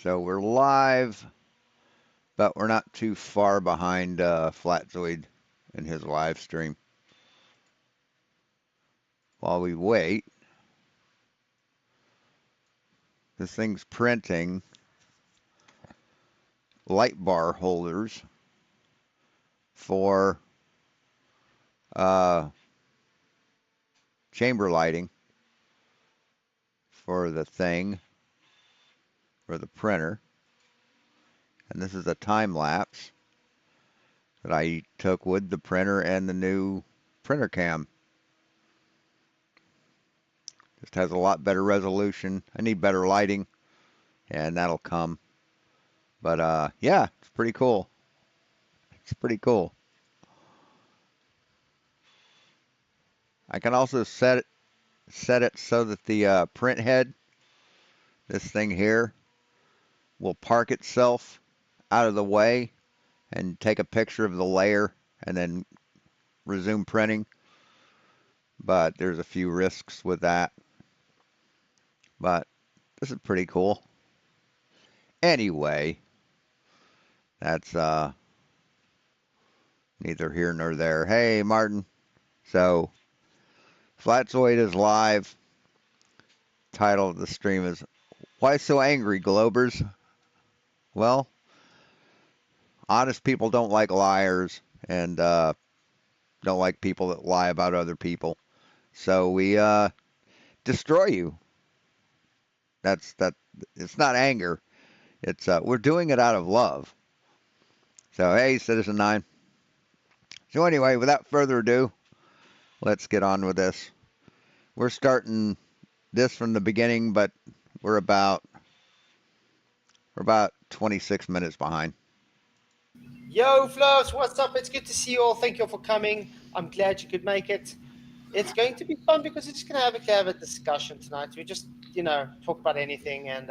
So we're live, but we're not too far behind Flatzoid in his live stream. While we wait, this thing's printing light bar holders for chamber lighting for the thing, for the printer. And this is a time lapse that I took with the printer and the new printer cam. Just has a lot better resolution. I need better lighting, and that'll come. But yeah, it's pretty cool. It's pretty cool. I can also set it so that the print head, this thing here, will park itself out of the way and take a picture of the layer and then resume printing. But there's a few risks with that. But this is pretty cool. Anyway, that's neither here nor there. Hey, Martin. So, Flatzoid is live. Title of the stream is Why So Angry, Globers? Well, honest people don't like liars and don't like people that lie about other people. So we destroy you. That's that. It's not anger. It's we're doing it out of love. So hey, Citizen 9. So anyway, without further ado, let's get on with this. We're starting this from the beginning, but we're about 26 minutes behind. Yo, Flos, what's up? It's good to see you all. Thank you all for coming. I'm glad you could make it. It's going to be fun because we're just going to have a discussion tonight. We just, talk about anything and,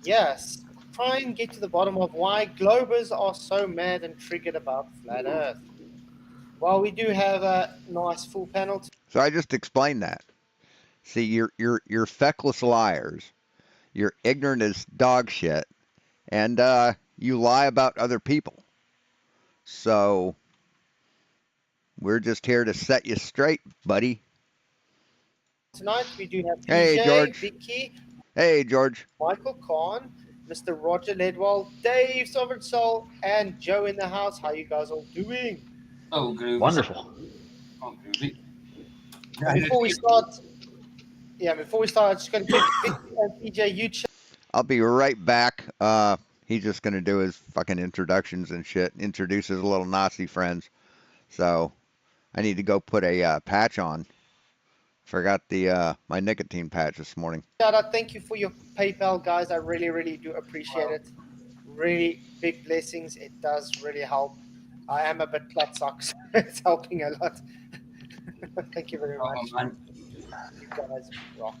yes, try and get to the bottom of why Globers are so mad and triggered about Flat Earth. Well, we do have a nice full panel. So I just explained that. See, you're feckless liars. You're ignorant as dog shit, and you lie about other people. So we're just here to set you straight, buddy. Tonight we do have Hey, DJ, George. Vicky, Hey, George. Michael Kahn, Mr. Roger Ledwell, Dave Sovereign Soul, and Joe in the house. How you guys all doing? Oh, groovy. Wonderful. Oh, groovy. Before we start, I'm just going to get DJ, you check. I'll be right back. He's just going to do his fucking introductions and shit, introduce his little Nazi friends. So I need to go put a patch on. Forgot the my nicotine patch this morning. Shout out, thank you for your PayPal, guys. I really, really do appreciate it. Really big blessings. It does really help. I am a bit flat socks. It's helping a lot. Thank you very much. Man. You guys rock.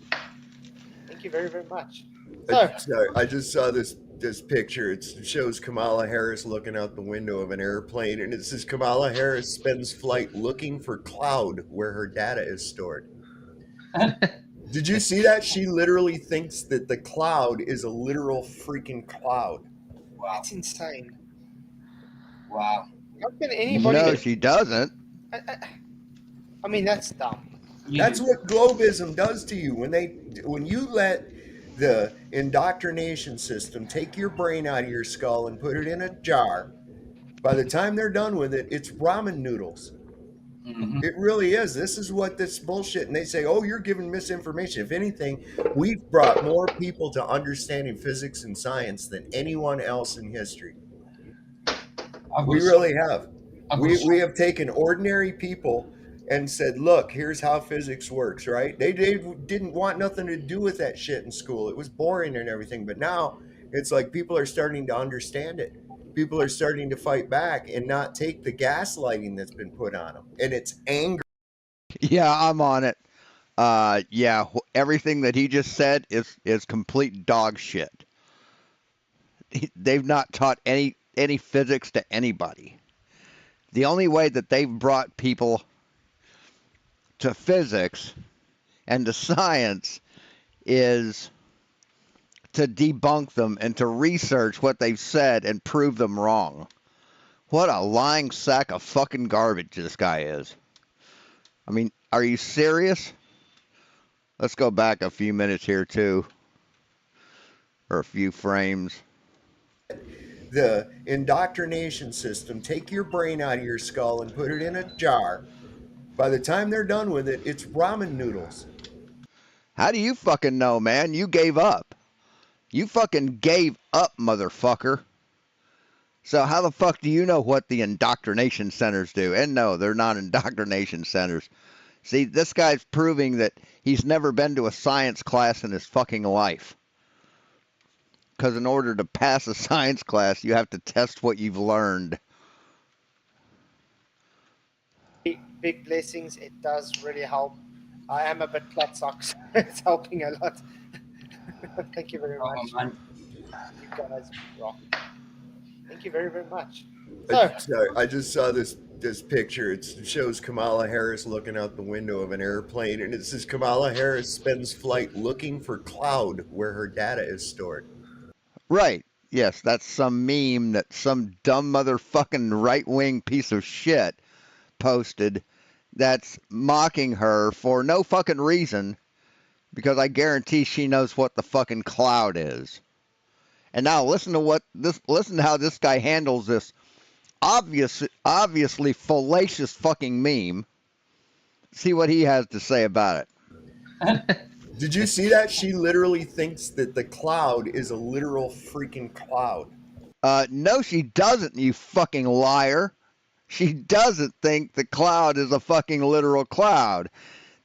Thank you very, very much. I just saw this picture. It shows Kamala Harris looking out the window of an airplane, and it says Kamala Harris spends flight looking for cloud where her data is stored. Did you see that? She literally thinks that the cloud is a literal freaking cloud. Wow. That's insane. Wow. How can anybody? No, she doesn't. I mean, that's dumb. That's what globism does to you. When you let the indoctrination system take your brain out of your skull and put it in a jar, by the time they're done with it, it's ramen noodles. Mm-hmm. It really is. This is what this bullshit. And they say, oh, you're giving misinformation. If anything, we've brought more people to understanding physics and science than anyone else in history. We really have. We have taken ordinary people and said, look, here's how physics works, right? They didn't want nothing to do with that shit in school. It was boring and everything. But now it's like people are starting to understand it. People are starting to fight back and not take the gaslighting that's been put on them. And it's anger. Yeah, I'm on it. Yeah, everything that he just said is complete dog shit. They've not taught any physics to anybody. The only way that they've brought people to physics and to science is to debunk them and to research what they've said and prove them wrong. What a lying sack of fucking garbage this guy is. I mean, are you serious? Let's go back a few minutes here, too, or a few frames. The indoctrination system, take your brain out of your skull and put it in a jar. By the time they're done with it, it's ramen noodles. How do you fucking know, man? You gave up. You fucking gave up, motherfucker. So how the fuck do you know what the indoctrination centers do? And no, they're not indoctrination centers. See, this guy's proving that he's never been to a science class in his fucking life. Because in order to pass a science class, you have to test what you've learned. Big blessings. It does really help. I am a bit flat socks. It's helping a lot. Thank you very Oh, much. man. You guys rock. Thank you very, very much. So, I just saw this picture. It shows Kamala Harris looking out the window of an airplane, and it says Kamala Harris spends flight looking for cloud where her data is stored. Right. Yes, that's some meme that some dumb motherfucking right-wing piece of shit posted that's mocking her for no fucking reason, because I guarantee she knows what the fucking cloud is. And now listen to how this guy handles this obviously fallacious fucking meme. See what he has to say about it. Did you see that? She literally thinks that the cloud is a literal freaking cloud. No, she doesn't, you fucking liar. She doesn't think the cloud is a fucking literal cloud.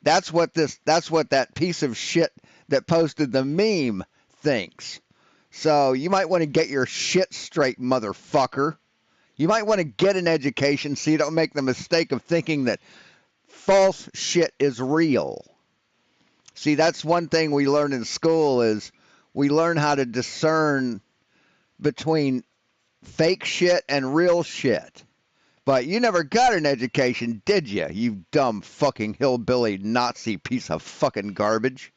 That's what that piece of shit that posted the meme thinks. So you might want to get your shit straight, motherfucker. You might want to get an education so you don't make the mistake of thinking that false shit is real. See, that's one thing we learn in school is we learn how to discern between fake shit and real shit. But you never got an education, did you? You dumb fucking hillbilly Nazi piece of fucking garbage.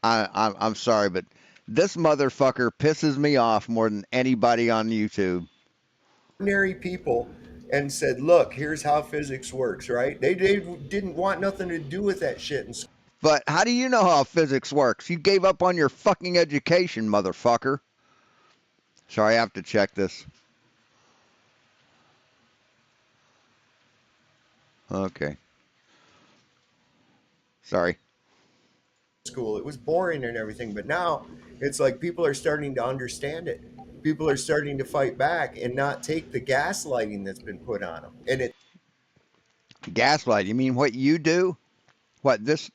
I'm sorry, but this motherfucker pisses me off more than anybody on YouTube. Ordinary people and said, look, here's how physics works, right? They didn't want nothing to do with that shit in school. But how do you know how physics works? You gave up on your fucking education, motherfucker. Sorry, I have to check this. Okay. Sorry. School. It was boring and everything, but now it's like people are starting to understand it. People are starting to fight back and not take the gaslighting that's been put on them. And it's Gaslight. You mean what you do? What this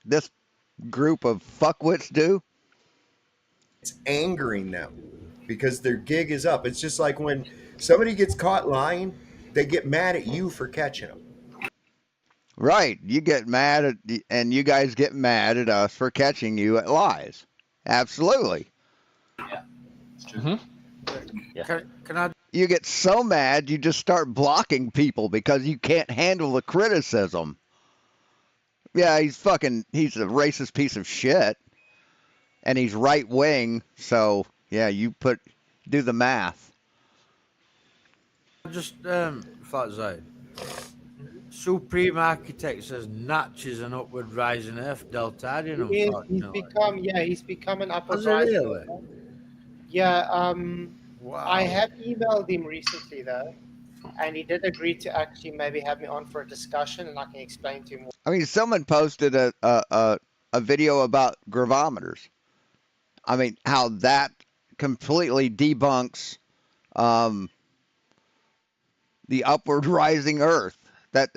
group of fuckwits do? angering them because their gig is up. It's just like when somebody gets caught lying, they get mad at you for catching them. Right. You get mad at, and you guys get mad at us for catching you at lies. Absolutely. Yeah, it's true. Mm-hmm. Yeah. Can I? You get so mad you just start blocking people because you can't handle the criticism. Yeah, he's a racist piece of shit. And he's right wing, so yeah, do the math. Just Flatzoid. Supreme Architect says Natch is an upward rising Earth deltadian. He's become an upper Was it really? Yeah, Wow. I have emailed him recently though, and he did agree to actually maybe have me on for a discussion, and I can explain to him. I mean, someone posted a video about gravimeters. I mean, how that completely debunks the upward rising Earth. That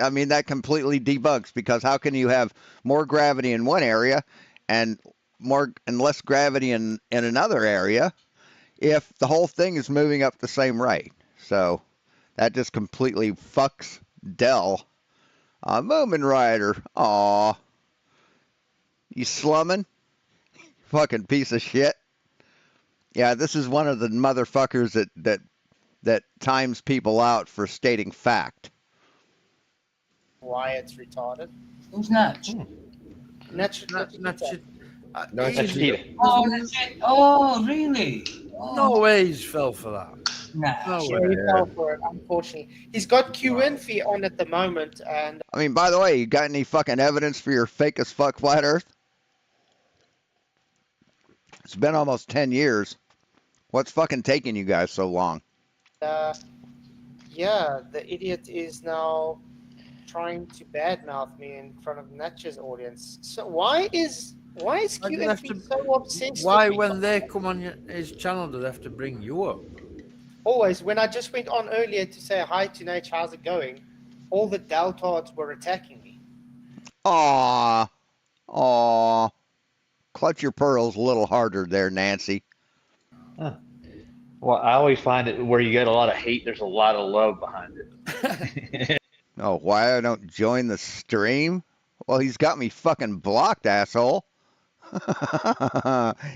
completely debunks, because how can you have more gravity in one area and less gravity in another area if the whole thing is moving up the same rate? So that just completely fucks Dell. Moomin Rider, aw, you slumming? Fucking piece of shit. Yeah, this is one of the motherfuckers that times people out for stating fact. Why it's retarded? Who's Natch? Natch Not He's, Cheetah. Oh, that's it. Oh, really? no way he's fell for that. Nah. No Yeah, way. he fell for it, unfortunately. He's got QNFI on at the moment, and I mean, by the way, you got any fucking evidence for your fake as fuck flat Earth? It's been almost 10 years. What's fucking taking you guys so long? yeah, the idiot is now trying to badmouth me in front of Natchez audience. So why is Why do they have QNFI to- so obsessed Why, with me? when they come on his channel, do they have to bring you up? Always, when I just went on earlier to say hi to Nate, how's it going? All the Daltards were attacking me. Aw. Aw. Clutch your pearls a little harder there, Nancy. Well, I always find it where you get a lot of hate, there's a lot of love behind it. Oh, why I don't join the stream? Well, he's got me fucking blocked, asshole.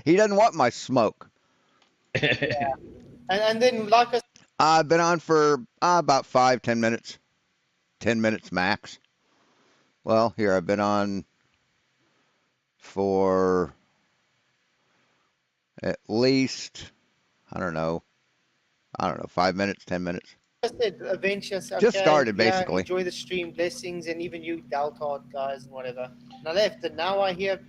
He doesn't want my smoke. And then, like I I've been on for about 5-10 minutes. 10 minutes max. Well, here, I've been on for at least, I don't know, 5 minutes, 10 minutes. said, eventually, I said, Just okay, started, yeah, basically. enjoy the stream, blessings, and even you Daltard guys and whatever. And I left, and now I hear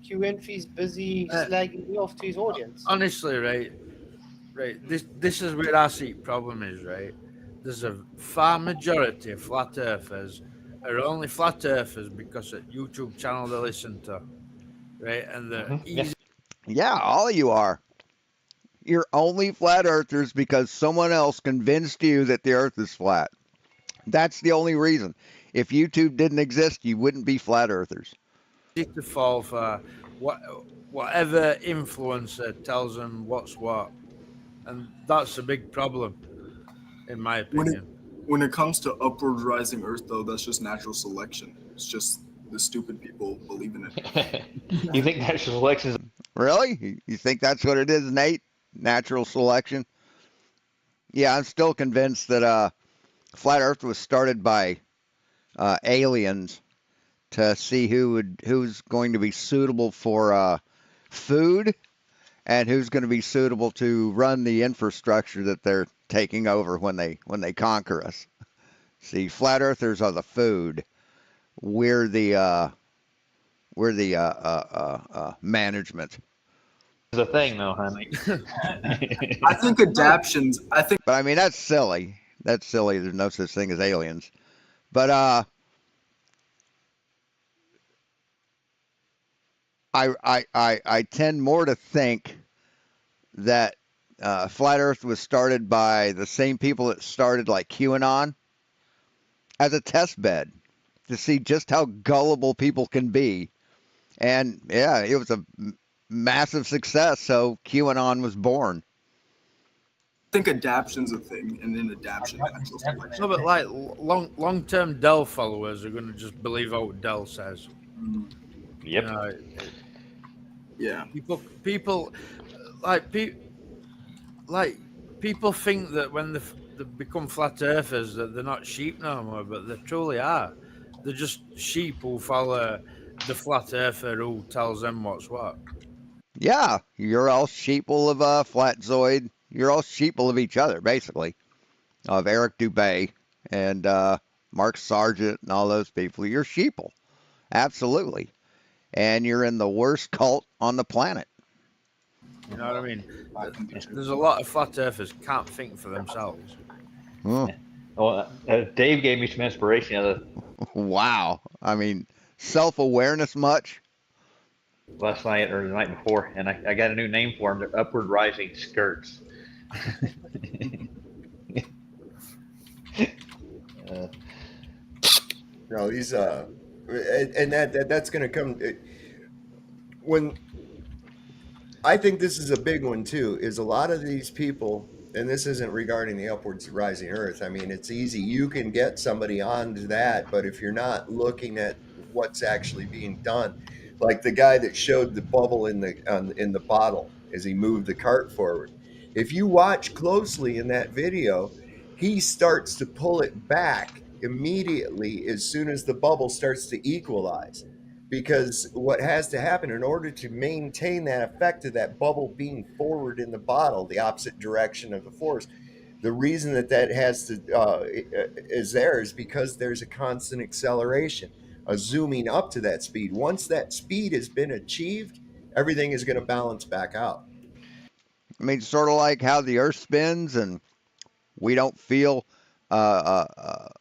QNFI's busy slagging me off to his audience. Honestly, right. This is where I see problem is, right. There's a far majority of flat earthers are only flat earthers because of YouTube channel they listen to, right? And they're easy. Yeah, all of you are. You're only flat earthers because someone else convinced you that the earth is flat. That's the only reason. If YouTube didn't exist, you wouldn't be flat earthers. To fall for whatever influencer tells them what's what, and that's a big problem, in my opinion. When it comes to upward rising Earth, though, that's just natural selection. It's just the stupid people believe in it. You think natural selection is Really? You think that's what it is, Nate? Natural selection? Yeah, I'm still convinced that flat Earth was started by aliens to see who's going to be suitable for food and who's going to be suitable to run the infrastructure that they're taking over when they conquer us. See, flat earthers are the food. We're the management. a thing, though, honey? I think adaptions. But I mean, that's silly. That's silly. There's no such thing as aliens. But I tend more to think that flat Earth was started by the same people that started like QAnon as a test bed to see just how gullible people can be. And yeah, it was a massive success. So QAnon was born. I think adaption's a thing, and then adaption natural selection. No, but like long-term Dell followers are going to just believe what Dell says. Yep. You know, Yeah. people people think that when they become flat earthers that they're not sheep no more, but they truly are. They're just sheep who follow the flat earther who tells them what's what. Yeah, you're all sheeple of Flatzoid. You're all sheeple of each other, basically. Of Eric Dubay and Mark Sargent and all those people. You're sheeple. Absolutely. And you're in the worst cult on the planet. You know what I mean? There's a lot of flat earthers can't think for themselves. Oh, Well, Dave gave me some inspiration wow. I mean, self-awareness much? last night or the night before, and I got a new name for them. They're upward rising skirts. No, he's and that's going to come when I think this is a big one too. Is a lot of these people, and this isn't regarding the upwards rising Earth. I mean, it's easy. You can get somebody onto that, but if you're not looking at what's actually being done, like the guy that showed the bubble in the bottle as he moved the cart forward, if you watch closely in that video, he starts to pull it back immediately as soon as the bubble starts to equalize, because what has to happen in order to maintain that effect of that bubble being forward in the bottle, the opposite direction of the force, the reason that has to is there is because there's a constant acceleration, a zooming up to that speed. Once that speed has been achieved, everything is going to balance back out. I mean, sort of like how the Earth spins and we don't feel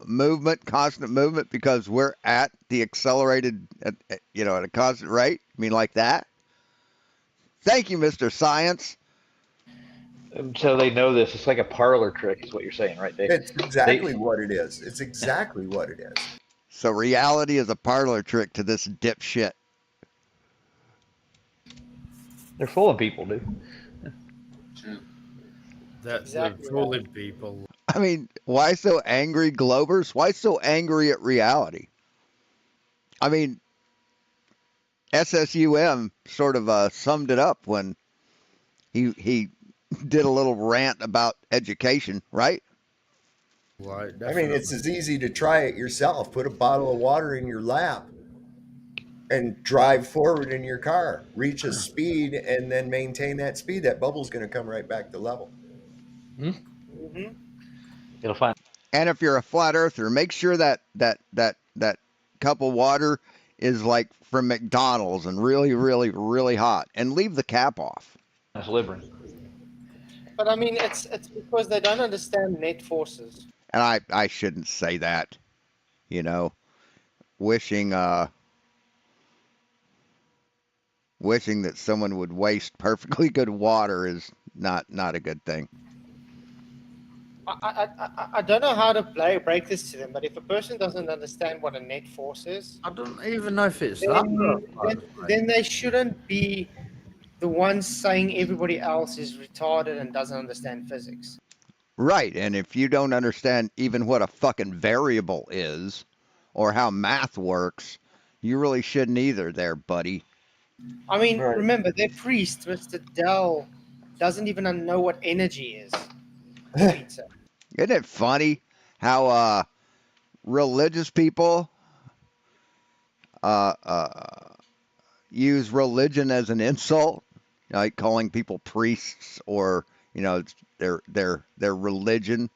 movement, constant movement, because we're at the accelerated, at a constant rate. I mean, like that. Thank you, Mr. Science. So they know this. It's like a parlor trick, is what you're saying, right, Dave? It's exactly what it is. It's exactly what it is. So reality is a parlor trick to this dipshit. They're fooling people, dude. True. They're Exactly fooling people. I mean, why so angry, Globers? Why so angry at reality? I mean, SSUM sort of summed it up when he did a little rant about education, right? Right, I mean, it's as easy to try it yourself. Put a bottle of water in your lap and drive forward in your car. Reach a speed and then maintain that speed. That bubble's going to come right back to level. Mm-hmm. It'll find. And if you're a flat earther, make sure that cup of water is like from McDonald's and really, really, really hot, and leave the cap off. It's liberating. But I mean, it's because they don't understand net forces. And I shouldn't say that, wishing that someone would waste perfectly good water is not a good thing. I don't know how to break this to them, but if a person doesn't understand what a net force is, I don't even know if it's then they shouldn't be the ones saying everybody else is retarded and doesn't understand physics. Right, and if you don't understand even what a fucking variable is or how math works, you really shouldn't either there, buddy. I mean, Right. remember, their priest, Mr. Dell, doesn't even know what energy is. Pizza. Isn't it funny how religious people use religion as an insult, like calling people priests or their religion.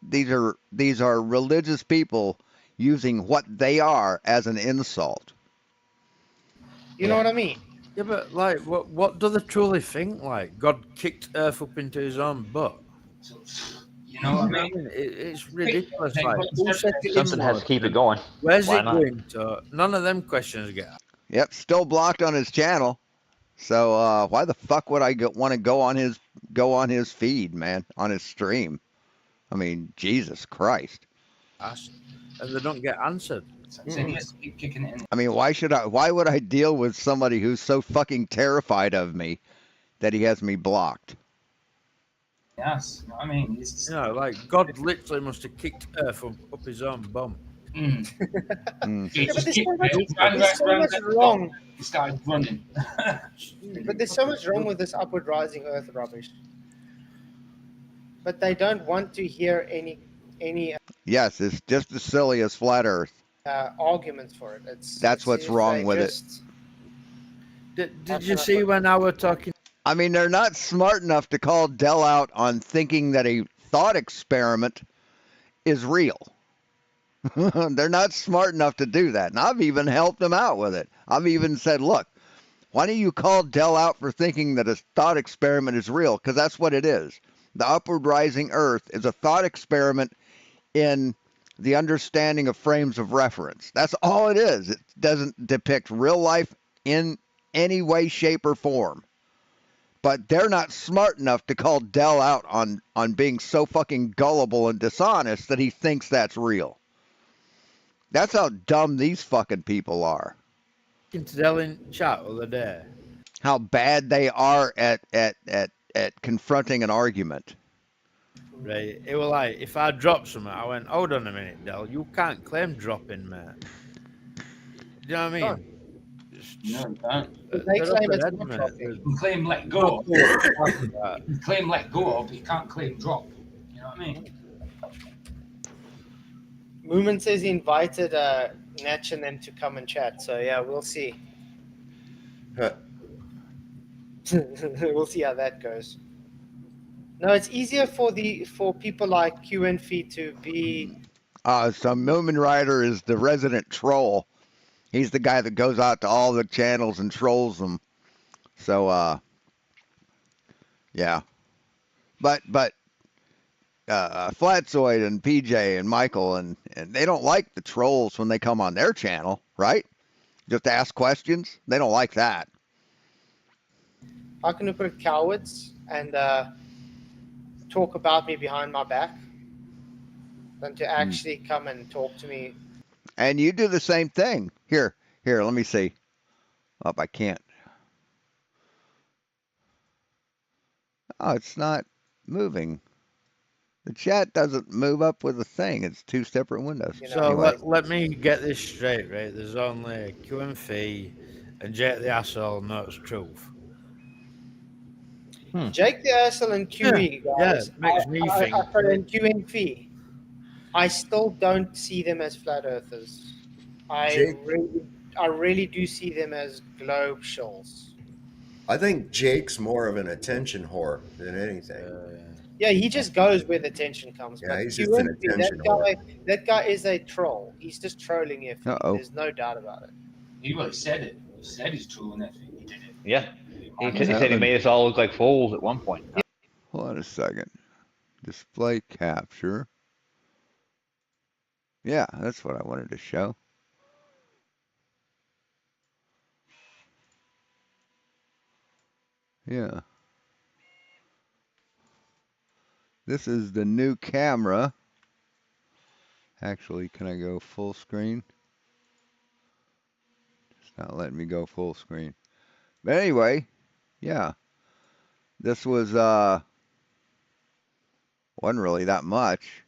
These are religious people using what they are as an insult. You know what I mean? Yeah, but like, what do they truly think? Like, God kicked Earth up into his own butt. You know what I mean? It's ridiculous. Hey, Like, who said it Something has to keep it going. Where's Why it not? going to? None of them questions get asked. Yep, still blocked on his channel. So why the fuck would I want to go on his feed, man, on his stream? I mean, Jesus Christ. And they don't get answered. So he has to keep kicking it in. I mean, why would I deal with somebody who's so fucking terrified of me that he has me blocked? Yes, you know what I mean? He's, Like, God literally must have kicked Earth up his own bum. Mm. He Yeah, but just there's kicked so much, it, there's so much wrong. He started running. But there's so much wrong with this upward rising Earth rubbish. But they don't want to hear any Yes, it's just as silly as flat Earth. arguments for it. That's what's wrong with it. Did you see when I were talking? I mean, they're not smart enough to call Dell out on thinking that a thought experiment is real. They're not smart enough to do that. And I've even helped them out with it. I've even said, look, why don't you call Dell out for thinking that a thought experiment is real? Because that's what it is. The upward rising Earth is a thought experiment in the understanding of frames of reference. That's all it is. It doesn't depict real life in any way, shape, or form. But they're not smart enough to call Dell out on being so fucking gullible and dishonest that he thinks that's real. That's how dumb these fucking people are. To Dell in chat the other day. How bad they are at confronting an argument. Right. It was like, if I dropped something, I went, hold on a minute, Dell. You can't claim dropping, man. You know what I mean? No, you can't. They They're claim up it's their not head, man. dropping. You can claim let go. You can claim let go of, but you can't claim drop. You know what I mean? Moomin says he invited matching them to come and chat. So yeah, we'll see. Huh. We'll see how that goes. No, it's easier for people like Q and Fee to be. So Moomin Rider is the resident troll. He's the guy that goes out to all the channels and trolls them. So yeah. But Flatzoid and PJ and Michael and they don't like the trolls when they come on their channel, right? Just ask questions. They don't like that. How can we put it, cowards and talk about me behind my back than to actually come and talk to me? And you do the same thing. Here, let me see. Oh, I can't. Oh, it's not moving. The chat doesn't move up with the thing. It's two separate windows. You know, So Anyway. let me get this straight, right? There's only Q and Fee and Jake the Asshole knows truth. Jake the Asshole and QE, guys. makes me think. And Q and Fee. I still don't see them as flat earthers. I really do see them as globe shills. I think Jake's more of an attention whore than anything. Yeah, he just goes where the attention comes. Yeah, but he's just an QNP, attention whore. that guy is a troll. He's just trolling you. Uh-oh. There's no doubt about it. He really said it. He said he's trolling that thing. He did it. Yeah. He said he made us all look like fools at one point. Hold on a second. Display capture. Yeah, that's what I wanted to show. Yeah. This is the new camera. Actually, can I go full screen? It's not letting me go full screen. But anyway, yeah. This was wasn't really that much.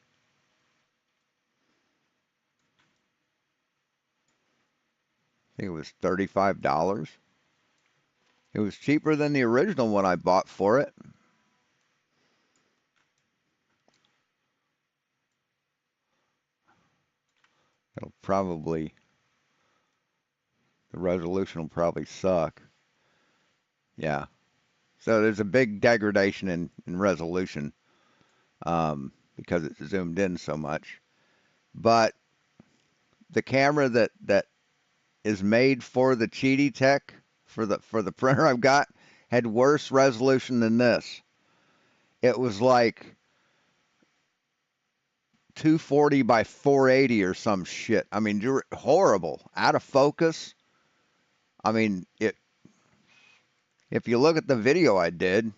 I think it was $35. It was cheaper than the original one I bought for it. It'll probably, the resolution will probably suck. Yeah. So there's a big degradation in resolution because it's zoomed in so much. But the camera that is made for the Cheaty Tech for the printer I've got had worse resolution than this. It was like 240 by 480 or some shit. I mean, horrible, out of focus. I mean, if you look at the video I did,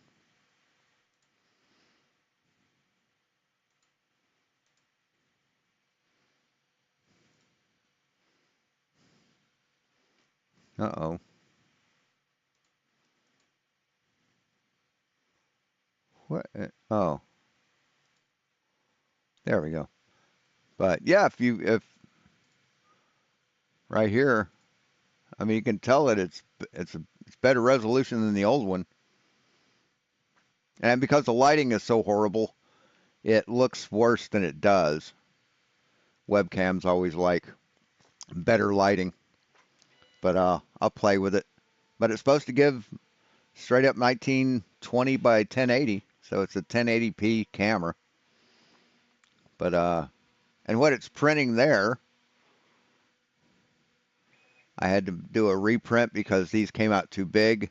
uh-oh. What? Oh. There we go. But yeah, if right here, I mean, you can tell that it's better resolution than the old one. And because the lighting is so horrible, it looks worse than it does. Webcams always like better lighting. But I'll play with it. But it's supposed to give straight up 1920 by 1080, so it's a 1080p camera. But and what it's printing there, I had to do a reprint because these came out too big.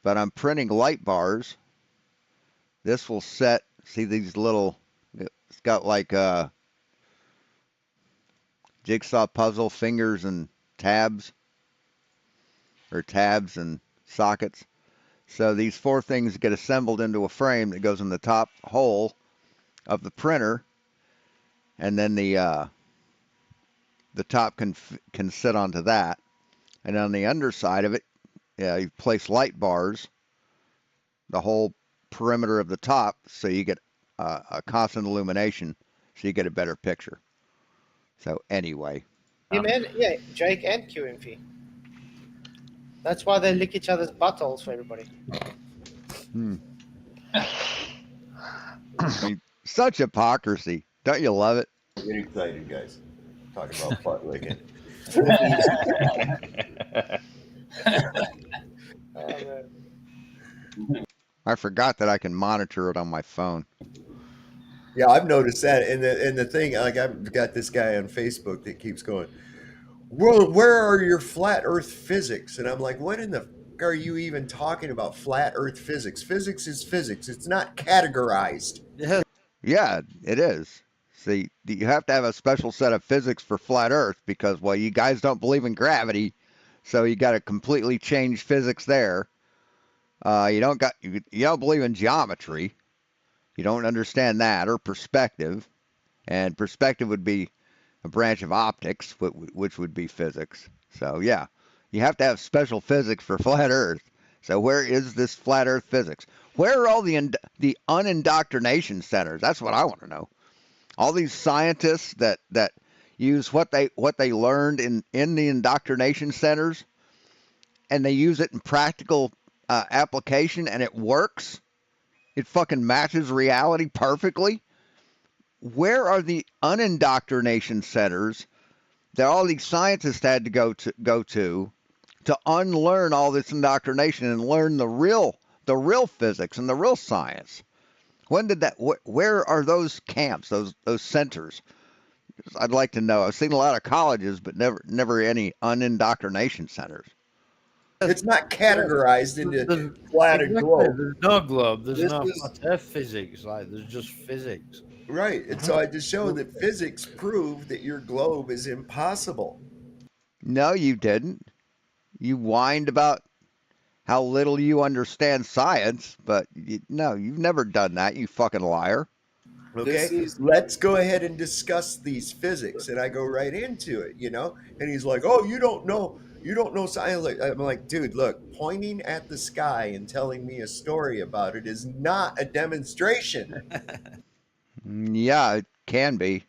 But I'm printing light bars. This will set, see these little, it's got like jigsaw puzzle fingers and tabs, or tabs and sockets. So these four things get assembled into a frame that goes in the top hole of the printer, and then the top can sit onto that. And on the underside of it, you place light bars, the whole perimeter of the top, so you get a constant illumination, so you get a better picture. So anyway. Yeah, man. Yeah, Jake and QMP. That's why they lick each other's buttholes for everybody. I mean, such hypocrisy. Don't you love it? Get excited, guys. Talking about butt licking. Oh, man. I forgot that I can monitor it on my phone. Yeah, I've noticed that. And the thing, like I've got this guy on Facebook that keeps going, well, where are your flat Earth physics? And I'm like, what in the f- are you even talking about? Flat Earth physics? Physics is physics. It's not categorized. Yeah, Yeah, it is. See, you have to have a special set of physics for flat Earth because, well, you guys don't believe in gravity, so you got to completely change physics there. You don't believe in geometry. You don't understand that or perspective, and perspective would be a branch of optics, which would be physics. So yeah, you have to have special physics for flat Earth. So where is this flat Earth physics? Where are all the unindoctrination centers? That's what I want to know. All these scientists that use what they learned in the indoctrination centers, and they use it in practical application, and it works. It fucking matches reality perfectly. Where are the unindoctrination centers that all these scientists had to go to unlearn all this indoctrination and learn the real physics and the real science? When did that? Where are those camps? Those centers? I'd like to know. I've seen a lot of colleges, but never any unindoctrination centers. It's not categorized into there's, flat and exactly. globe. There's no globe. There's This no is flat Earth physics. Like there's just physics. Right. And so I just showed that physics prove that your globe is impossible. No, you didn't. You whined about how little you understand science, but no, you've never done that. You fucking liar. Okay. this is Let's go ahead and discuss these physics. And I go right into it, you know? And he's like, oh, you don't know. You don't know science. I'm like, dude, look, pointing at the sky and telling me a story about it is not a demonstration. Yeah, it can be.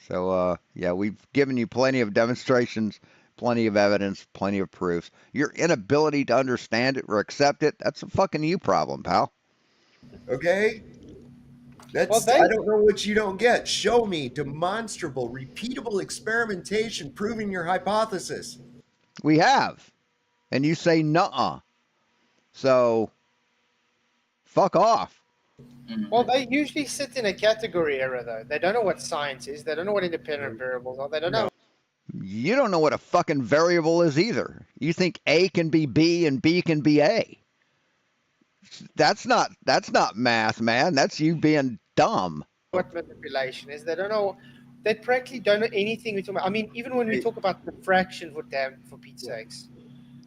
So, yeah, we've given you plenty of demonstrations, plenty of evidence, plenty of proofs. Your inability to understand it or accept it, that's a fucking you problem, pal. Okay. Well, I don't know what you don't get. Show me demonstrable, repeatable experimentation proving your hypothesis. We have. And you say, nuh-uh. So, fuck off. Well, they usually sit in a category error, though. They don't know what science is. They don't know what independent variables are. They don't know. You don't know what a fucking variable is either. You think A can be B and B can be A. That's not math, man. That's you being dumb. What manipulation is. They don't know. They practically don't know anything we talk about. I mean, even when we talk about diffraction, for Pete's sakes,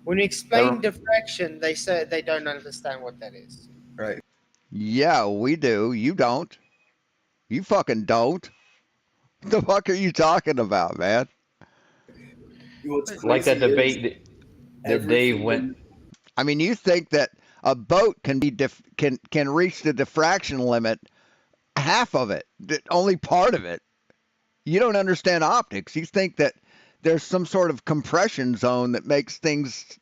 when we explain diffraction, they say they don't understand what that is. Right. Yeah, we do. You don't. You fucking don't. What the fuck are you talking about, man? what's crazy Like that is debate that Dave everything went. I mean, you think that a boat can reach the diffraction limit, half of it, only part of it. You don't understand optics. You think that there's some sort of compression zone that makes things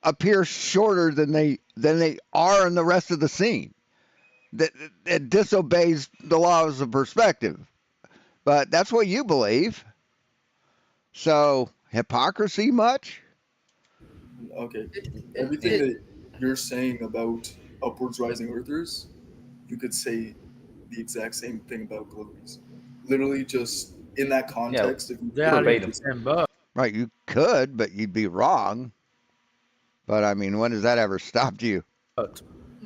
appear shorter than they are in the rest of the scene. That disobeys the laws of perspective. But that's what you believe. So hypocrisy much? okay. Everything that you're saying about upwards rising earthers, you could say the exact same thing about globies. Literally, just in that context, if you They are in Verbatim. the same boat. Right, you could, but you'd be wrong. But I mean, when has that ever stopped you? They're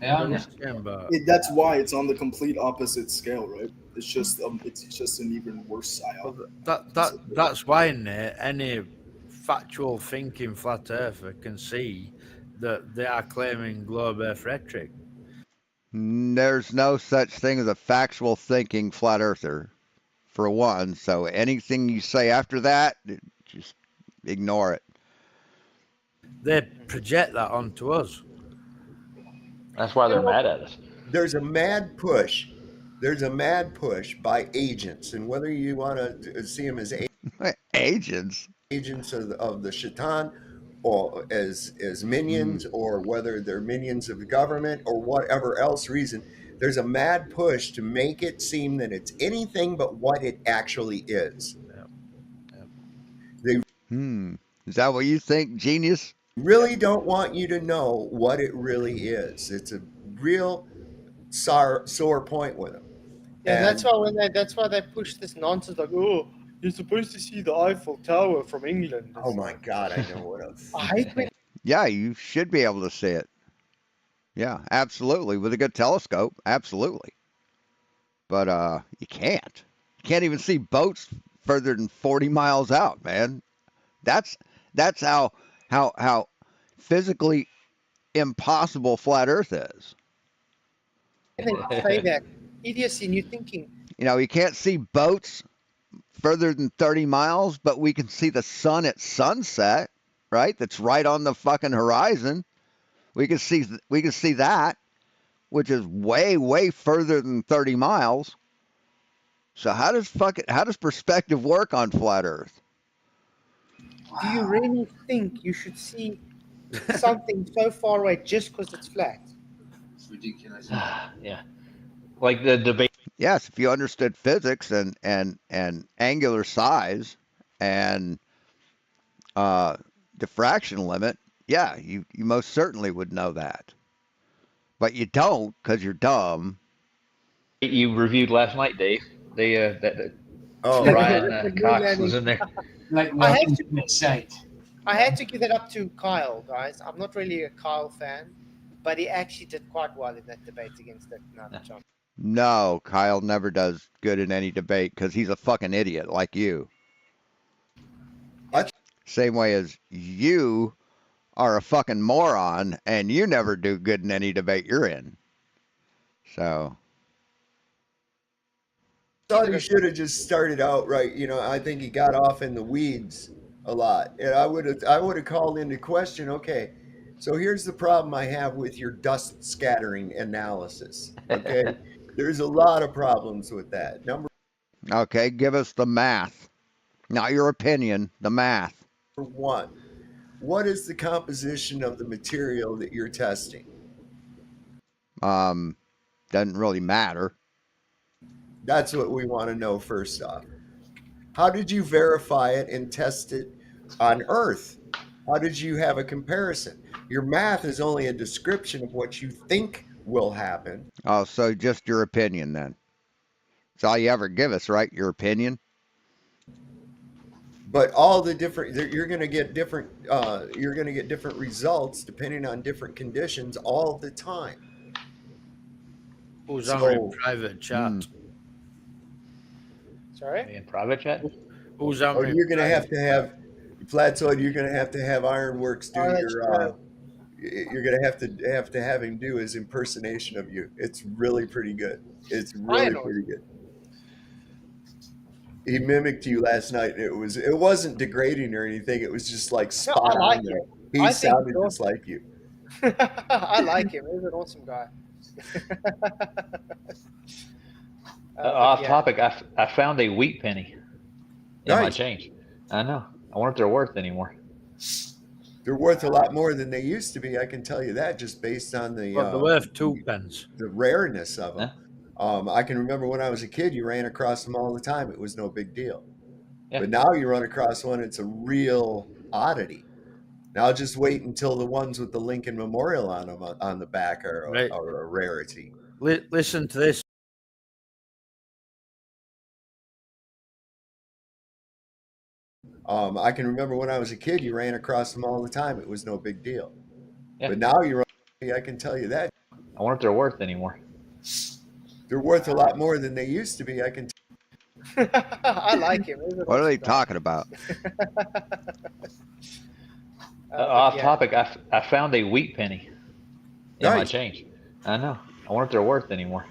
Yeah, in yeah. the same boat. that's why it's on the complete opposite scale, right? It's just an even worse Well, psyop. that's why any factual thinking flat earther can see that they are claiming globe earth rhetoric. There's no such thing as a factual thinking flat earther, for one. So anything you say after that, just ignore it. They project that onto us. That's why they're mad at us. There's a mad push. There's a mad push by agents, and whether you want to see them as Agents. agents of the Shaitan or as minions, or whether they're minions of the government or whatever else reason, there's a mad push to make it seem that it's anything but what it actually is. They Is that what you think, genius? really don't want you to know what it really is. It's a real sore point with them. Yeah, And that's why they push this nonsense like, oh, you're supposed to see the Eiffel Tower from England. oh my God, I know what a I hate when Yeah, you should be able to see it. Yeah, absolutely. With a good telescope, absolutely. But you can't. You can't even see boats further than 40 miles out, man. That's how physically impossible flat Earth is. they say that idiocy, and you're thinking, You know, you can't see boats further than 30 miles, but we can see the sun at sunset, right? That's right on the fucking horizon. We can see that, which is way further than 30 miles. So how does perspective work on flat Earth? do you really think you should see something so far away just because it's flat? It's ridiculous. Yeah. Like the debate. Yes, if you understood physics and angular size and diffraction limit, yeah, you most certainly would know that. But you don't because you're dumb. You reviewed last night, Dave. They that oh, Ryan The moon Cox landing. was in there. Like, I have welcome to- to the site. I had to give that up to Kyle, guys. I'm not really a Kyle fan, but he actually did quite well in that debate against that Chomp. No, Kyle never does good in any debate because he's a fucking idiot like you. Same way as you are a fucking moron and you never do good in any debate you're in. So thought he should have just started out right. You know, I think he got off in the weeds a lot, and I would have called into question. Okay, so here's the problem I have with your dust scattering analysis. Okay, there's a lot of problems with that. Number okay, give us the math. Not your opinion, the math. one, what is the composition of the material that you're testing? Doesn't really matter. That's what we want to know first off. How did you verify it and test it on Earth? How did you have a comparison? Your math is only a description of what you think will happen. Oh, so just your opinion then. That's all you ever give us, right? Your opinion. But all the different, you're going to get different. You're going to get different results depending on different conditions all the time. Who's So- on in private chat? Sorry? In private chat. Who's on? Or you're going to have Flatzoid. You're going to have Ironworks do Oh, that's your. You're going to have him do his impersonation of you. It's really pretty good. It's really Ironworks. pretty good. He mimicked you last night. It wasn't degrading or anything. It was just like spot I like on there. it. He I think sounded it's just like you. I like him. He's an awesome guy. Off yeah. topic. I found a wheat penny in my Nice. change. I know. I wonder if they're worth anymore. They're worth a lot more than they used to be. I can tell you that just based on the Well, they're worth 2 pence. the rareness of them. I can remember when I was a kid, you ran across them all the time. It was no big deal. Yeah. But now you run across one, it's a real oddity. Now just wait until the ones with the Lincoln Memorial on them on the back are Right. a rarity. Listen to this. I can remember when I was a kid, you ran across them all the time. It was no big deal. Yeah. But now you run, I can tell you that. I wonder if they're worth anymore. They're worth a lot more than they used to be. I can I like him. He's an What are they awesome guy. talking about? Off yeah. topic. I found a wheat penny in my Nice. change. I know. I wonder if they're worth anymore.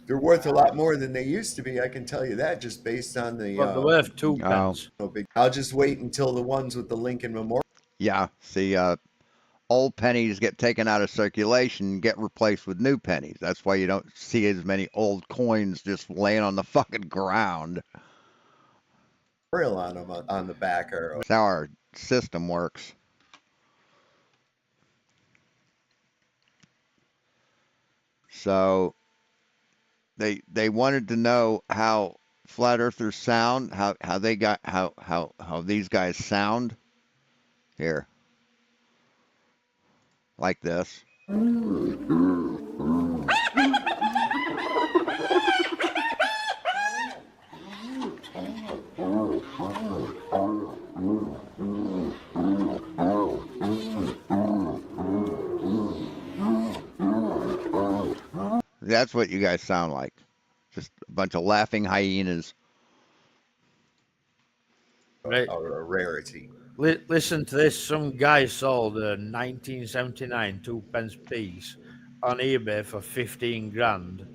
They're worth a lot more than they used to be. I can tell you that just based on the Well, they're worth 2 Oh. pence. no big. I'll just wait until the ones with the Lincoln Memorial. Yeah, see, old pennies get taken out of circulation and get replaced with new pennies. That's why you don't see as many old coins just laying on the fucking ground. On them on the back are That's how our system works. So they wanted to know how flat earthers sound, how they got how these guys sound here, like this. That's what you guys sound like. Just a bunch of laughing hyenas. Right. A rarity. Listen to this. Some guy sold a 1979 2-pence piece on eBay for 15 grand,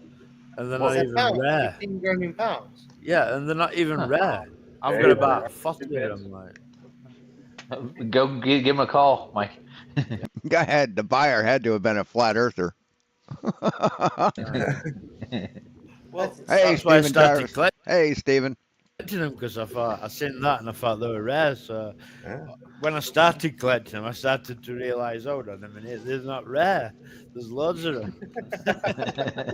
and they're Well, not Is that even pounds? rare. 15 grand in pounds. Yeah, and they're not even Huh. rare. I've got Hey, about 40 2 of them. Like, Go give him a call, Mike. Guy had the buyer had to have been a flat earther. Well, Hey, that's why I Stephen started Tyrus. Hey, Stephen. collecting them, because I thought I seen that and I thought they were rare. So yeah. when I started collecting them, I started to realize, hold on a minute, they're not rare. There's loads of them.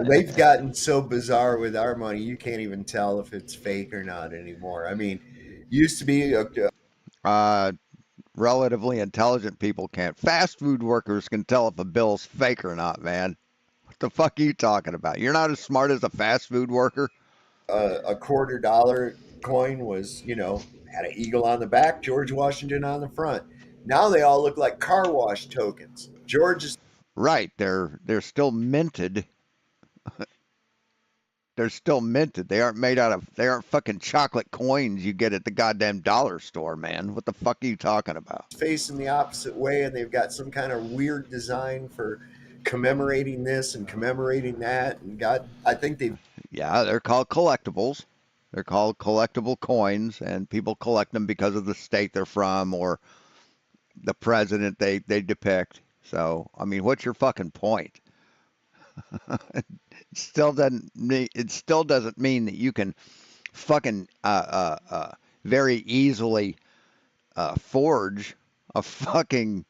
They've gotten so bizarre with our money, you can't even tell if it's fake or not anymore. I mean, used to be Relatively intelligent people can't. Fast food workers can tell if a bill's fake or not, man. What the fuck are you talking about? You're not as smart as a fast food worker? a $quarter coin was, had an eagle on the back, George Washington on the front. Now they all look like car wash tokens. George is Right, they're still minted. They're still minted. They aren't fucking chocolate coins you get at the goddamn dollar store, man. What the fuck are you talking about? facing the opposite way, and they've got some kind of weird design for commemorating this and commemorating that. And God, I think they've Yeah, they're called collectibles. They're called collectible coins, and people collect them because of the state they're from or the president they depict. So, I mean, what's your fucking point? It still doesn't mean that you can fucking very easily forge a fucking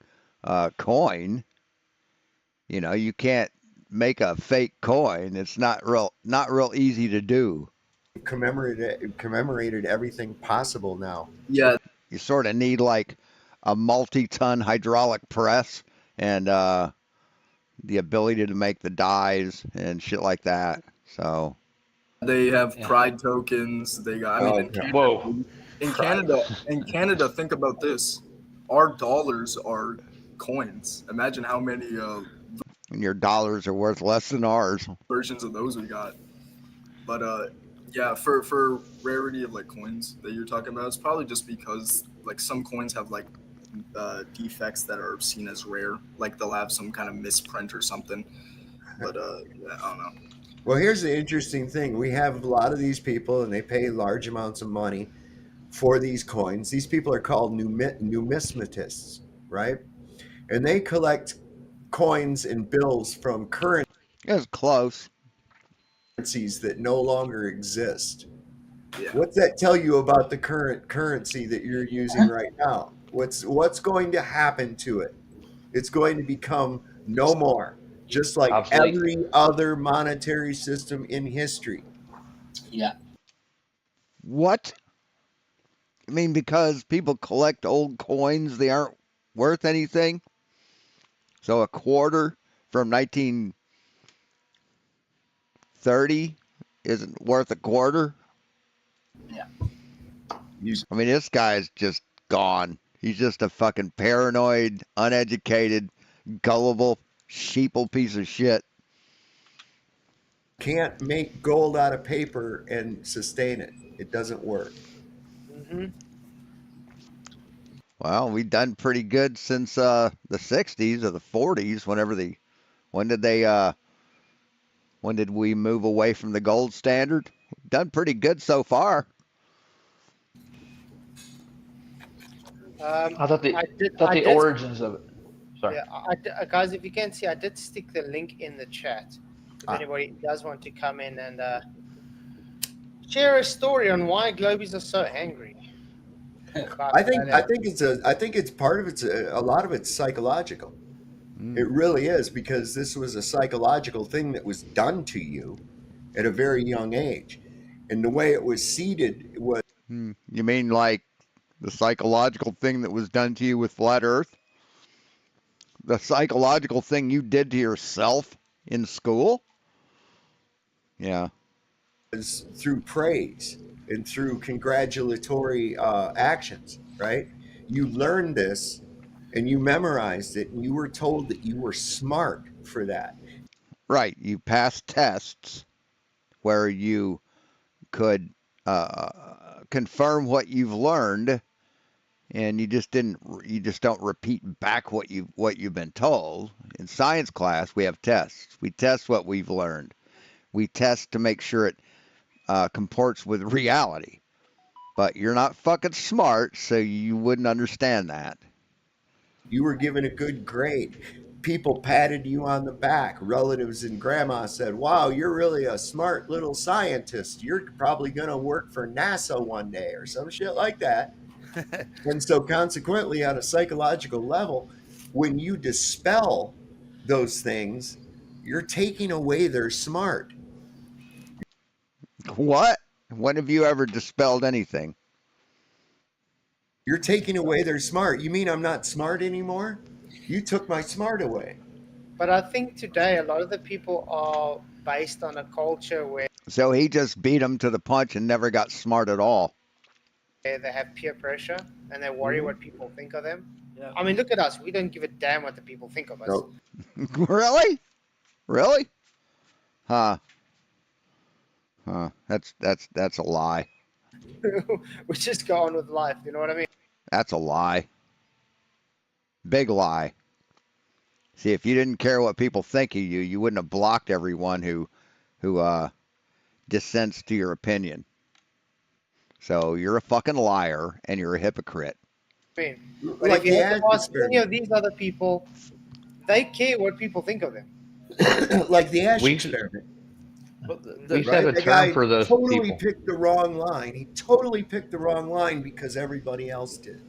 coin. You know, you can't make a fake coin. It's not real easy to do. commemorated everything possible now. Yeah, You sort of need like a multi-ton hydraulic press and the ability to make the dies and shit like that. So they have Yeah. pride tokens. They got. I mean, Oh, in yeah. Canada, Whoa. in Pride. Canada, in Canada, think about this. Our dollars are coins. Imagine how many and your dollars are worth less than ours. versions of those we got. But yeah, for rarity of like coins that you're talking about, it's probably just because like some coins have like defects that are seen as rare. Like they'll have some kind of misprint or something. But yeah, I don't know. Well, here's the interesting thing. We have a lot of these people, and they pay large amounts of money for these coins. These people are called numismatists, right? And they collect coins and bills from It was close. currencies that no longer exist. Yeah. What's that tell you about the current currency that you're using right now? What's going to happen to it? It's going to become no more, just like Obsolete. every other monetary system in history. Yeah. What? I mean, because people collect old coins, they aren't worth anything. So a quarter from 1930 isn't worth a quarter. You I mean, this guy's just gone. He's just a fucking paranoid, uneducated, gullible, sheeple piece of shit. can't make gold out of paper and sustain it. It doesn't work. Mm-hmm. Well, we've done pretty good since the 60s or the 40s. When did they when did we move away from the gold standard? We've done pretty good so far. I thought the I did. thought I the did. origins of it. Sorry. Yeah, guys, if you can see, I did stick the link in the chat. If anybody does want to come in and share a story on why Globies are so angry. I think it's part of it's a lot of it's psychological. It really is, because this was a psychological thing that was done to you at a very young age. And the way it was seeded was You mean like the psychological thing that was done to you with flat Earth? The psychological thing you did to yourself in school? Yeah. through praise and through congratulatory actions, right? You learned this and you memorized it, and you were told that you were smart for that. Right. You passed tests where you could confirm what you've learned, and you just don't repeat back what you've been told. In science class, we have tests. We test what we've learned. We test to make sure it comports with reality. But you're not fucking smart, so you wouldn't understand that. You were given a good grade. People patted you on the back. Relatives and grandma said, "Wow, you're really a smart little scientist. You're probably going to work for NASA one day," or some shit like that. And so, consequently, on a psychological level, when you dispel those things, you're taking away their smart. What? When have you ever dispelled anything? You're taking away their smart. You mean I'm not smart anymore? You took my smart away. But I think today a lot of the people are based on a culture where So he just beat him to the punch and never got smart at all. they have peer pressure and they worry what people think of them. Yeah. I mean, look at us. We don't give a damn what the people think of us. No. Really? Really? Huh. Huh. That's a lie. We just go on with life. You know what I mean? That's a lie. Big lie. See, if you didn't care what people think of you, you wouldn't have blocked everyone who dissents to your opinion. So you're a fucking liar and you're a hypocrite. I mean, but Like if you the have to Ash ask any experiment. of these other people, they care what people think of them. Like the Ash We- experiment. But We should have a The term guy for those totally people. picked the wrong line. He totally picked the wrong line because everybody else did.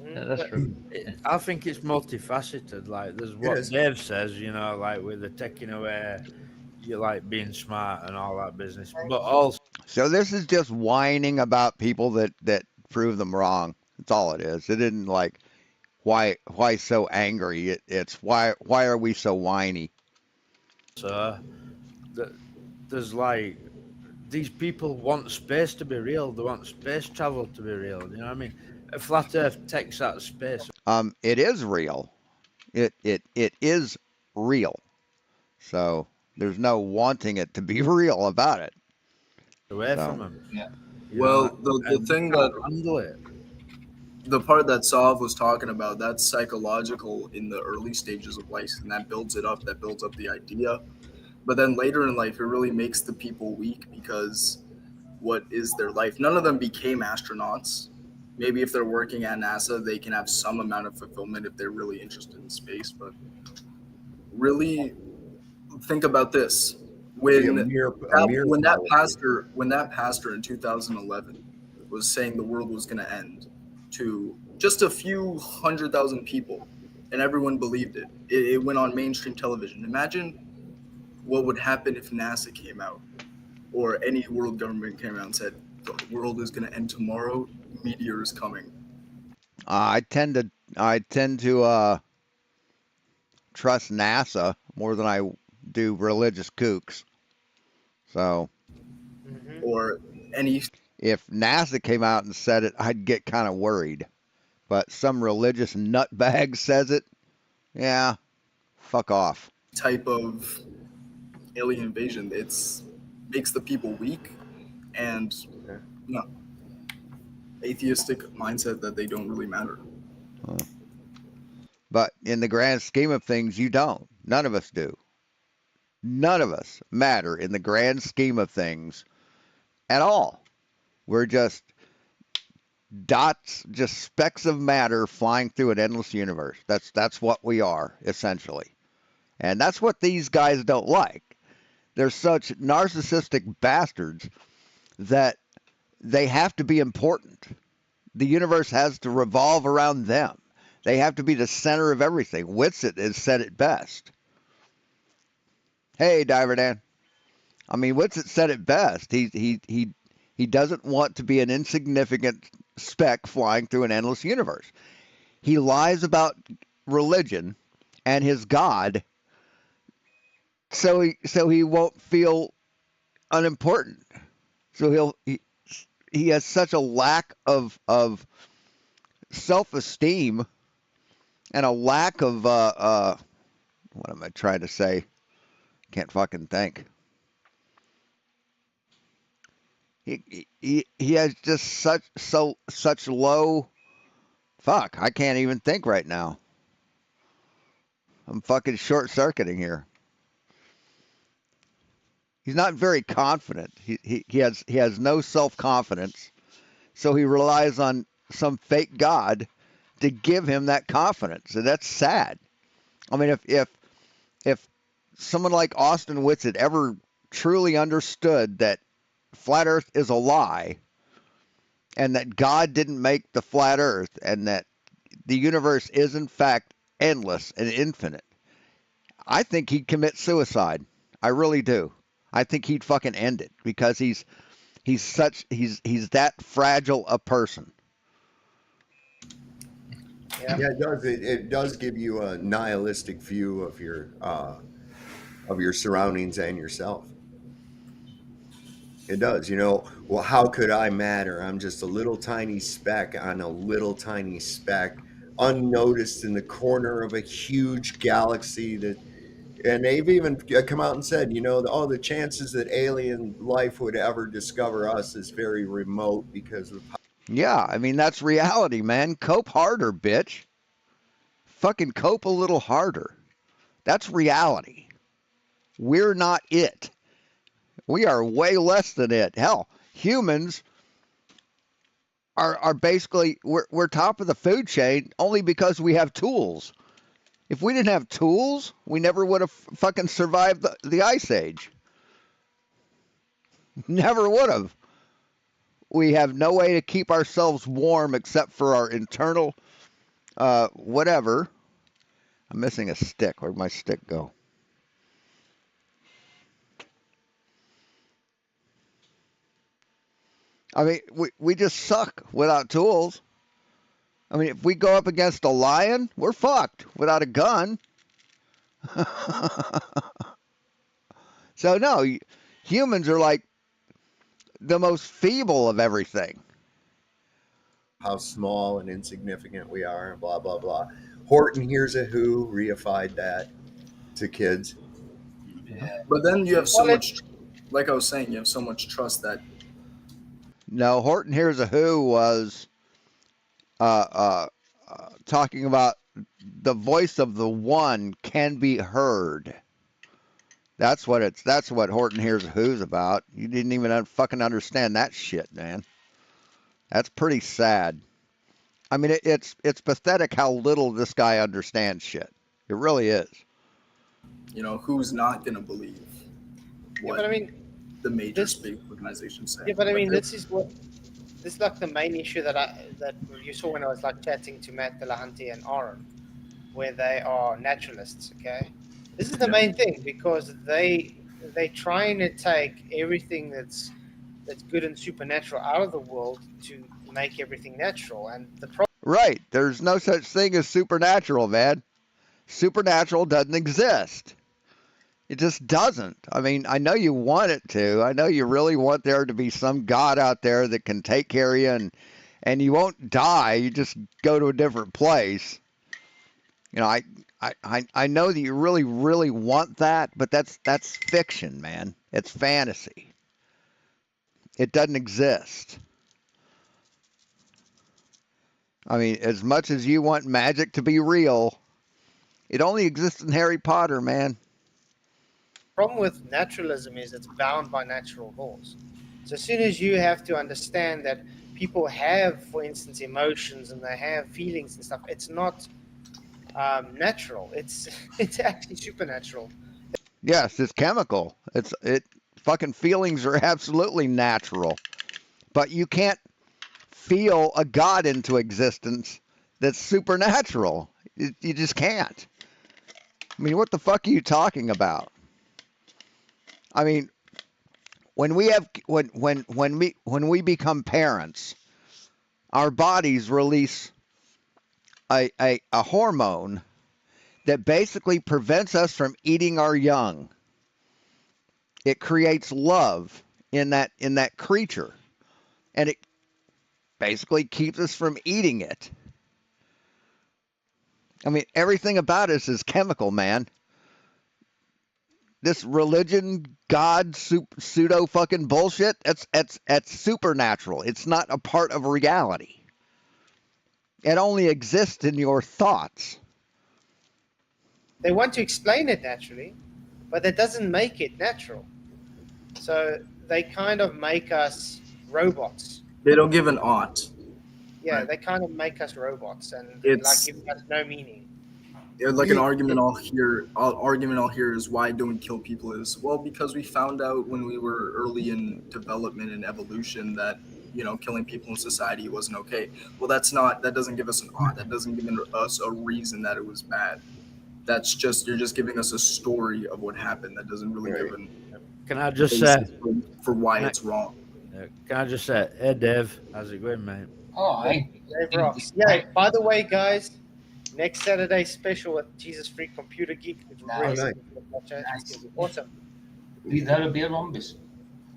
Yeah, that's true. I think it's multifaceted. Like there's what is. Dave says, like with the taking away, you like being smart and all that business. But also, So this is just whining about people that prove them wrong. That's all it is. It isn't like why so angry. It's why are we so whiny? there's like these people want space to be real. They want space travel to be real. You know what I mean? A flat Earth takes that space It is real. It is real. So there's no wanting it to be real about it. away So. from them. Yeah. Well, the thing that handle it. the part that Sav was talking about, that's psychological in the early stages of life, and that builds it up, that builds up the idea. But then later in life, it really makes the people weak, because what is their life? None of them became astronauts. Maybe if they're working at NASA, they can have some amount of fulfillment if they're really interested in space. But really think about this. When that pastor in 2011 was saying the world was going to end to just a few 100,000 people, and everyone believed it. It went on mainstream television. Imagine what would happen if NASA came out or any world government came out and said the world is going to end tomorrow, meteor is coming. I tend to trust NASA more than I do religious kooks. So Or any if NASA came out and said it, I'd get kind of worried. But some religious nutbag says it, yeah, fuck off. type of alien invasion, it's makes the people weak and atheistic mindset that they don't really matter. But in the grand scheme of things, you don't. None of us do. None of us matter in the grand scheme of things at all. We're just dots, just specks of matter flying through an endless universe. That's what we are, essentially. And that's what these guys don't like. They're such narcissistic bastards that they have to be important. The universe has to revolve around them. They have to be the center of everything. Witsit has said it best. Hey, Diver Dan. I mean, Witsit said it best. He doesn't want to be an insignificant speck flying through an endless universe. He lies about religion and his God, so he won't feel unimportant. So he has such a lack of self-esteem and a lack of what am I trying to say? Can't fucking think. He has just such low. Fuck, I can't even think right now. I'm fucking short circuiting here. He's not very confident. He has no self confidence, so he relies on some fake god to give him that confidence, and that's sad. I mean, if someone like Austin Witsit ever truly understood that flat Earth is a lie, and that God didn't make the flat Earth, and that the universe is in fact endless and infinite, I think he'd commit suicide. I really do. I think he'd fucking end it because he's that fragile a person. Yeah. Yeah, it does. It does give you a nihilistic view of your surroundings and yourself. It does. Well, how could I matter? I'm just a little tiny speck on a little tiny speck, unnoticed in the corner of a huge galaxy and they've even come out and said, the chances that alien life would ever discover us is very remote because of Yeah, I mean that's reality, man. Cope harder, bitch. Fucking cope a little harder. That's reality. We're not it. We are way less than it. Hell, humans are basically we're top of the food chain only because we have tools. If we didn't have tools, we never would have fucking survived the ice age. Never would have. We have no way to keep ourselves warm except for our internal whatever. I'm missing a stick. Where'd my stick go? I mean, we just suck without tools. I mean, if we go up against a lion, we're fucked without a gun. So, no, humans are like the most feeble of everything. how small and insignificant we are, and blah blah blah. Horton Hears a Who reified that to kids. But then you have so Well, much, like I was saying, you have so much trust that No, Horton Hears a Who was talking about the voice of the one can be heard. That's what Horton Hears a Who's about. You didn't even fucking understand that shit, man. That's pretty sad. I mean, it's pathetic how little this guy understands shit. It really is. who's not going to believe Yeah, what but I mean, the major this. space organizations say. Yeah, but I mean, Like, this is like the main issue that you saw when I was like chatting to Matt Delahanty and Aaron, where they are naturalists. Okay, this is the main thing because they trying to take everything that's good and supernatural out of the world to make everything natural, and the problem. Right. There's no such thing as supernatural, man. Supernatural doesn't exist. It just doesn't. I mean, I know you want it to. I know you really want there to be some God out there that can take care of you and you won't die. You just go to a different place. I know that you really, really want that, but that's fiction, man. It's fantasy. It doesn't exist. I mean, as much as you want magic to be real, it only exists in Harry Potter, man. Problem with naturalism is it's bound by natural laws. So as soon as you have to understand that people have, for instance, emotions and they have feelings and stuff, it's not natural. It's actually supernatural. Yes, it's chemical. It fucking feelings are absolutely natural. But you can't feel a god into existence that's supernatural. You just can't. I mean, what the fuck are you talking about? I mean, when we become parents, our bodies release a hormone that basically prevents us from eating our young. It creates love in that creature, and it basically keeps us from eating it. I mean, everything about us is chemical, man. This religion, God, pseudo fucking bullshit. That's supernatural. It's not a part of reality. It only exists in your thoughts. They want to explain it naturally, but that doesn't make it natural. So they kind of make us robots. They don't give an ought. Yeah, Right. they kind of make us robots and It's- like give us no meaning. Like an argument I'll hear is why don't we kill people is, well, because we found out when we were early in development and evolution that, you know, killing people in society wasn't okay. Well, that doesn't give us an ought. That doesn't give us a reason that it was bad. That's just, you're just giving us a story of what happened. That doesn't really give an Can I just say, basis for why it's wrong. can I just say, hey Dave, how's it going, mate? Oh, I. Dave rocks. Yeah, by the way, guys, next Saturday special with Jesus Freak Computer Geek. Which we're really Nice. excited to watch it. It's gonna be awesome. That'll be a rhombus.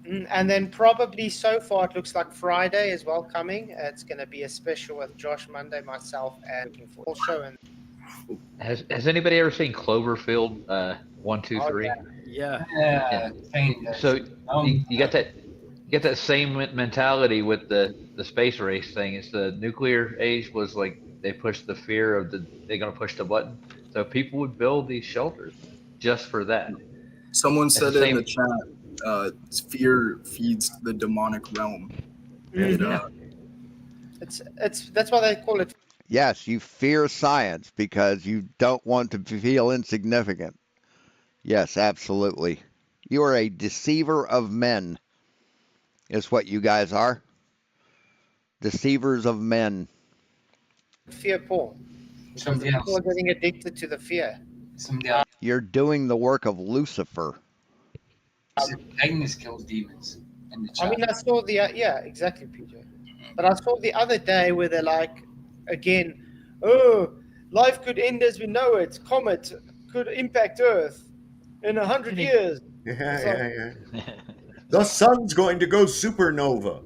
And then probably so far it looks like Friday as well coming. It's going to be a special with Josh Monday, myself, and looking for the show. And Has anybody ever seen Cloverfield 1, 2, 3? Yeah. So you got that same mentality with the space race thing. It's the nuclear age was like they pushed the fear of they're gonna push the button. So people would build these shelters just for that. Someone It's said the in the same- chat, fear feeds the demonic realm. And, that's why they call it. Yes, you fear science because you don't want to feel insignificant. Yes, absolutely. You are a deceiver of men, is what you guys are. Deceivers of men. Fear porn. Somebody People else. are getting addicted to the fear. Somebody else. You're doing the work of Lucifer. Kindness kills demons. In the I chat. mean, I saw the yeah, exactly, PJ. But I saw the other day where they're like, again, oh, life could end as we know it. Comet could impact Earth in 100 years. Yeah. The sun's going to go supernova.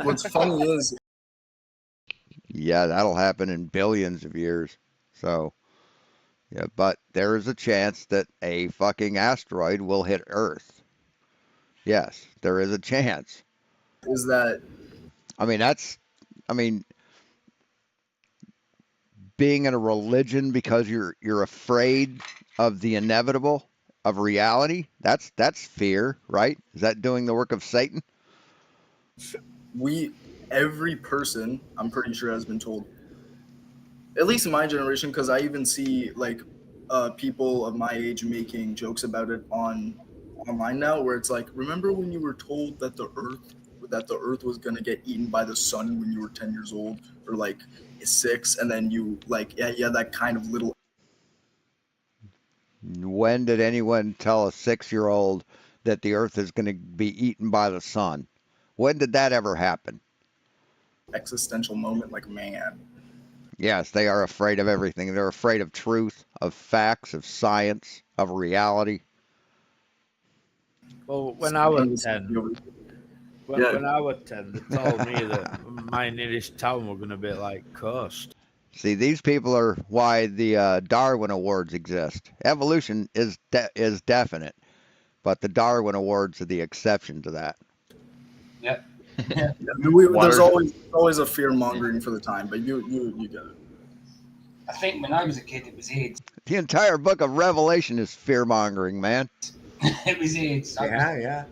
what's funny is, Yeah, that'll happen in billions of years. So, yeah, but there is a chance that a fucking asteroid will hit Earth. Yes, there is a chance. is that I mean, being in a religion because you're afraid of the inevitable, of reality, that's fear, right? Is that doing the work of Satan? every person, I'm pretty sure, has been told, at least in my generation, because I even see like people of my age making jokes about it online now, where it's like, remember when you were told that the earth was going to get eaten by the sun when you were 10 years old, or like 6, and then you like, yeah, that kind of little When did anyone tell a 6-year-old that the Earth is going to be eaten by the sun? When did that ever happen? existential moment, like, man. Yes, they are afraid of everything. They're afraid of truth, of facts, of science, of reality. Well, when I was Yeah. 10, when I was 10, they told me that my nearest town were going to be like coast. See, these people are why the Darwin Awards exist. Evolution is definite, but the Darwin Awards are the exception to that. Yep. There's always a fear mongering for the time, but you get it. I think when I was a kid, it was AIDS. The entire book of Revelation is fear mongering, man. It was AIDS. Yeah.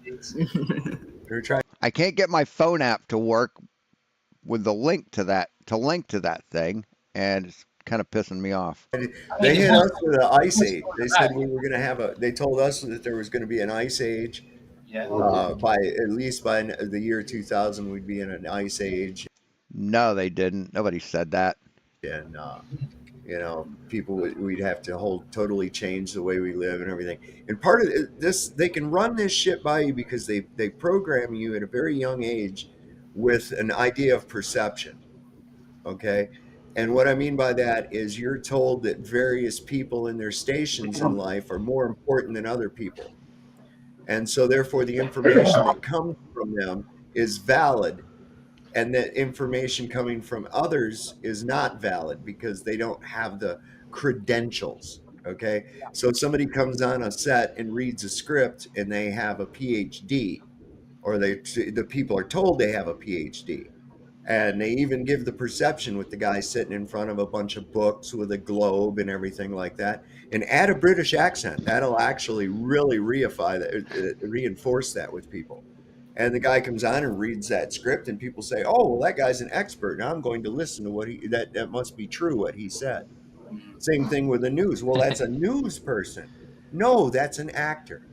AIDS. They're trying. I can't get my phone app to work with the link to that thing, and it's kind of pissing me off. They hit us with an ice age. They said we were going to have they told us that there was going to be an ice age. Yeah. By the year 2000, we'd be in an ice age. No, they didn't. Nobody said that. and people we'd have to totally change the way we live and everything. And part of this, they can run this shit by you because they program you at a very young age with an idea of perception. Okay. And what I mean by that is you're told that various people in their stations in life are more important than other people. And so therefore the information that comes from them is valid, and that information coming from others is not valid because they don't have the credentials. Okay. So somebody comes on a set and reads a script and they have a PhD, or the people are told they have a PhD. And they even give the perception with the guy sitting in front of a bunch of books with a globe and everything like that. And add a British accent. That'll actually really reinforce that with people. And the guy comes on and reads that script, and people say, "Oh, well, that guy's an expert. Now I'm going to listen to what that must be true what he said." Same thing with the news. Well, that's a news person. No, that's an actor.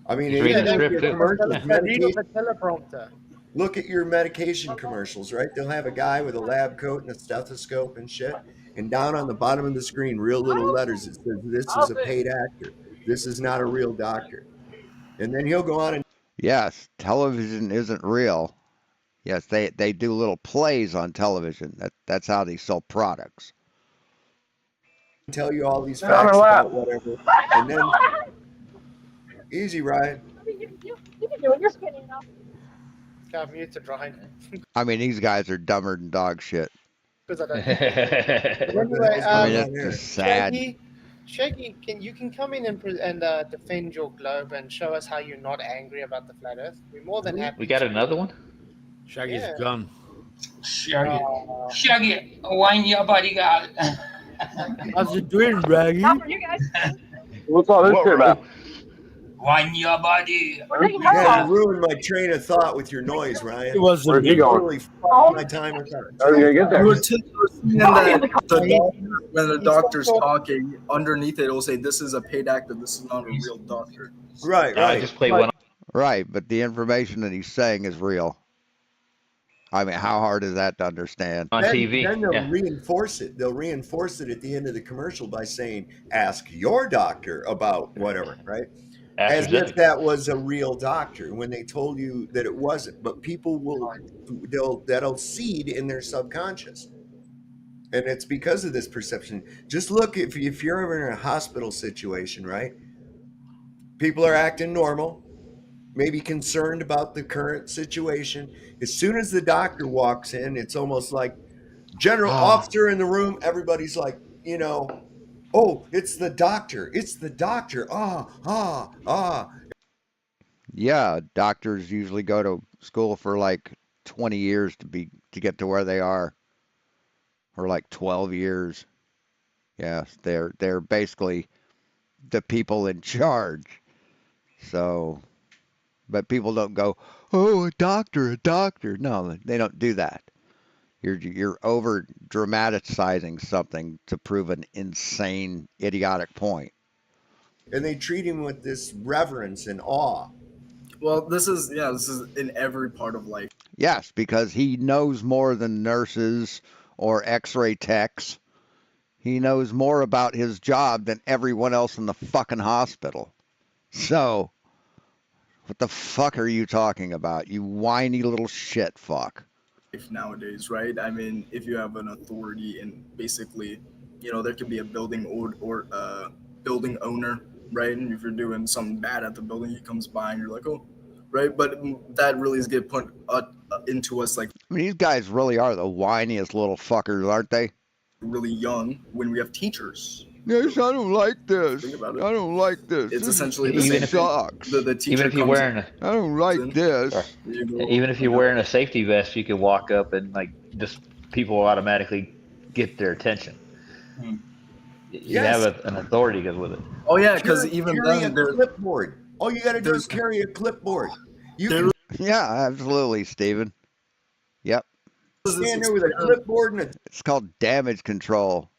I mean, He's reading even the with script your too. commercials, The read of medication. the teleprompter. Look at your medication commercials, right? They'll have a guy with a lab coat and a stethoscope and shit. And down on the bottom of the screen, real little letters, it says, "This is a paid actor. This is not a real doctor." And then he'll go on and Yes, television isn't real. Yes, they do little plays on television. That's how they sell products. tell you all these facts about whatever. And then, easy, Ryan. You can do it. You're skinny enough. Okay, muted Ryan I mean, these guys are dumber than dog shit. because I don't. What the Anyway, hell's I mean, going on it's here? just sad. Shaggy, you can come in and defend your globe and show us how you're not angry about the flat Earth. We're more than happy. We got to. another one? Shaggy's Yeah. gone. Shaggy, wine your body, girl. How's it doing, Raggy? Not for you guys. What's all this shit about? Wine your body. We're taking her Yeah, off. you ruined my train of thought with your noise, Ryan. It was Where's he You going? totally fucked my time with that. How are you gonna get there? You were seeing when the doctor's talking, underneath it will say, "This is a paid actor. This is not a real doctor." Right, I right. just played one. Right, but the information that he's saying is real. I mean, how hard is that to understand? On TV. Then they'll Yeah. reinforce it. They'll reinforce it at the end of the commercial by saying, "Ask your doctor about whatever," right? As if AstraZeneca. that was a real doctor when they told you that it wasn't. But people that'll seed in their subconscious. And it's because of this perception. Just look, if you're ever in a hospital situation, right? People are acting normal, maybe concerned about the current situation. As soon as the doctor walks in, it's almost like general officer in the room. Everybody's like, "Oh, it's the doctor. It's the doctor. Ah." Yeah, doctors usually go to school for like 20 years to get to where they are, or like 12 years. Yes, they're basically the people in charge. So, but people don't go, "Oh, a doctor, a doctor." No, they don't do that. You're over dramatizing something to prove an insane, idiotic point. And they treat him with this reverence and awe. Well, this is in every part of life. Yes, because he knows more than nurses or X-ray techs. He knows more about his job than everyone else in the fucking hospital. So, what the fuck are you talking about, you whiny little shit fuck? Nowadays, right? I mean, if you have an authority and basically, there could be a building or building owner, right? And if you're doing something bad at the building, he comes by and you're like, "Oh," right? But that really is get put into us like I mean, these guys really are the whiniest little fuckers, aren't they? really young when we have teachers. Yes, I don't like this. Think about it. I don't like this. It's This essentially the this same thing. sucks. The teacher Even if you're comes wearing I don't like this. even if you're wearing a safety vest, you can walk up and like just people will automatically get their attention. Hmm. You Yes. have an authority goes with it. Oh yeah, because even carry then a there's clipboard. All you got to do is there's- carry a clipboard. You there can Yeah, absolutely, Steven. Yep. was this stand there with a experiment- clipboard and a It's called damage control.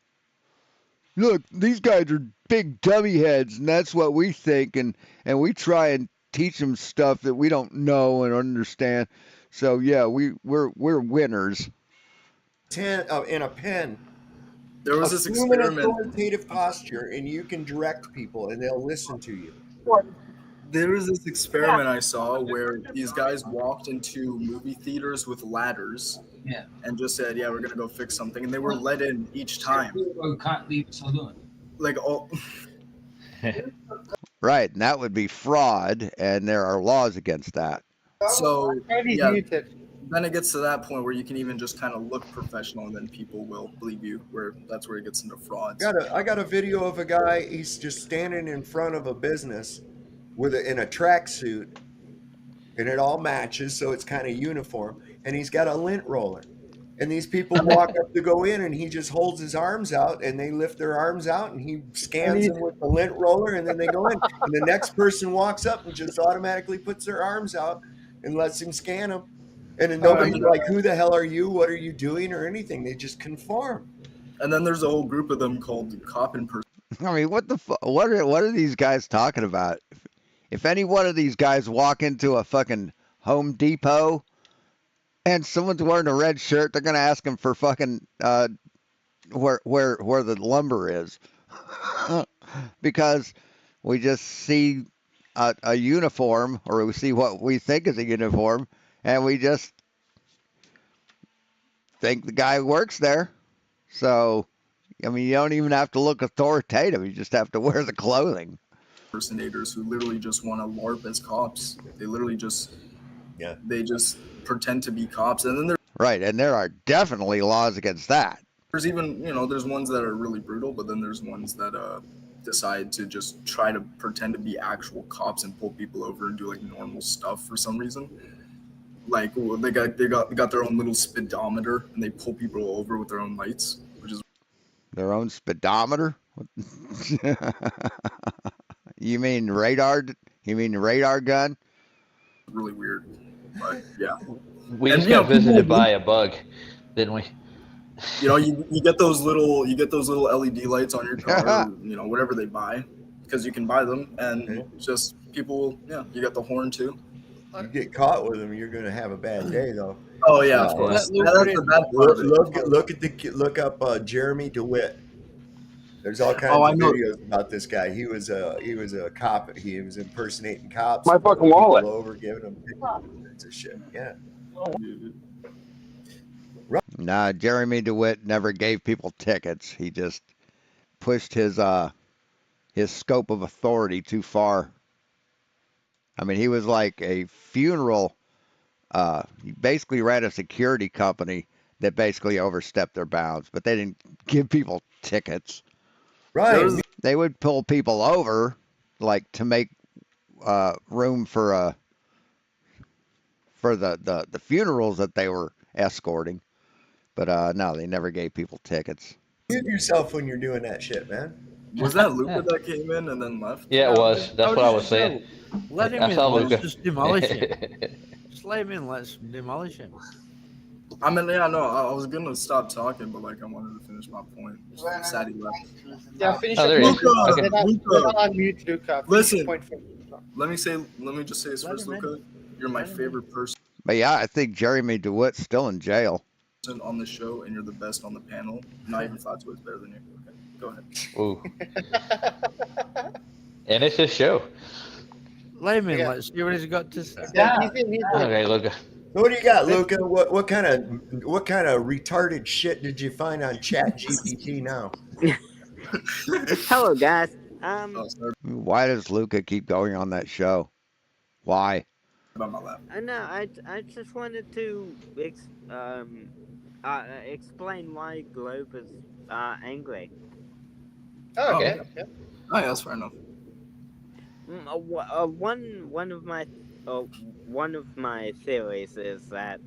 Look, these guys are big dummy heads, and that's what we think, and we try and teach them stuff that we don't know and understand. So yeah, we're winners. in a pen. There was this Assume an experiment. authoritative posture, and you can direct people, and they'll listen to you. There was this experiment I saw where these guys walked into movie theaters with ladders Yeah. and just said, "Yeah, we're gonna go fix something," and they were let in each time. We can't leave the saloon. Like all, Right, and that would be fraud, and there are laws against that. so Cody's yeah. muted. Then it gets to that point where you can even just kind of look professional, and then people will believe you. Where that's where it gets into frauds. I got a video of a guy. He's just standing in front of a business in a tracksuit, and it all matches, so it's kind of uniform. And he's got a lint roller, and these people walk up to go in, and he just holds his arms out, and they lift their arms out, and he scans them with the lint roller, and then they go in. And the next person walks up and just automatically puts their arms out and lets him scan them. And then nobody's like, "Who the hell are you? What are you doing?" or anything. They just conform. And then there's a whole group of them called cop impersonators. I mean, what are these guys talking about? If any one of these guys walk into a fucking Home Depot and someone's wearing a red shirt, they're gonna ask him for fucking where the lumber is, because we just see a uniform, or we see what we think is a uniform, and we just think the guy works there. So, I mean, you don't even have to look authoritative. You just have to wear the clothing. Impersonators who literally just want to LARP as cops. They literally just they just pretend to be cops. And then Right, and there are definitely laws against that. there's even there's ones that are really brutal, but then there's ones that decide to just try to pretend to be actual cops and pull people over and do like normal stuff for some reason. Like they got their own little speedometer, and they pull people over with their own lights, which is Their own speedometer? You mean radar? You mean radar gun? really weird. But yeah, We just got visited by a bug, didn't we? you get those little LED lights on your car, or, whatever they buy, because you can buy them, and just people. Yeah, you got the horn too. You get caught with them, you're going to have a bad day, though. Oh yeah, of course. Yeah. That's the bad part of it. Look up Jeremy DeWitt. There's all kinds I of know. videos about this guy. He was a cop. He was impersonating cops. My pulling fucking people wallet. over, giving them tickets and shit. Yeah. Nah, Jeremy DeWitt never gave people tickets. He just pushed his scope of authority too far. I mean, he was like a funeral. He basically ran a security company that basically overstepped their bounds, but they didn't give people tickets. Right. They would pull people over, like to make room for the funerals that they were escorting. But no, they never gave people tickets. Mute yourself when you're doing that shit, man. Was that Luca that came in and then left? Yeah, it was. That's what I was saying. Let him I in. saw Let's Luca. just demolish him. Just let him in. Let's demolish him. I mean, yeah, no, I was gonna stop talking, but like I wanted to finish my point. I'm sad he left. Yeah, finish Oh, there it. he is. Luca, Okay. Luca. Unmute Luca. Finish Listen. your point for- Let me just say this Let first, him in. Luca. You're my favorite person But yeah, I think Jeremy DeWitt's still in jail. on the show, and you're the best on the panel. Not even Flatzoid's better than you. Okay, go ahead. Ooh. And it's his show. Let him in. Yeah. Let's see what he's got to say. Yeah, he's in. Okay, Luca. So what do you got, Luca? What kind of retarded shit did you find on Chat GPT now? Hello, guys. Oh, sorry Why does Luca keep going on that show? Why? about my lap. I know. I just wanted to explain why Globe is angry. Oh, okay. Yeah. Oh, yeah, that's fair enough. One of my theories is that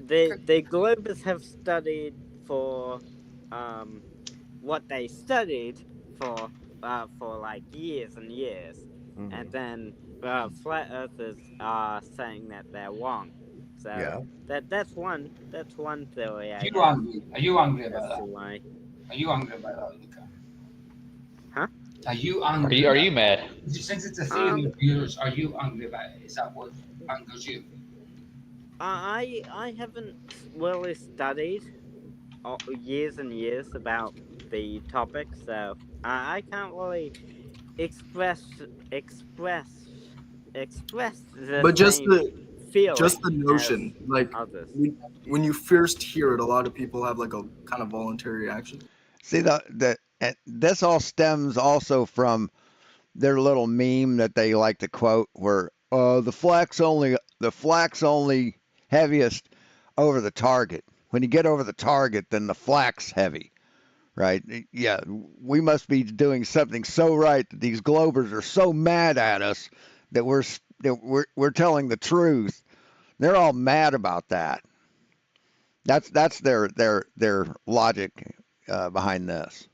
the Globers have studied for what they studied for like years and years, and then flat earthers are saying that they're wrong. So Yeah. that's one theory. I Are you guess, angry? Are you angry as about to that? why. Are you angry about that, Luca? Huh? Are you angry? Are you mad? Since it's a theory of yours, are you angry about it? Is that what angers you? I haven't really studied years and years about the topic, so I can't really express express express the But same just the feeling as notion, like others. when you first hear it, a lot of people have like a kind of voluntary reaction. See, this all stems also from their little meme that they like to quote, where the flax only heaviest over the target. When you get over the target, then the flax heavy, right? Yeah, we must be doing something so right that these Globers are so mad at us that we're telling the truth. They're all mad about that. That's their logic behind this.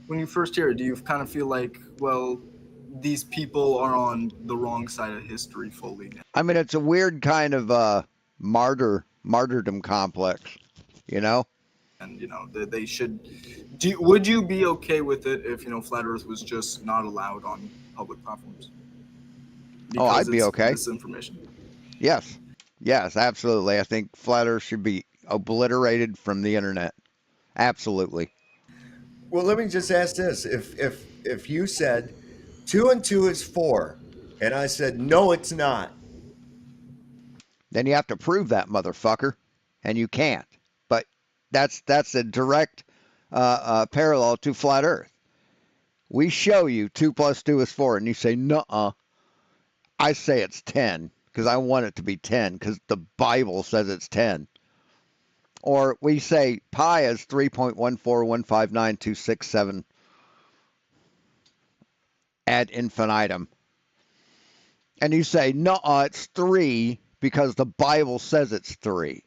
When you first hear it, do you kind of feel like, well, these people are on the wrong side of history fully now? I mean, it's a weird kind of martyrdom complex, you know? And they should. Would you be okay with it if flat Earth was just not allowed on public platforms Oh, because I'd be it's okay. misinformation? Yes, yes, absolutely. I think flat Earth should be obliterated from the internet. Absolutely. Well, let me just ask this: if you said 2 and 2 is 4, and I said no, it's not. Then you have to prove that motherfucker, and you can't. But that's a direct parallel to flat Earth. We show you 2 + 2 is 4, and you say, nuh-uh. I say it's 10 because I want it to be 10 because the Bible says it's 10. Or we say pi is 3.1415926 ad infinitum. And you say, no, it's 3 because the Bible says it's 3.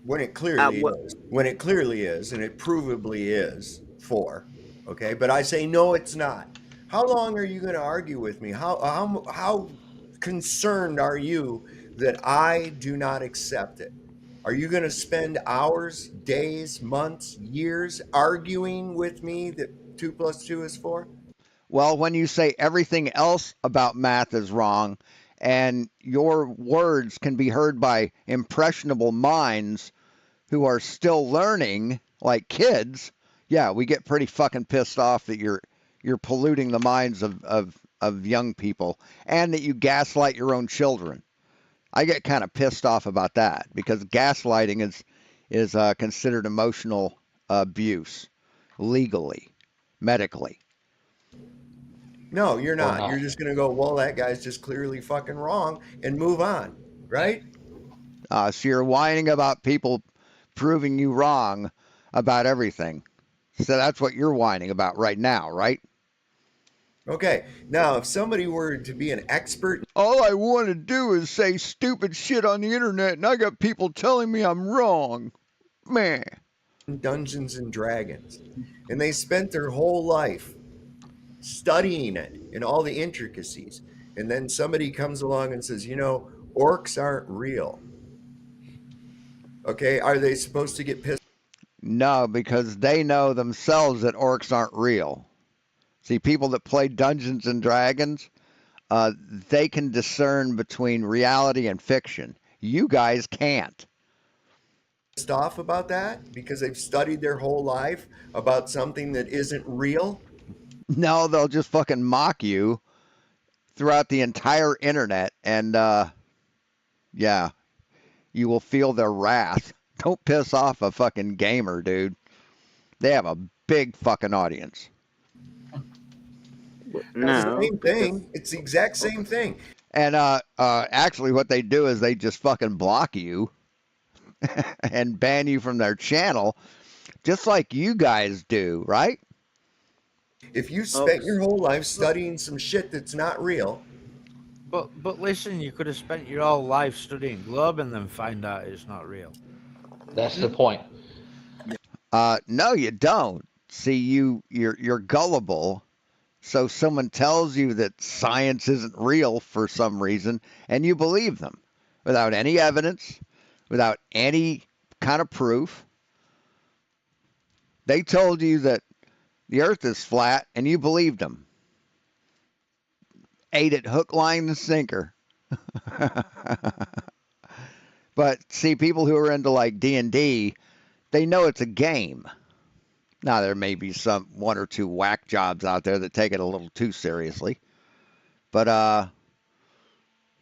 When it clearly is. When it clearly is, and it provably is 4. Okay, but I say no, it's not. How long are you going to argue with me? How concerned are you that I do not accept it? Are you going to spend hours, days, months, years arguing with me that 2 + 2 is 4? Well, when you say everything else about math is wrong and your words can be heard by impressionable minds who are still learning, like kids, yeah, we get pretty fucking pissed off that you're polluting the minds of young people and that you gaslight your own children. I get kind of pissed off about that because gaslighting is considered emotional abuse legally, medically. No, you're Or not. You're not. just going to go, well, that guy's just clearly fucking wrong and move on, right? So you're whining about people proving you wrong about everything. So that's what you're whining about right now, right? Okay. Now, if somebody were to be an expert All I want to do is say stupid shit on the internet, and I got people telling me I'm wrong. Man. in Dungeons and Dragons, and they spent their whole life studying it and all the intricacies, and then somebody comes along and says, orcs aren't real. Okay, are they supposed to get pissed? No, because they know themselves that orcs aren't real. See, people that play Dungeons and Dragons, they can discern between reality and fiction. You guys can't. Off about that because they've studied their whole life about something that isn't real? No, they'll just fucking mock you throughout the entire internet, and yeah, you will feel their wrath. Don't piss off a fucking gamer, dude. They have a big fucking audience. It's the No, same because thing. It's the exact same thing. And actually, what they do is they just fucking block you and ban you from their channel, just like you guys do, right? If you oh, spent your whole life studying some shit that's not real, But listen, you could have spent your whole life studying globe and then find out it's not real. That's the point. No, you don't. See, you're gullible. So someone tells you that science isn't real for some reason, and you believe them without any evidence, without any kind of proof. They told you that the earth is flat, and you believed them. Ate it hook, line, and sinker. But see, people who are into like D&D, they know it's a game. Now there may be some one or two whack jobs out there that take it a little too seriously, but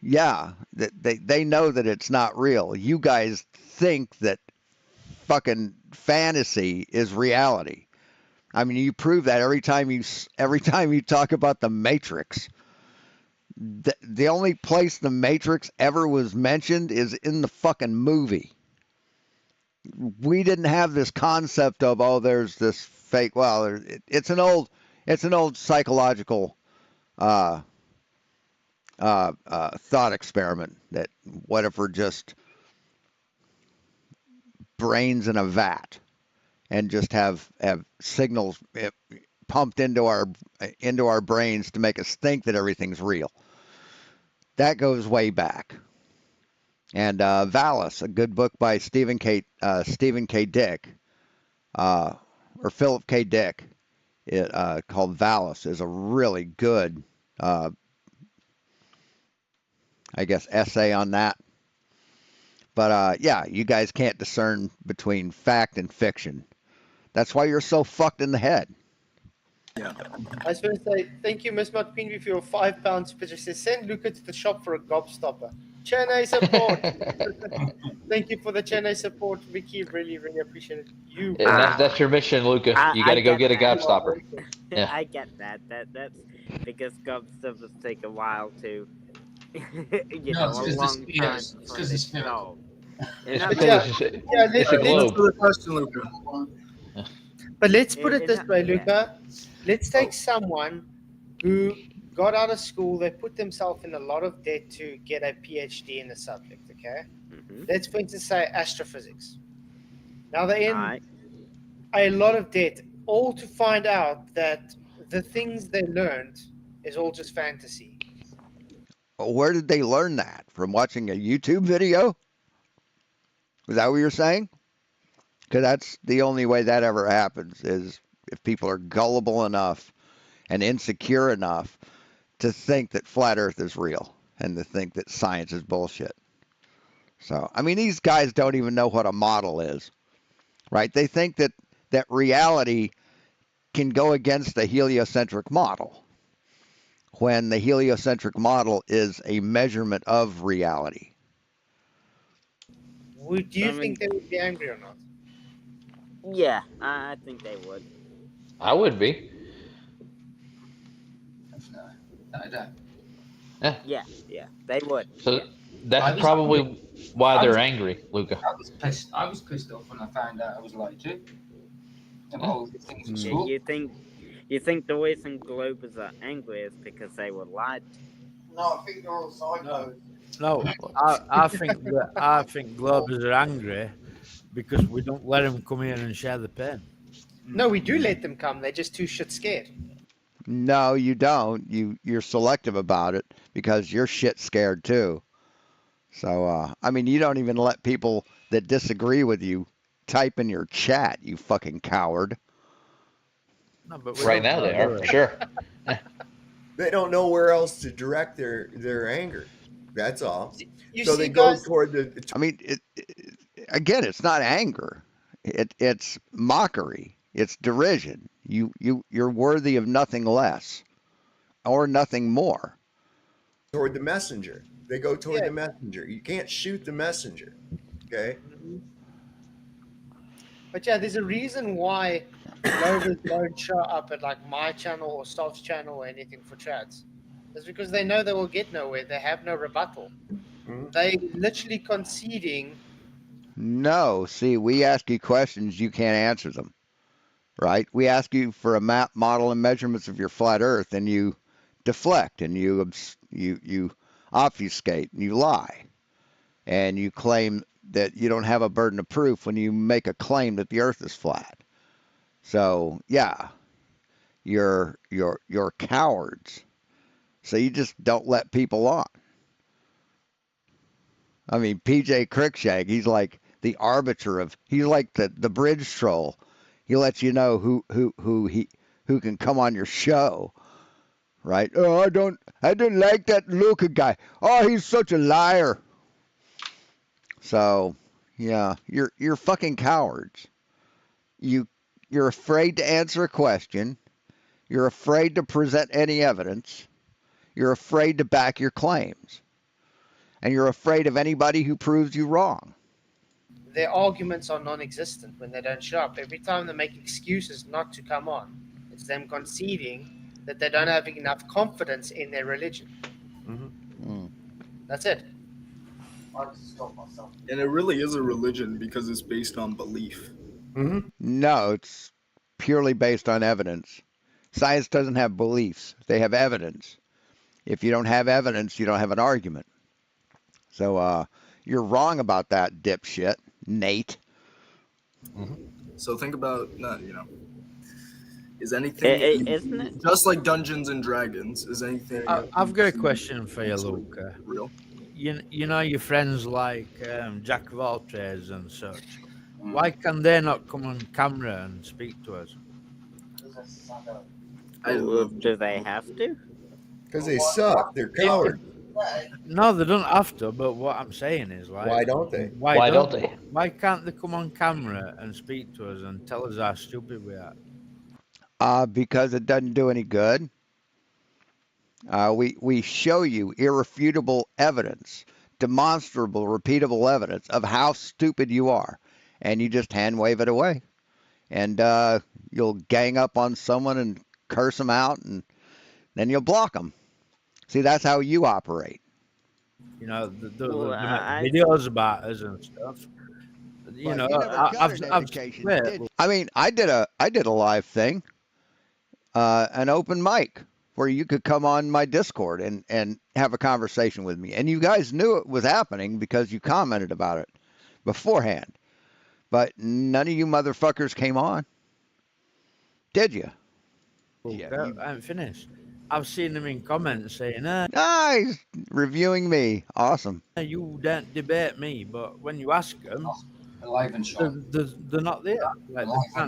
yeah, they know that it's not real. You guys think that fucking fantasy is reality. I mean, you prove that every time you talk about the Matrix. The only place the Matrix ever was mentioned is in the fucking movie. We didn't have this concept of, oh, there's this fake. Well, it's an old psychological uh, thought experiment that what if we're just brains in a vat and just have signals pumped into our brains to make us think that everything's real. That goes way back. And Valis, a good book by Stephen K. Dick, or Philip K. Dick, called Valis, is a really good, I guess, essay on that. But yeah, you guys can't discern between fact and fiction. That's why you're so fucked in the head. I just want to say thank you, Miss McQueen, for your £5 super. Says send Luca to the shop for a gobstopper. Chennai support. Thank you for the Chennai support, Vicky. Really, really appreciate it. You. And that's your mission, Luca. You got to go get a gobstopper. Yeah. I get that. That's because gobstoppers take a while to, a long time. It's because it's spherical. It's because it's a globe. For the question, Luca. But let's put it this way, Luca. Let's take someone who got out of school, they put themselves in a lot of debt to get a PhD in the subject, okay? Mm-hmm. Let's, for instance, say astrophysics. Now they're in a lot of debt, all to find out that the things they learned is all just fantasy. Where did they learn that? From watching a YouTube video? Is that what you're saying? Because that's the only way that ever happens, is if people are gullible enough and insecure enough to think that flat Earth is real and to think that science is bullshit. So, I mean, these guys don't even know what a model is, right? They think that reality can go against the heliocentric model, when the heliocentric model is a measurement of reality. Do you think they would be angry or not? Yeah, I think they would. I would be. Yeah, they would. So that's probably why they're angry, Luca. I was pissed off when I found out I was lied to. All the things at school. You think the reason Globers are angry is because they were lied to? No, I think they're all psychos. No, I think Globers are angry because we don't let them come here and share the pain. No, we do let them come. They're just too shit scared. No, you don't. You're selective about it because you're shit scared too. So, I mean, you don't even let people that disagree with you type in your chat, you fucking coward. No, but right now they are, for sure. They don't know where else to direct their anger. That's all. So they go toward the. I mean, again, it's not anger. It's mockery. It's derision. You're worthy of nothing less or nothing more. Toward the messenger. They go toward the messenger. You can't shoot the messenger. Okay? But yeah, there's a reason why Globers don't show up at like my channel or Stav's channel or anything for chats. It's because they know they will get nowhere. They have no rebuttal. They literally conceding. No, see, we ask you questions, you can't answer them. Right? We ask you for a map, model, and measurements of your flat Earth, and you deflect, and you obfuscate, and you lie, and you claim that you don't have a burden of proof when you make a claim that the Earth is flat. So yeah, you're cowards. So you just don't let people on. I mean, PJ Crickshag, he's like the arbiter of. He's like the bridge troll. He lets you know who can come on your show, right? Oh, I didn't like that Luca guy. Oh, he's such a liar. So, yeah, you're fucking cowards. You you're afraid to answer a question. You're afraid to present any evidence. You're afraid to back your claims. And you're afraid of anybody who proves you wrong. Their arguments are non-existent when they don't show up. Every time they make excuses not to come on, it's them conceding that they don't have enough confidence in their religion. Mm. That's it. And it really is a religion because it's based on belief. No, it's purely based on evidence. Science doesn't have beliefs, they have evidence. If you don't have evidence, you don't have an argument. So you're wrong about that, dipshit, Nate. So think about that, is anything Isn't it? just like Dungeons and Dragons? Is anything? I've got a question for you, Luca. Real? You know your friends like Jack of all trades and such. Why can they not come on camera and speak to us? Do they have to? Because they suck. They're cowards. No, they don't have to. But what I'm saying is, like, Why don't they? Why don't they? Why can't they come on camera and speak to us and tell us how stupid we are? Because it doesn't do any good. We show you irrefutable evidence, demonstrable, repeatable evidence of how stupid you are, and you just hand wave it away, and you'll gang up on someone and curse them out, and then you'll block them. See, that's how you operate. You know, the Well, videos about us and stuff. You know, I mean, I did a live thing, an open mic where you could come on my Discord and have a conversation with me, and you guys knew it was happening because you commented about it beforehand. But none of you motherfuckers came on, did you? Yeah, I'm finished. I've seen them in comments saying, Nice, reviewing me, awesome. You don't debate me, but when you ask them, Alive and shot. they're not there. Like, they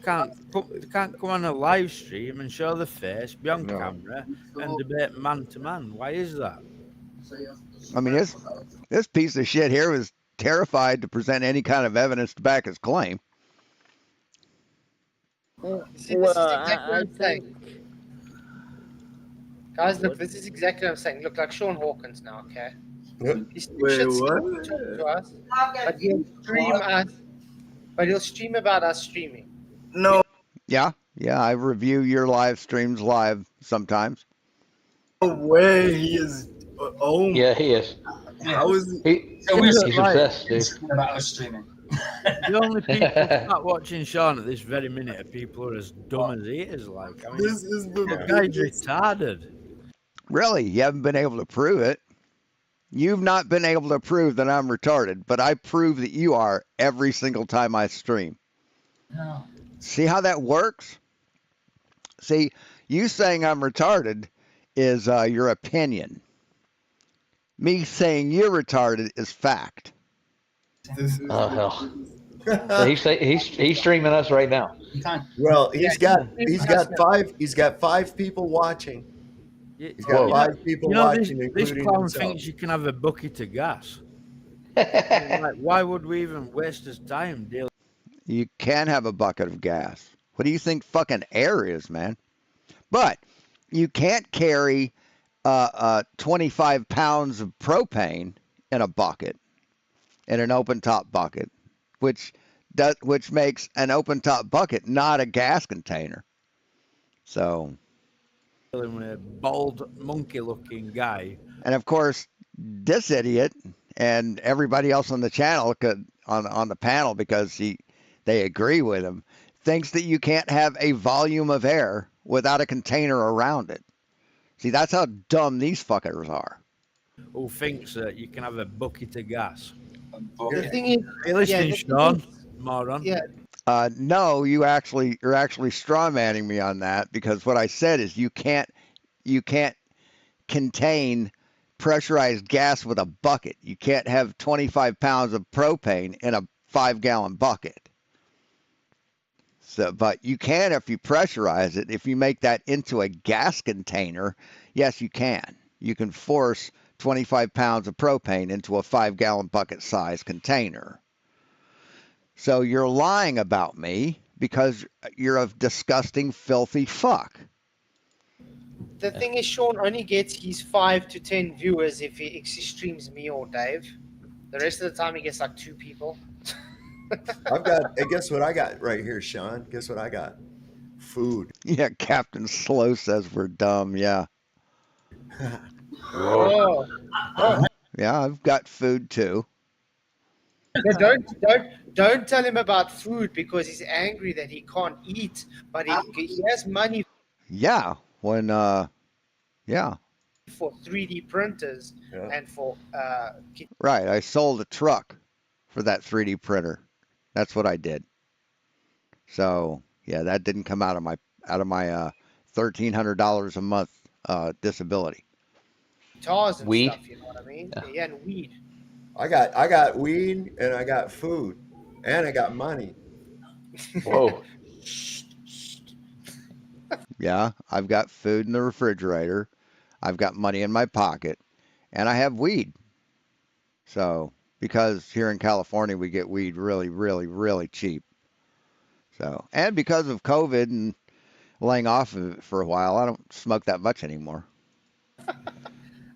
can't come on a live stream and show their face, be on camera, and debate man to man. Why is that? I mean, this piece of shit here was terrified to present any kind of evidence to back his claim. See, this is exactly what I'm saying. Guys, look, this is exactly what I'm saying. Look, like Sean Hawkins now, okay? He's Wait, what? talking to us, but he'll stream about us streaming. No. Yeah, I review your live streams live sometimes. No way. He is. Oh. Yeah, he is. How is he? He's obsessed, dude. About us streaming. The only people not watching Sean at this very minute are people who are as dumb as he is. Like, I mean, this is the guy's retarded. Really, you haven't been able to prove it. You've not been able to prove that I'm retarded, but I prove that you are every single time I stream. No. See how that works? See, you saying I'm retarded is your opinion. Me saying you're retarded is fact. Oh hell! So he's streaming us right now. Well, he's got 5 people watching. He's got 5 people watching. This clown himself. thinks you can have a bucket of gas. Like, why would we even waste his time dealing? You can have a bucket of gas. What do you think fucking air is, man? But you can't carry 25 pounds of propane in a bucket, in an open top bucket, which makes an open top bucket not a gas container. So, with a bald monkey looking guy. And of course, this idiot and everybody else on the channel on the panel, because they agree with him, thinks that you can't have a volume of air without a container around it. See, that's how dumb these fuckers are. Who thinks that you can have a bucket of gas? The thing is, Are you listening, Sean? Moron. Yeah. No, you're actually straw manning me on that, because what I said is you can't contain pressurized gas with a bucket. You can't have 25 pounds of propane in a 5-gallon bucket. So, but you can if you pressurize it. If you make that into a gas container, yes, you can. You can force 25 pounds of propane into a 5-gallon bucket size container. So you're lying about me because you're a disgusting, filthy fuck. The thing is, Sean only gets his 5 to 10 viewers if he streams me or Dave. The rest of the time, he gets like 2 people. I've got. Hey, guess what I got right here, Sean? Guess what I got? Food. Yeah, Captain Slow says we're dumb. Yeah. Oh. Yeah, I've got food too. No, don't tell him about food because he's angry that he can't eat, but he has money Yeah, when yeah, for 3D printers Yeah. and for right. I sold a truck for that 3D printer. That's what I did. So yeah, that didn't come out of my $1,300 a month disability. guitars and Weed? stuff. You know what I mean? Yeah, and weed. I got weed and I got food and I got money. Whoa. Yeah, I've got food in the refrigerator. I've got money in my pocket, and I have weed. So because here in California we get weed really, really, really cheap. So and because of COVID and laying off of it for a while, I don't smoke that much anymore.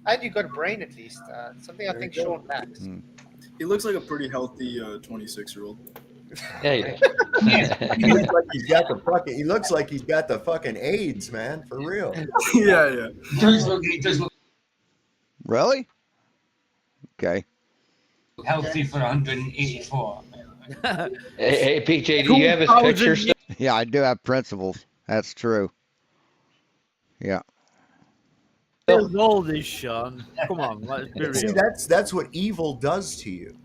And you got a brain at least. Something I There think you go. Sean lacks. He looks like a pretty healthy 26-year-old. Yeah. He looks like he's got the fucking. He looks like he's got the fucking AIDS, man, for real. Yeah. He does look Really? Okay. healthy for 184. Hey, PJ, do you have his picture still? Yeah, I do have principles. That's true. Yeah. How old is Sean? Come on, let's be See, real. that's what evil does to you.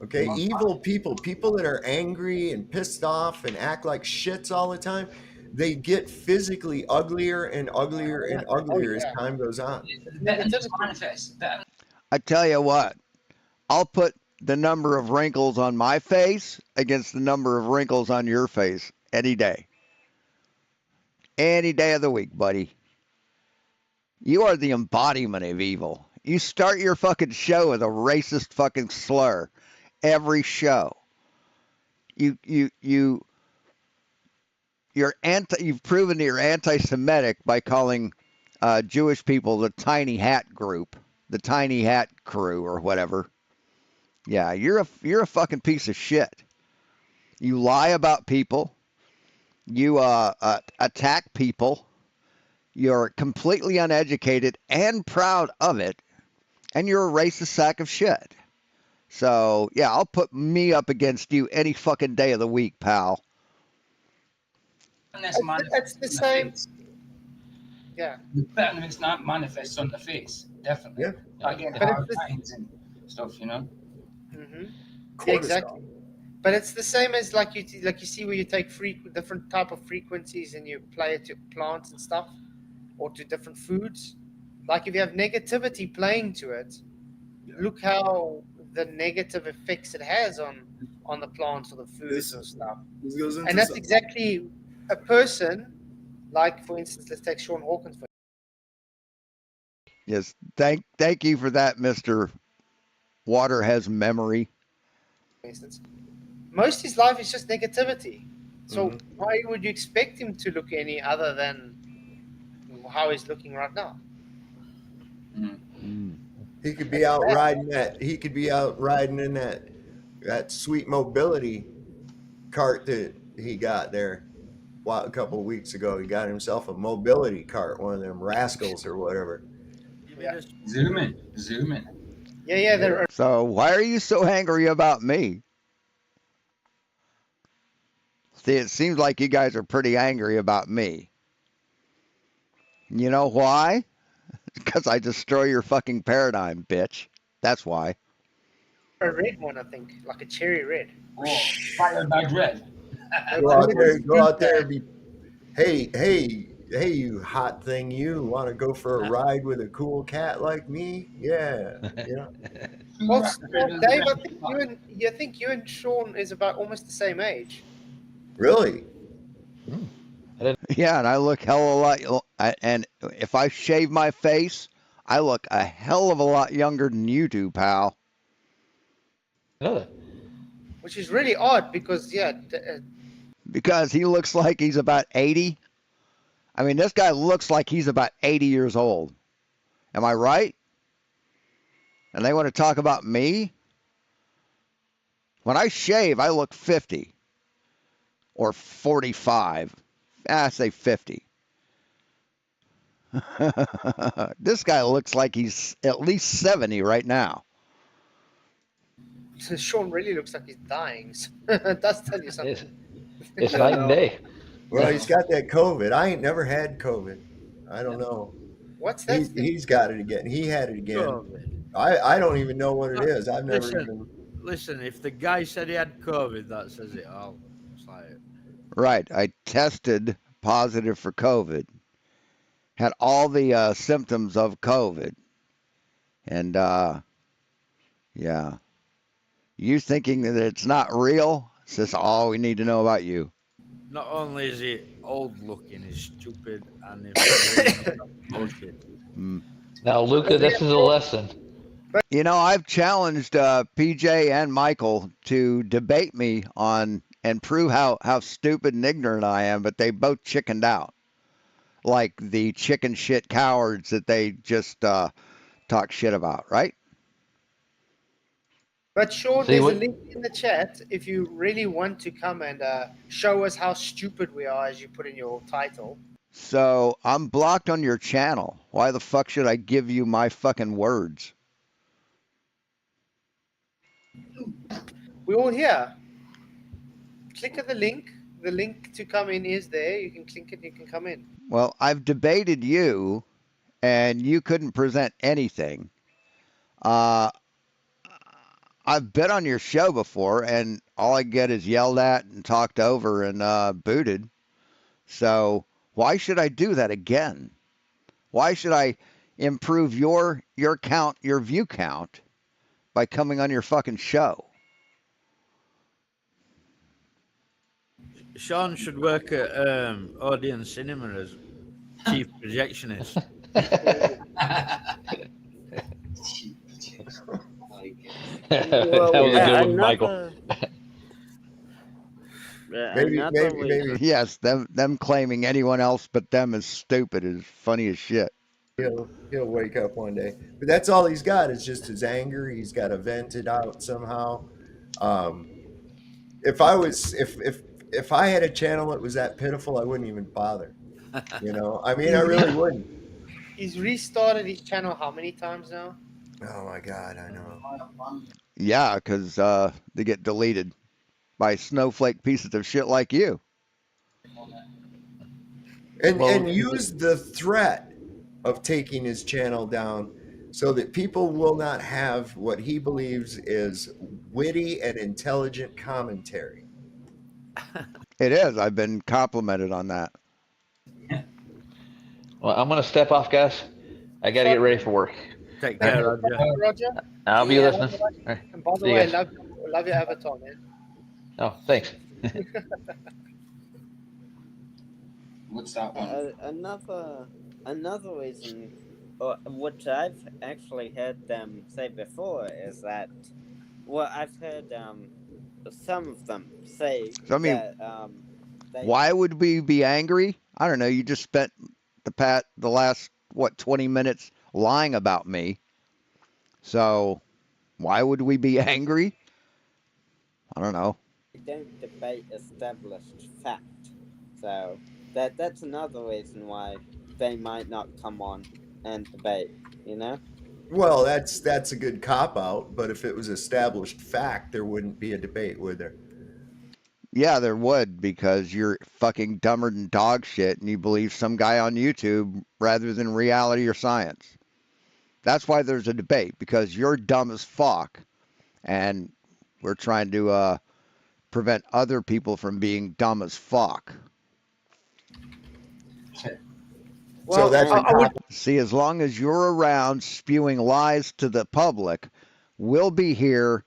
Okay, evil people that are angry and pissed off and act like shits all the time, they get physically uglier and uglier and uglier as time goes on. Negativity manifest. I tell you what, I'll put the number of wrinkles on my face against the number of wrinkles on your face any day. Any day of the week, buddy. You are the embodiment of evil. You start your fucking show with a racist fucking slur. Every show. You've proven that you're anti-Semitic by calling Jewish people the tiny hat group, the tiny hat crew or whatever. Yeah, you're a fucking piece of shit. You lie about people. You attack people. You're completely uneducated and proud of it, and you're a racist sack of shit. So yeah, I'll put me up against you any fucking day of the week, pal. That's the same. Yeah. Better than it's not manifest on the face, definitely. Yeah. I get But hard it's lines and stuff, you know. Mm-hmm. Yeah, exactly. But it's the same as like you see where you take different type of frequencies and you play it to plants and stuff, or to different foods. Like if you have negativity playing to it, look how the negative effects it has on the plants or the foods or stuff. This goes into And that's exactly a person. Like for instance, let's take Sean Hawkins for Yes, thank you for that, Mr. Water has memory. instance. Most of his life is just negativity. So why would you expect him to look any other than how he's looking right now? He could be out riding that. He could be out riding in that sweet mobility cart that he got there. A couple of weeks ago, he got himself a mobility cart, one of them rascals or whatever. Zoom in. Yeah. So why are you so angry about me? See, it seems like you guys are pretty angry about me. You know why? Because I destroy your fucking paradigm, bitch. That's why. A red one, I think, like a cherry red. Oh, fire bag red. Go out there and be, hey, you hot thing, you want to go for a ride with a cool cat like me? Yeah, Well, Dave, I think you and Sean is about almost the same age. Really? Yeah, and I look hell of a lot. And if I shave my face, I look a hell of a lot younger than you do, pal. Which is really odd because Because he looks like he's about 80. I mean, this guy looks like he's about 80 years old. Am I right? And they want to talk about me? When I shave, I look 50 or 45. I say 50. This guy looks like he's at least 70 right now. Sean really looks like he's dying. It does tell you something. It's night and day. Well, he's got that COVID. I ain't never had COVID. I don't know. What's that? He's got it again. He had it again. COVID. I don't even know what it is. I've never even. Listen, if the guy said he had COVID, that says it all. It's like, Right. I tested positive for COVID. Had all the symptoms of COVID. And, yeah. You thinking that it's not real? It's just all we need to know about you. not only is he old looking, he's stupid and he's bullshit. Now, Luca, this is a lesson. You know, I've challenged PJ and Michael to debate me on and prove how stupid and ignorant I am, but they both chickened out. Like the chicken shit cowards that they just talk shit about, right? But Sean, See there's what- a link in the chat if you really want to come and show us how stupid we are, as you put in your title. So I'm blocked on your channel. Why the fuck should I give you my fucking words? We're all here. Click at the link. The link to come in is there. You can click it. You can come in. Well, I've debated you, and you couldn't present anything. I've been on your show before, and all I get is yelled at and talked over and booted. So why should I do that again? Why should I improve your count, your view count, by coming on your fucking show? Sean should work at Odeon Cinema as chief projectionist. That was a good one, Michael. Maybe Yes, them claiming anyone else but them is stupid is funny as shit. he'll wake up one day. But that's all he's got is just his anger. He's got to vent it out somehow. If I had a channel that was that pitiful, I wouldn't even bother. You know, I mean, I really wouldn't. He's restarted his channel how many times now? Oh my God, I know. Yeah, because they get deleted by snowflake pieces of shit like you. And use the threat of taking his channel down so that people will not have what he believes is witty and intelligent commentary. It is. I've been complimented on that. Well, I'm gonna step off, guys. I gotta get ready for work. Take care, Roger. Roger. I'll be listening. And by the See you way, guys. love your avatar, man. Oh, thanks. What's that one? Another reason, which I've actually heard them say before, is that, well, I've heard some of them say So, I mean, that why would we be angry? I don't know. You just spent the last 20 minutes lying about me. So why would we be angry? I don't know. they don't debate established fact. So that's another reason why they might not come on and debate, you know? Well, that's a good cop out, but if it was established fact, there wouldn't be a debate, would there? Yeah, there would, because you're fucking dumber than dog shit and you believe some guy on YouTube rather than reality or science. That's why there's a debate, because you're dumb as fuck and we're trying to prevent other people from being dumb as fuck. So that's See, as long as you're around spewing lies to the public, we'll be here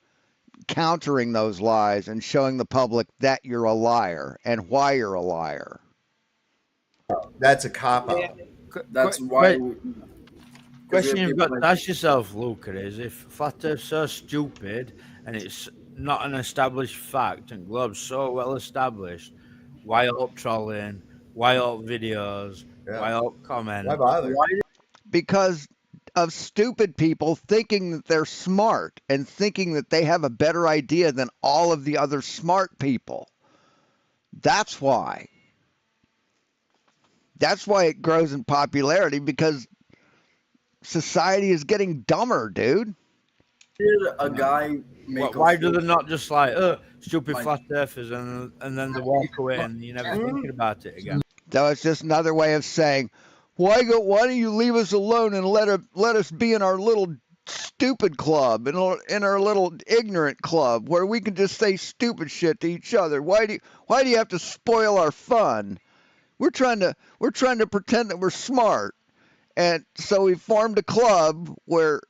countering those lies and showing the public that you're a liar and why you're a liar. That's a cop out. That's why. Question you've got to ask yourself, Luca, is if flat Earth's so stupid and it's not an established fact and globe's so well established, why all trolling? Why all videos? Yeah. Why all comments? Why bother? Because of stupid people thinking that they're smart and thinking that they have a better idea than all of the other smart people. That's why. That's why it grows in popularity, because society is getting dumber, dude. Did a guy make Why do they not just like, stupid flat earthers, and then they walk away and you're never thinking about it again? So it's just another way of saying, why don't you leave us alone and let us be in our little stupid club, in our little ignorant club where we can just say stupid shit to each other? Why do you have to spoil our fun? We're trying to pretend that we're smart. And so we formed a club where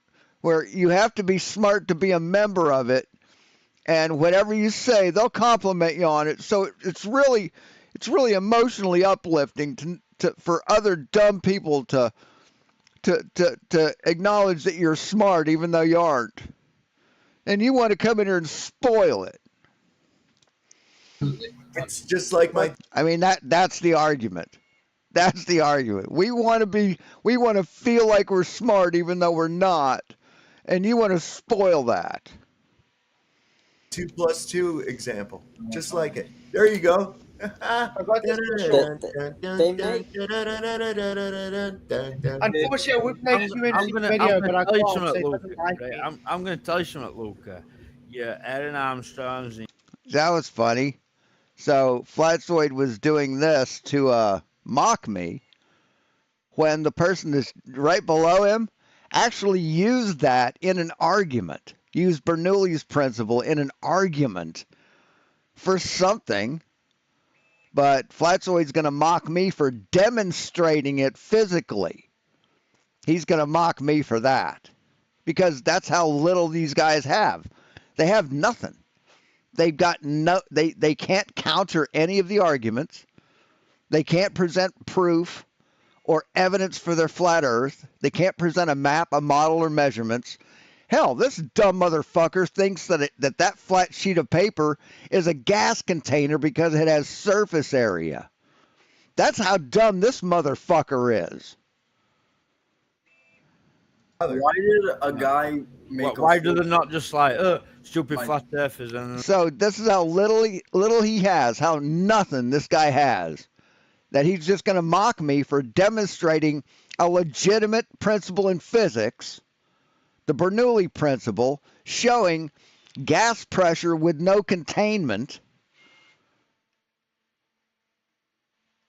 you have to be smart to be a member of it, and whatever you say, they'll compliment you on it. So it's really emotionally uplifting for other dumb people to acknowledge that you're smart even though you aren't. And you want to come in here and spoil it. It's just like I mean, that's the argument. That's the argument. We want to feel like we're smart even though we're not. And you want to spoil that. 2 + 2 example. Just like it. There you go. Unfortunately, I would make you into a video, but I can't. So it doesn't like me. I'm going to tell you something, Luca. Yeah, Aaron Armstrong's. That was funny. So Flatzoid was doing this to mock me when the person that's right below him actually used that in an argument, used Bernoulli's principle in an argument for something. But Flatzoid's going to mock me for demonstrating it physically. He's going to mock me for that, because that's how little these guys have. They have nothing. They've got they can't counter any of the arguments. They can't present proof or evidence for their flat earth. They can't present a map, a model, or measurements. Hell, this dumb motherfucker thinks that flat sheet of paper is a gas container because it has surface area. That's how dumb this motherfucker is. Why did a guy make? Why do they not just like, stupid flat earthers? And So this is how little he has, how nothing this guy has. That he's just going to mock me for demonstrating a legitimate principle in physics, the Bernoulli principle, showing gas pressure with no containment.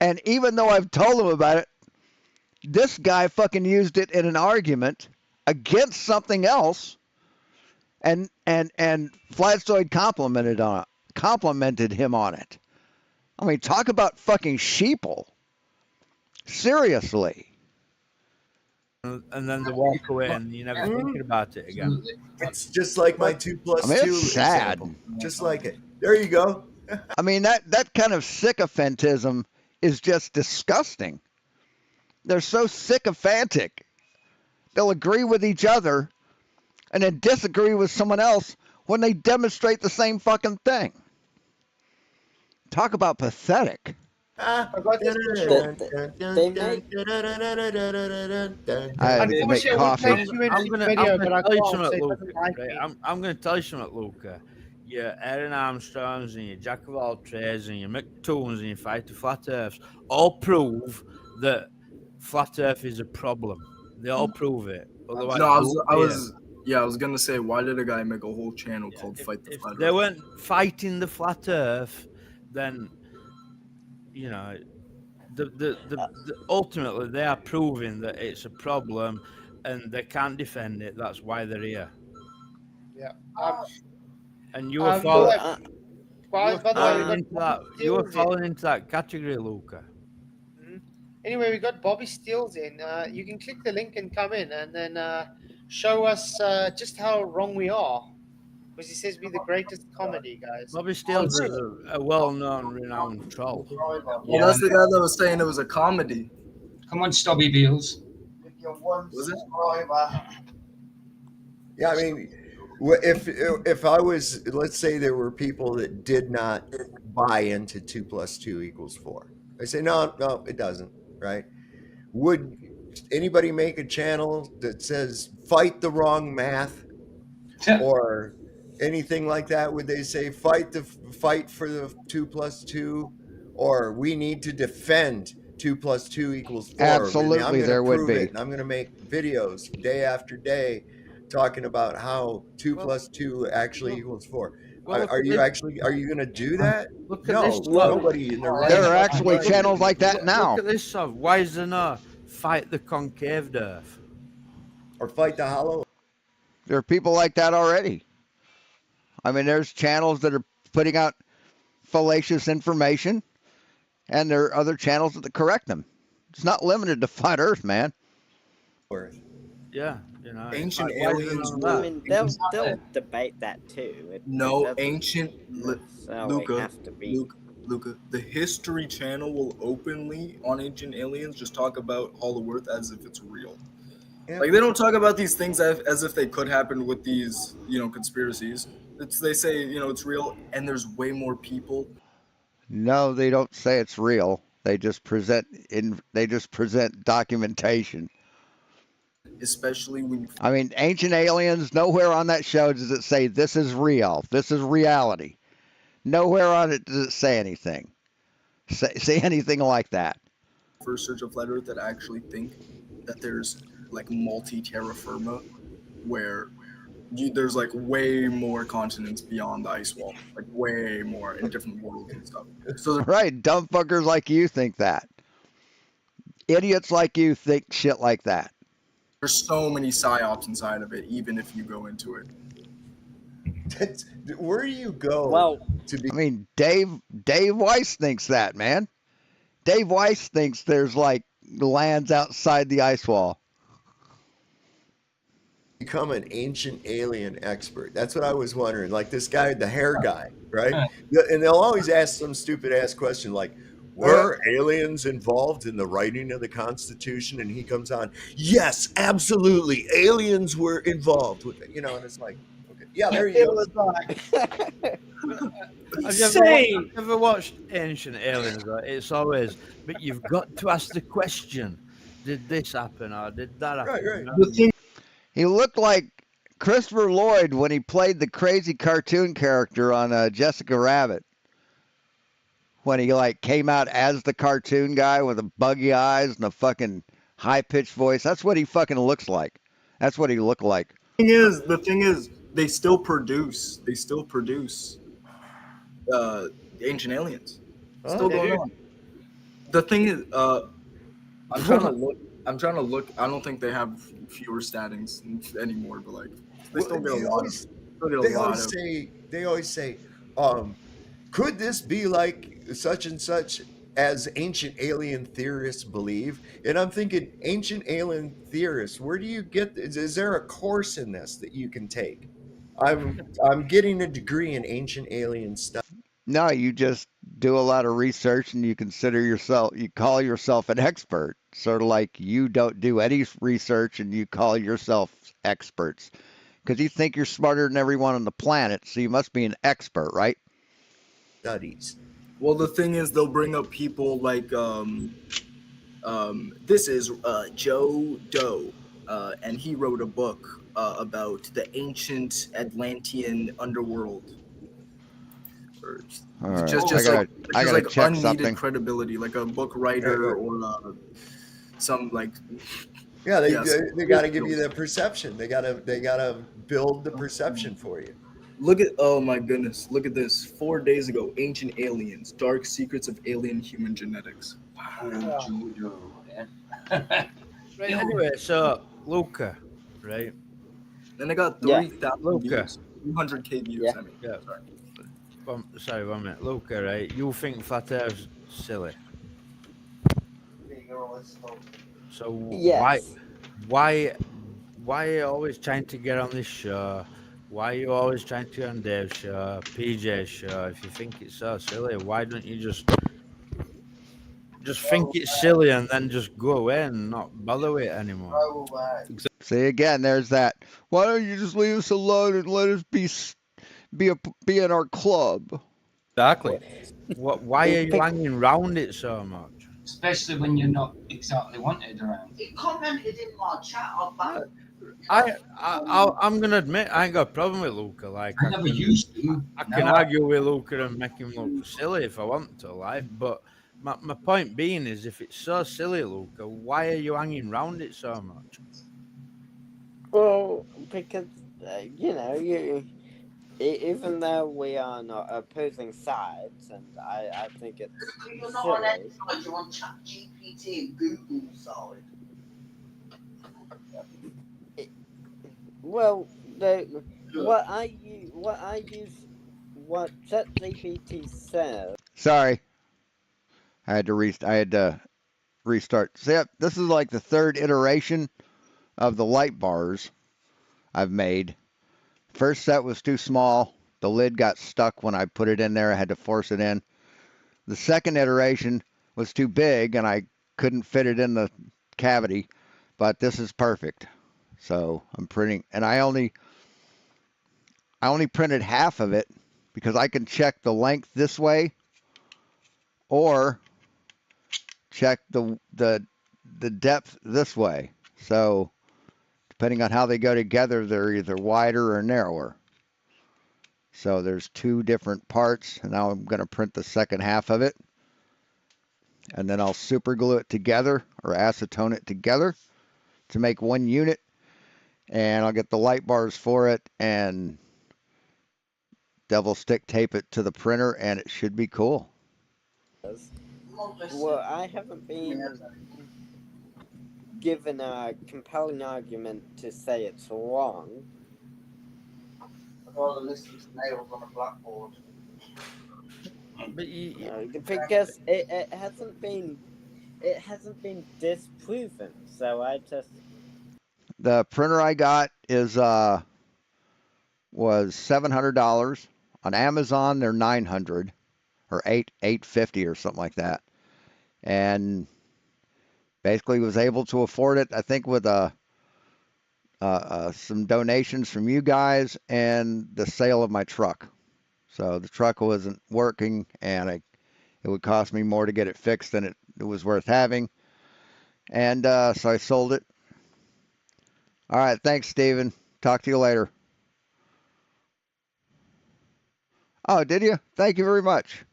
And even though I've told him about it, this guy fucking used it in an argument against something else, and Flatzoid complimented him on it. I mean, talk about fucking sheeple. Seriously. then they walk away and you're never thinking about it again. It's just like my 2 + 2 it's sad. example. Just like it. There you go. I mean, that kind of sycophantism is just disgusting. They're so sycophantic. They'll agree with each other and then disagree with someone else when they demonstrate the same fucking thing. Talk about pathetic. They I had to make coffee. I'm going to tell you something, Luca. I'm going to tell you something, Luca. Your Aaron Armstrongs and your Jack of all trades and your McToons and your Fight to Flat Earths all prove that flat Earth is a problem. They all prove it. Otherwise, No, I was gonna say, why did a guy make a whole channel called Fight the Flat Earth? They weren't fighting the flat Earth, then you know, ultimately they are proving that it's a problem and they can't defend it. That's why they're here. Yeah. And you were you were falling into that category, Luca. Anyway, we got Bobby Steele's in. You can click the link and come in, and then show us just how wrong we are. because he says we're the greatest comedy, guys. Bobby Steele's a well-known, renowned troll. Well, that's the guy that was saying it was a comedy. Come on, Stubby Beals. Was it? Yeah, I mean, if I was, let's say there were people that did not buy into 2+2 = 4. I say no, no, it doesn't. Right? Would anybody make a channel that says fight the wrong math or anything like that? Would they say fight for the 2+2, or we need to defend 2+2 = 4? Absolutely, I'm going there to would prove be. it, and I'm going to make videos day after day talking about how 2+2 actually equals 4. Are you going to do that? Look at No, this. nobody in their right. There are actually channels like that now. Look at this. Why is there no fight the concave earth? Or fight the hollow. There are people like that already. I mean, there's channels that are putting out fallacious information, and there are other channels that correct them. It's not limited to Flat Earth, man. Yeah, you know, Ancient why is there aliens none of I that? mean, they'll debate that too. No, doesn't ancient necessarily Luca, have to be. Luca, the History Channel will openly on Ancient Aliens just talk about Hollow Earth as if it's real. Yeah. Like they don't talk about these things as if they could happen with these, conspiracies. They say, it's real, and there's way more people. No, they don't say it's real. They just present documentation. Especially when I mean, Ancient Aliens, nowhere on that show does it say this is real. This is reality. Nowhere on it does it say anything. Say anything like that. first search of Flat Earth that actually think that there's like multi-terra firma where there's like way more continents beyond the ice wall, like way more in different worlds and stuff. So Right, dumb fuckers like you think that. Idiots like you think shit like that. there's so many psyops inside of it, even if you go into it. Where do you go Well, to be? I mean, Dave Weiss thinks that, man. Dave Weiss thinks there's like lands outside the ice wall. Become an ancient alien expert? That's what I was wondering. Like this guy, the hair guy, right? And they'll always ask some stupid ass question like, were aliens involved in the writing of the Constitution? And he comes on, yes, absolutely, aliens were involved with it. And it's like, okay, yeah, there you go. Have you ever watched Ancient Aliens? Right? It's always, but you've got to ask the question: did this happen or did that happen? Right. The thing He looked like Christopher Lloyd when he played the crazy cartoon character on Jessica Rabbit. When he like came out as the cartoon guy with the buggy eyes and a fucking high-pitched voice. That's what he fucking looks like. That's what he looked like. the thing is, they still produce Ancient Aliens. Still going on. The thing is, I'm trying to look. I don't think they have fewer statings anymore, but like they still get a lot of. They always say, could this be like such and such as ancient alien theorists believe? And I'm thinking, ancient alien theorists, where do you get this? Is there a course in this that you can take? I'm getting a degree in ancient alien stuff. No, you just do a lot of research and you call yourself an expert. Sort of like you don't do any research and you call yourself experts. Because you think you're smarter than everyone on the planet, so you must be an expert, right? Studies. Well, the thing is, they'll bring up people like this is Joe Doe, and he wrote a book about the ancient Atlantean underworld. All right. Just I gotta like check unneeded something. credibility, like a book writer or some like. Yeah, they got to give you the perception. They gotta build the perception for you. Look at, oh my goodness, look at this. 4 days ago, Ancient Aliens, Dark Secrets of Alien Human Genetics. Wow, judo, man. Right, anyway, so Luca, right? Then I got Yeah. 3,000 views, 200K views. Yeah. I mean, Yeah. sorry. Sorry, 1 minute. Luca, right? You think Flat Earth's silly. So Yes. why are you always trying to get on this show Why are you always trying to get on Dave's show, PJ's show? If you think it's so silly, why don't you just think it's silly and then just go away and not bother with it anymore? See again, there's that. Why don't you just leave us alone and let us be in our club? Exactly. Why are you hanging round it so much? Especially when you're not exactly wanted around. He commented in my chat. I'm gonna admit I ain't got a problem with Luca. Like I never used to. I Now can argue with Luca and make him look silly if I want to, like. But my point being is, if it's so silly, Luca, why are you hanging round it so much? Well, because even though we are not opposing sides, and I think it's You're not on any silly. side. You're on ChatGPT and Google side. Well, what ChatGPT says. Sorry, I had to restart. See, this is like the third iteration of the light bars I've made. First set was too small. The lid got stuck when I put it in there. I had to force it in. The second iteration was too big and I couldn't fit it in the cavity, but this is perfect. So I'm printing, and I only printed half of it because I can check the length this way or check the depth this way. So depending on how they go together, they're either wider or narrower. So there's two different parts, and now I'm going to print the second half of it. And then I'll super glue it together or acetone it together to make one unit. And I'll get the light bars for it and devil stick tape it to the printer, and it should be cool. Well, I haven't been given a compelling argument to say it's wrong. I'd rather listen to nails on a blackboard. But because it hasn't been disproven, so I just. The printer I got was $700. On Amazon, they're $900 or $850 or something like that. And basically was able to afford it, I think, with some donations from you guys and the sale of my truck. So the truck wasn't working, and it would cost me more to get it fixed than it was worth having. And so I sold it. All right, thanks, Steven. Talk to you later. Oh, did you? Thank you very much.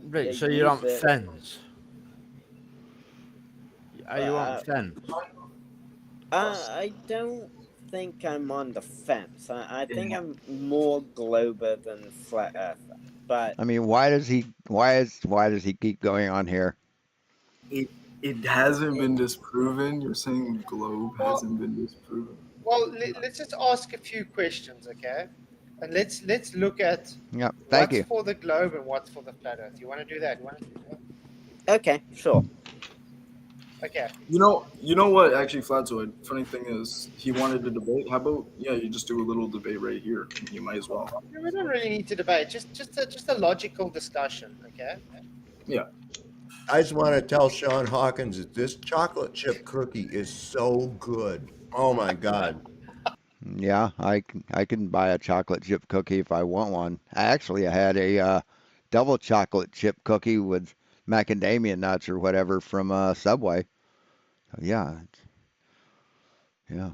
Right, so you're on fence. Are you on fence? I don't think I'm on the fence. I think I'm more glober than flat earther. But I mean, why does he keep going on here? It hasn't been disproven. You're saying globe hasn't been disproven. Well, let's just ask a few questions, okay? And let's look at what's for the globe and what's for the flat Earth. You want to do that? Okay, sure. Okay. You know what? Actually, Flatzoid. Funny thing is, he wanted to debate. How about you just do a little debate right here? You might as well. We don't really need to debate. Just a logical discussion, okay? Yeah. I just want to tell Sean Hawkins that this chocolate chip cookie is so good. Oh my god. Yeah, I can buy a chocolate chip cookie if I want one. I had a double chocolate chip cookie with macadamia nuts or whatever from Subway. Yeah. Wait!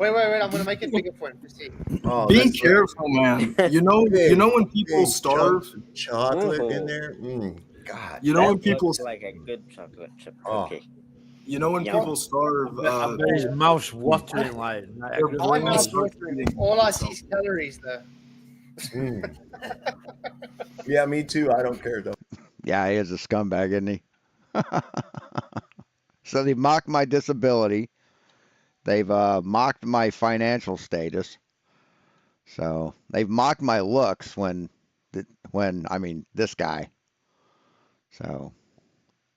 I'm gonna make it bigger for him to see. Oh, be careful, man. You know when people starve, chocolate in there. God. You know when people like a good chocolate chip cookie. You know when people starve, his mouth's watering like. All I see is calories, though. Yeah, me too. I don't care though. Yeah, he is a scumbag, isn't he? So they mocked my disability. They've mocked my financial status. So they've mocked my looks this guy. So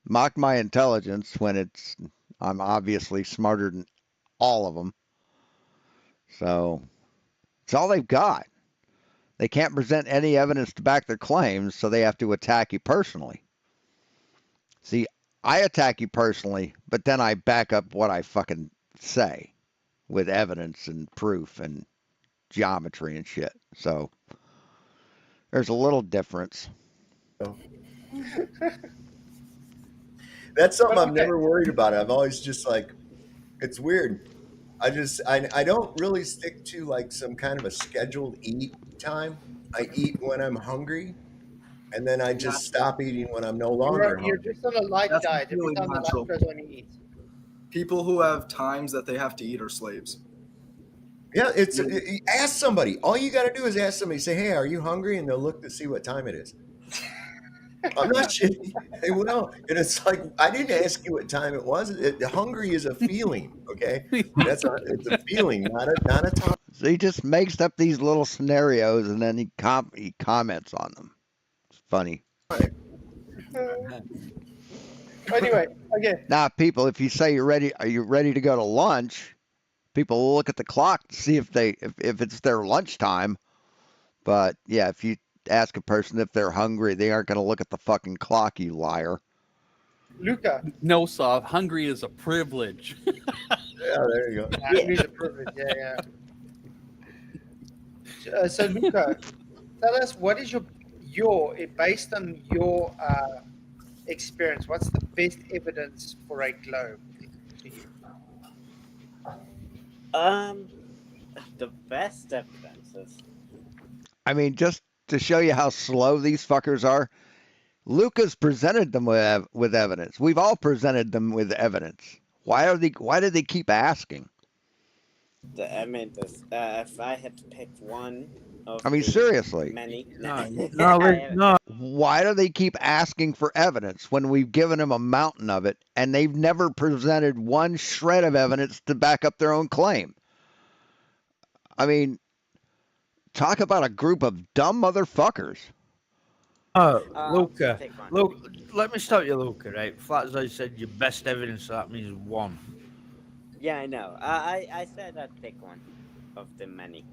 mocked my intelligence when I'm obviously smarter than all of them. So It's all they've got. They can't present any evidence to back their claims, so they have to attack you personally. See, I attack you personally, but then I back up what I fucking say with evidence and proof and geometry and shit. So there's a little difference. That's something But I'm never worried about. I've always just like, it's weird. I don't really stick to like some kind of a scheduled eat time. I eat when I'm hungry, and then I just stop eating when I'm no longer You're hungry. just on a light That's diet. Every really time the natural. light goes on, you eat. People who have times that they have to eat are slaves. Yeah, ask somebody. All you got to do is ask somebody. Say, "Hey, are you hungry?" And they'll look to see what time it is. I'm not shitting. They will, and it's like I didn't ask you what time it was. Hungry is a feeling. Okay, it's a feeling, not a time. So he just makes up these little scenarios and then he comments on them. It's funny. Anyway, okay. Now, people, if you say are you ready to go to lunch? People will look at the clock to see if it's their lunchtime. But yeah, if you ask a person if they're hungry, they aren't going to look at the fucking clock, you liar. Luca. No, Sav. Hungry is a privilege. Yeah, there you go. Hungry is a privilege. Yeah. So Luca, tell us what is your based on your experience. What's the best evidence for a globe to you? The best evidences. I mean, just to show you how slow these fuckers are, Luca's presented them with evidence. We've all presented them with evidence. Why do they keep asking? I mean, if I had to pick one of I mean, seriously. many, No. Why do they keep asking for evidence when we've given them a mountain of it and they've never presented one shred of evidence to back up their own claim? I mean, talk about a group of dumb motherfuckers. Luca, let me stop you, Luca. Right, Flatzoid said your best evidence. So that means one. Yeah, I know. I said I'd pick one of the many.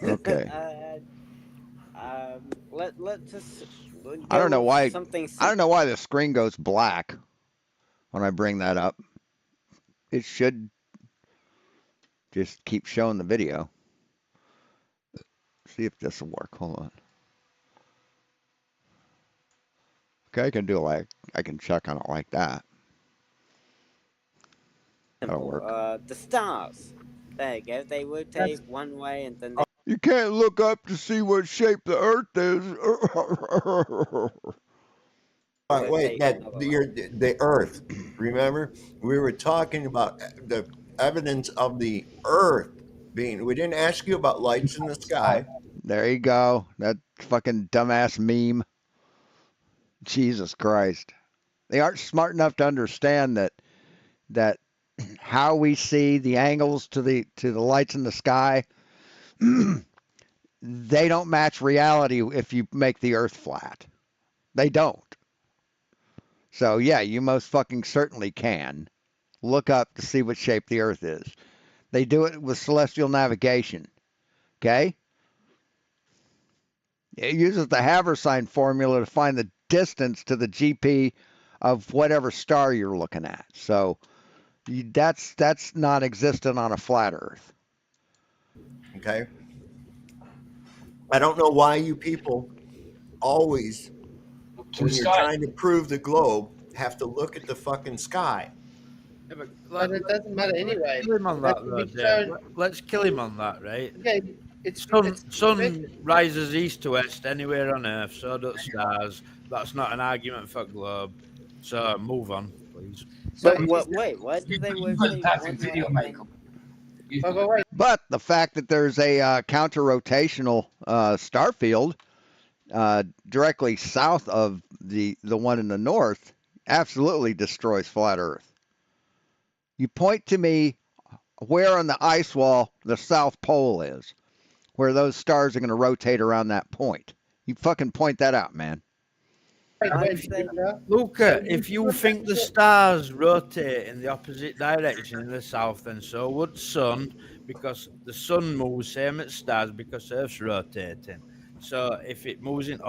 Okay. Let's just. I don't know why. Something I don't know why the screen goes black when I bring that up. It should just keep showing the video. See if this will work. Hold on. Okay, I can do I can check on it like that. That'll work. The stars. There you go. They rotate one way and then. You can't look up to see what shape the Earth is. All right, wait, the Earth. Remember, we were talking about the evidence of the Earth being. We didn't ask you about lights in the sky. There you go. That fucking dumbass meme. Jesus Christ. They aren't smart enough to understand that how we see the angles to the lights in the sky, they don't match reality if you make the Earth flat. They don't. So yeah, you most fucking certainly can look up to see what shape the Earth is. They do it with celestial navigation. Okay? It uses the Haversine formula to find the distance to the GP of whatever star you're looking at. So that's non-existent on a flat Earth. Okay. I don't know why you people always, when you're trying to prove the globe, have to look at the fucking sky. Yeah, but it doesn't matter anyway. Kill him on that, though, Dave. Let's kill him on that, right? Okay, sun rises east to west anywhere on Earth, so do stars. That's not an argument for globe. So move on, please. Wait, why do they rotate video makeup? But the fact that there's a counter-rotational star field directly south of the one in the north absolutely destroys flat Earth. You point to me where on the ice wall the South Pole is, where those stars are going to rotate around that point. You fucking point that out, man. I'd say Luca, if you think the stars rotate in the opposite direction in the south, then so would sun, because the sun moves same as stars because Earth's rotating. So if it moves in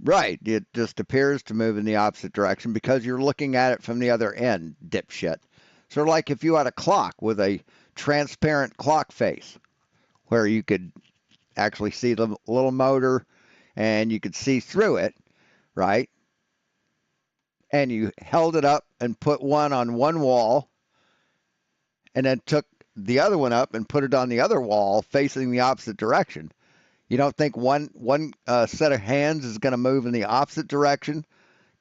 Right. It just appears to move in the opposite direction because you're looking at it from the other end, dipshit. Sort of like if you had a clock with a transparent clock face where you could actually see the little motor and you could see through it, right? And you held it up and put one on one wall and then took the other one up and put it on the other wall facing the opposite direction. You don't think one set of hands is going to move in the opposite direction,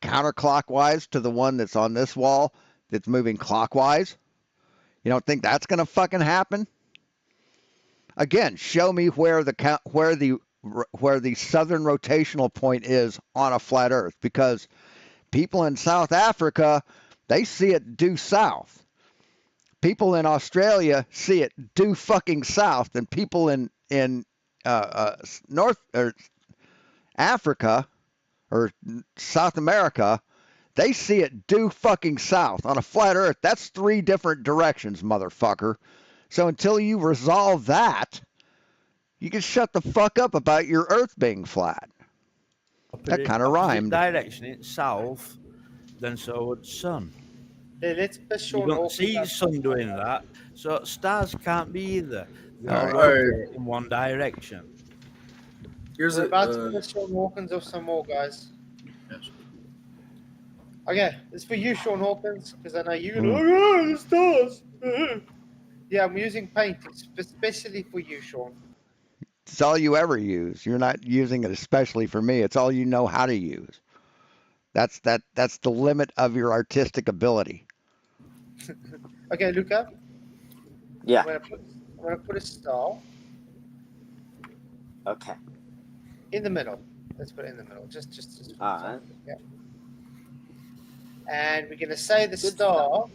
counterclockwise to the one that's on this wall that's moving clockwise? You don't think that's going to fucking happen? Again, show me where the southern rotational point is on a flat Earth, because people in South Africa, they see it due south. People in Australia see it due fucking south, and people in North or Africa or South America, they see it due fucking south. On a flat Earth, that's 3 different directions, motherfucker. So until you resolve that, you can shut the fuck up about your Earth being flat. That kind of rhymed. direction in south, then so would sun. Let's You don't see sun doing that, so stars can't be either. They all All rotate in one direction. Here's We're a about to put Sean Hawkins off some more, guys. yes. Okay, it's for you, Sean Hawkins, because I know you're gonna. Oh, yeah, the stars. Yeah, I'm using paint, especially for you, Sean. It's all you ever use. You're not using it especially for me. It's all you know how to use. That's the limit of your artistic ability. Okay, Luca. Yeah. I'm gonna put a star Okay. in the middle. Let's put it in the middle. Just. All right. Yeah. And we're gonna say the star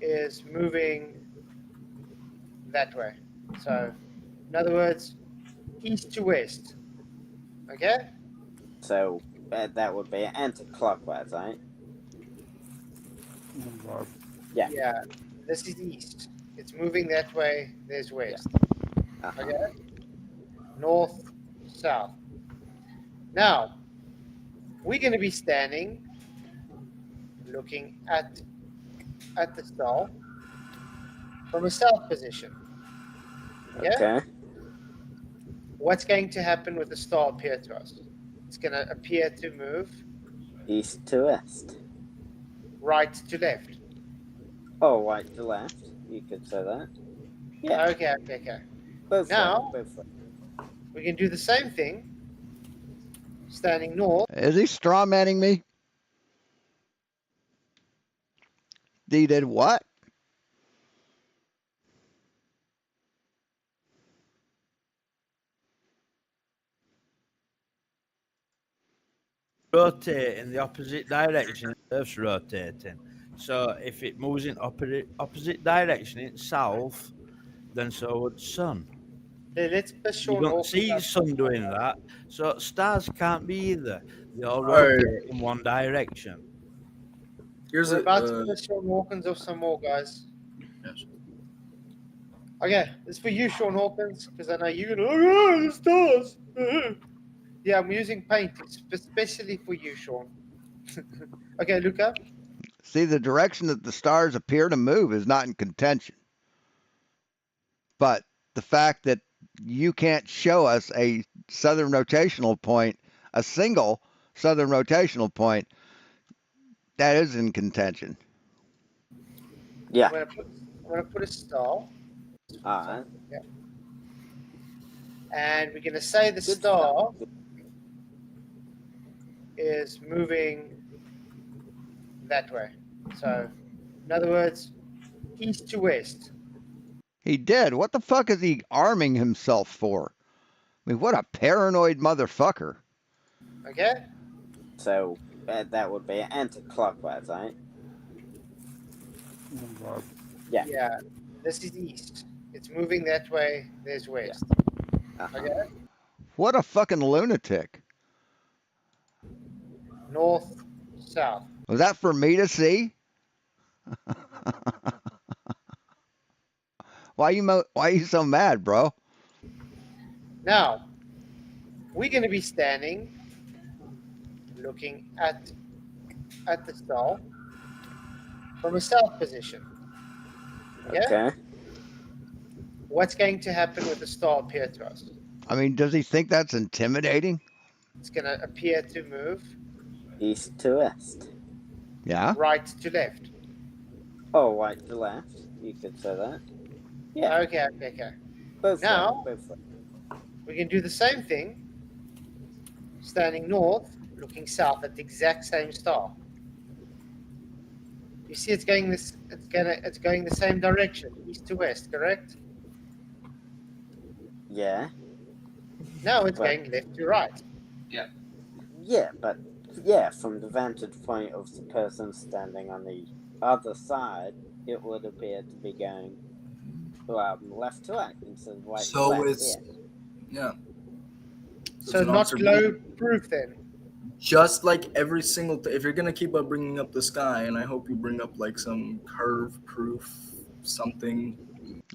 is moving that way. So, in other words, east to west. Okay? So that would be anti-clockwise, right? Yeah. Yeah. This is east. It's moving that way. There's west. Uh-huh. Okay? North, south. Now, we're going to be standing, looking at the star from a south position. Okay. What's going to happen with the star appear to us? It's going to appear to move East to west. right to left. Oh, right to left. You could say that. Yeah. Okay. Both Now- ways, both ways. We can do the same thing, standing north. Is he strawmanning me? He did what? Rotate in the opposite direction, Earth's rotating. So if it moves in opposite direction in south, then so would sun. Let's put You Sean don't Hawkins see up. sun doing that, so stars can't be either. They all Alright. rotate in one direction. Here's We're a about to put Sean Hawkins off some more, guys. yes. Okay, it's for you, Sean Hawkins, because I know you're gonna. Oh, yeah, the stars. Yeah, I'm using paint, especially for you, Sean. Okay, Luca. See, the direction that the stars appear to move is not in contention. But the fact that you can't show us a southern rotational point, a single southern rotational point, that is in contention. Yeah. I'm gonna put a star. All right. Yeah. And we're gonna say the star is moving that way. So, in other words, east to west. He did. What the fuck is he arming himself for? I mean, what a paranoid motherfucker. Okay? So that would be anti-clockwise, right? Yeah. Yeah. This is east. It's moving that way. There's west. Uh-huh. Okay? What a fucking lunatic. north, south. Was that for me to see? Why are you so mad, bro? Now, we're going to be standing, looking at the star from a south position. Yeah? Okay. What's going to happen with the star appear to us? I mean, does he think that's intimidating? It's going to appear to move East to west. Yeah. right to left. Oh, right to left. You could say that. Yeah. Okay. Both Now, way, both way. we can do the same thing, standing north, looking south at the exact same star. You see, it's going the same direction, east to west, correct? Yeah. Now it's But- going left to right. Yeah, but yeah, from the vantage point of the person standing on the other side, it would appear to be going left to right instead of right So to left. it's yeah. So it's an not observation. globe proof then. Just like every single if you're gonna keep up bringing up the sky, and I hope you bring up like some curve proof something.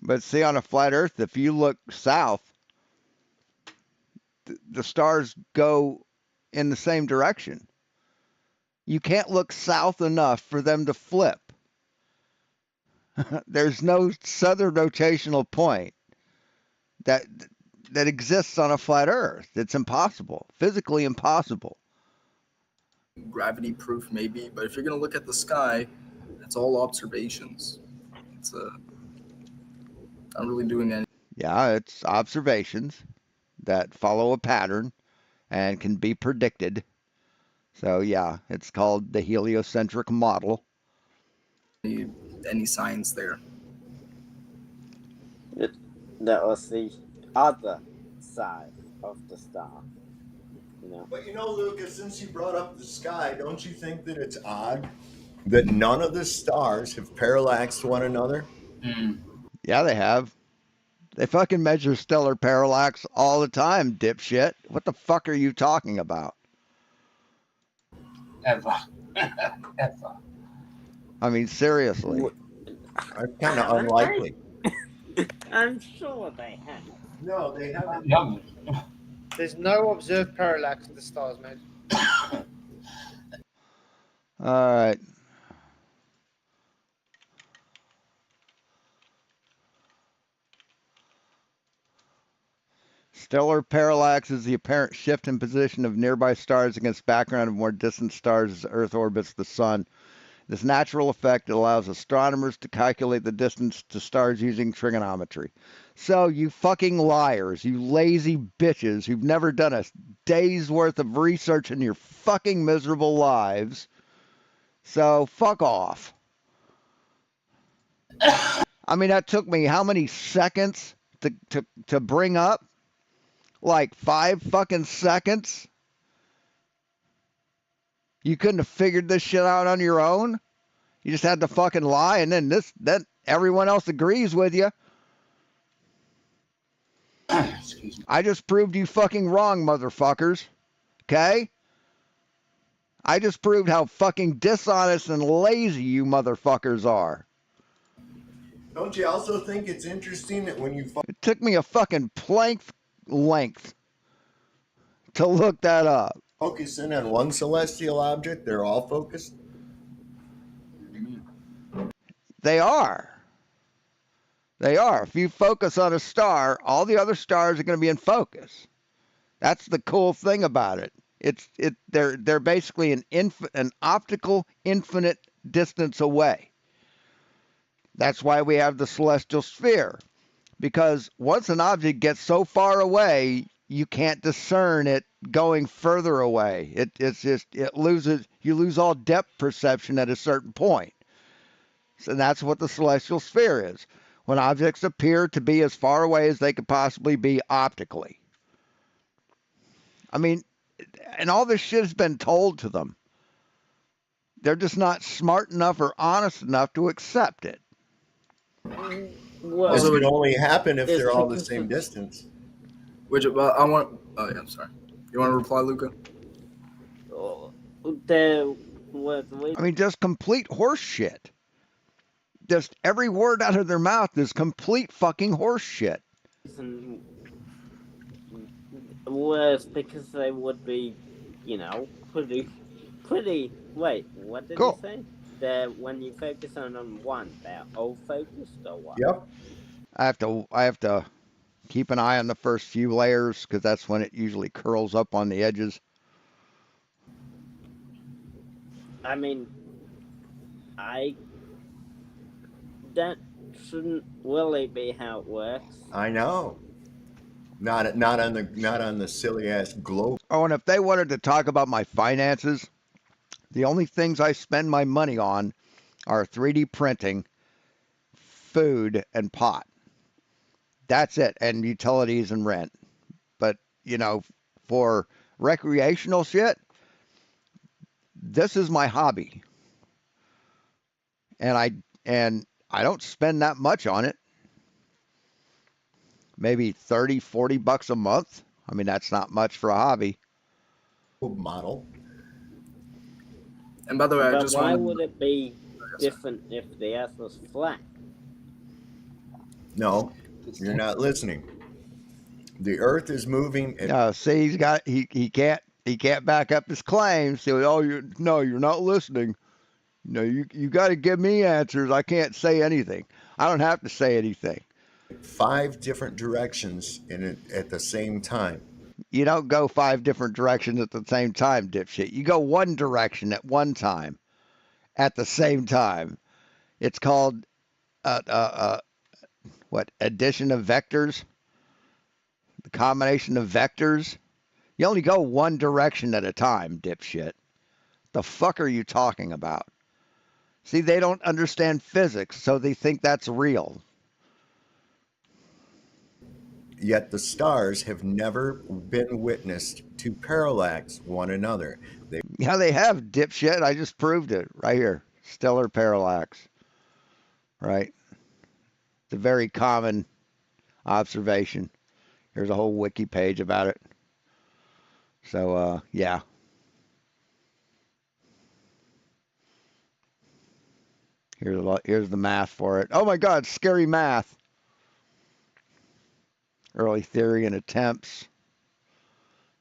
But see, on a flat Earth, if you look south, the stars go in the same direction. You can't look south enough for them to flip. There's no southern rotational point that exists on a flat Earth. It's impossible, physically impossible. Gravity proof maybe, but if you're gonna look at the sky, it's all observations. It's not really doing any. Yeah, it's observations that follow a pattern and can be predicted. So yeah, it's called the heliocentric model. Any science there. That was the other side of the star. You know. But Lucas, since you brought up the sky, don't you think that it's odd that none of the stars have parallaxed one another? Yeah, they have. They fucking measure stellar parallax all the time, dipshit. What the fuck are you talking about? Ever. I mean, seriously. It's kind of unlikely. I'm sure they have. No, they haven't. There's no observed parallax of the stars, mate. All right. Stellar parallax is the apparent shift in position of nearby stars against background of more distant stars as Earth orbits the sun. This natural effect allows astronomers to calculate the distance to stars using trigonometry. So, you fucking liars, you lazy bitches who've never done a day's worth of research in your fucking miserable lives. So, fuck off. I mean, that took me how many seconds to bring up? Like 5 fucking seconds? You couldn't have figured this shit out on your own? You just had to fucking lie, and then everyone else agrees with you. Excuse me. I just proved you fucking wrong, motherfuckers. Okay? I just proved how fucking dishonest and lazy you motherfuckers are. Don't you also think it's interesting that when you It took me a fucking plank length to look that up. focus in on one celestial object, they're all focused? They are. They are. If you focus on a star, all the other stars are going to be in focus. That's the cool thing about it. They're basically an optical infinite distance away. That's why we have the celestial sphere. Because once an object gets so far away, you can't discern it going further away. You lose all depth perception at a certain point. And that's what the celestial sphere is. When objects appear to be as far away as they could possibly be optically. I mean, and all this shit has been told to them. They're just not smart enough or honest enough to accept it. Well, This would only happen if it's they're all the because same of- distance. Which I want. Oh yeah, I'm sorry. You want to reply, Luca? there was I mean, just complete horse shit. Just every word out of their mouth is complete fucking horse shit. reason was because they would be, pretty. Wait, what did he Cool. say? That when you focus on one, they're all focused or what? Yep. I have to keep an eye on the first few layers because that's when it usually curls up on the edges. I mean, that shouldn't really be how it works. I know. Not on the silly ass globe. Oh, and if they wanted to talk about my finances, the only things I spend my money on are 3D printing, food, and pot. That's it, and utilities and rent. But, for recreational shit, this is my hobby. And I don't spend that much on it. Maybe 30, 40 bucks a month. I mean, that's not much for a hobby. Model. And by the way, I But just why want would it be different if the Earth was flat? No, you're not listening. The Earth is moving. See, he can't back up his claims. So, you're not listening. No, you got to give me answers. I can't say anything. I don't have to say anything. 5 different directions at the same time. You don't go 5 different directions at the same time, dipshit. You go one direction at one time, at the same time. It's called addition of vectors? The combination of vectors? You only go one direction at a time, dipshit. The fuck are you talking about? See, they don't understand physics, so they think that's real. Yet the stars have never been witnessed to parallax one another. Yeah, they have, dipshit. I just proved it right here. Stellar parallax. Right? It's a very common observation. There's a whole wiki page about it. So, yeah. Here's the math for it. Oh my God, scary math. Early theory and attempts.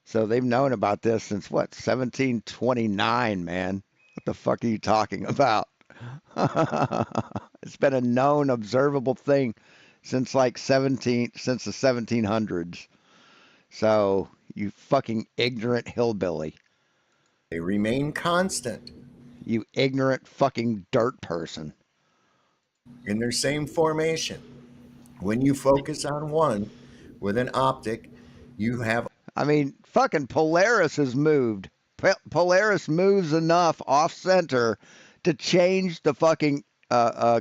So they've known about this since what? 1729, man. What the fuck are you talking about? It's been a known observable thing since the 1700s. So, you fucking ignorant hillbilly. They remain constant. You ignorant fucking dirt person. In their same formation. When you focus on one with an optic, you have. I mean, fucking Polaris has moved. Polaris moves enough off center to change the fucking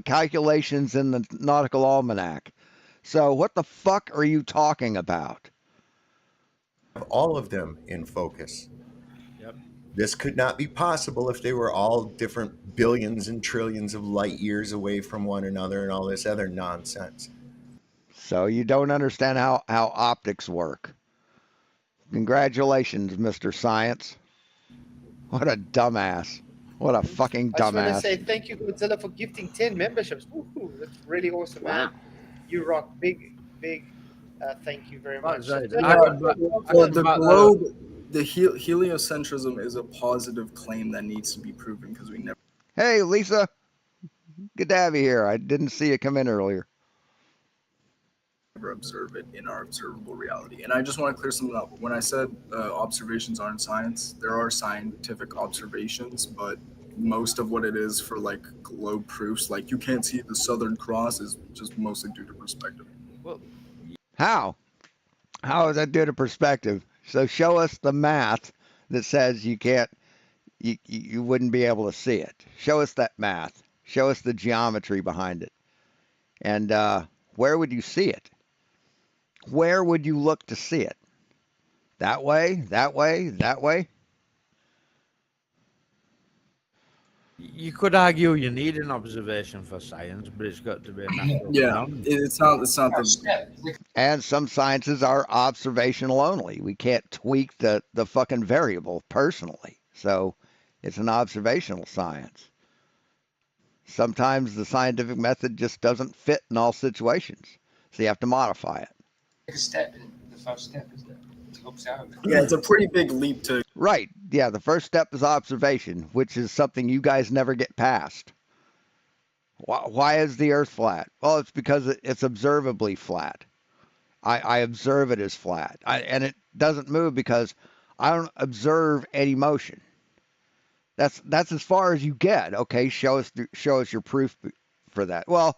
calculations in the nautical almanac. So what the fuck are you talking about? All of them in focus. Yep. This could not be possible if they were all different billions and trillions of light years away from one another and all this other nonsense. So you don't understand how optics work. Congratulations, Mr. Science. What a dumbass. What a fucking dumbass. I just want to say thank you, Godzilla, for gifting 10 memberships. Woohoo, that's really awesome, man. You rock. Big thank you very much. The globe, the heliocentrism is a positive claim that needs to be proven because we never. Hey, Lisa. Good to have you here. I didn't see you come in earlier. Observe it in our observable reality. And I just want to clear something up. When I said observations aren't science, there are scientific observations, but most of what it is for like globe proofs, like you can't see the Southern Cross, is just mostly due to perspective. Well, how is that due to perspective? So show us the math that says you can't, you wouldn't be able to see it. Show us that math. Show us the geometry behind it. And where would you see it? Where would you look to see it? That way, that way, that way? You could argue you need an observation for science, but it's got to be a natural phenomenon. It's not the. And some sciences are observational only. We can't tweak the fucking variable personally. So It's an observational science. Sometimes the scientific method just doesn't fit in all situations, so you have to modify it. Take a step. The first step is to observe. Yeah, it's a pretty big leap to. Right. Yeah, the first step is observation, which is something you guys never get past. Why is the Earth flat? Well, it's because it's observably flat. I observe it as flat, and it doesn't move because I don't observe any motion. That's as far as you get. Okay, show us your proof for that. Well,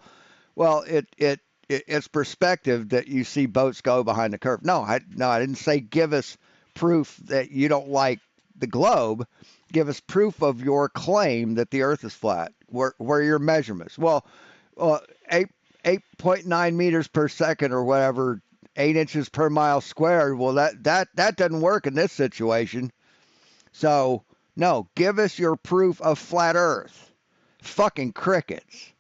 it's perspective that you see boats go behind the curve. No, I didn't say give us proof that you don't like the globe. Give us proof of your claim that the Earth is flat. Where are your measurements? Well, 8.9 meters per second or whatever, 8 inches per mile squared. Well, that doesn't work in this situation. So no, give us your proof of flat Earth. Fucking crickets.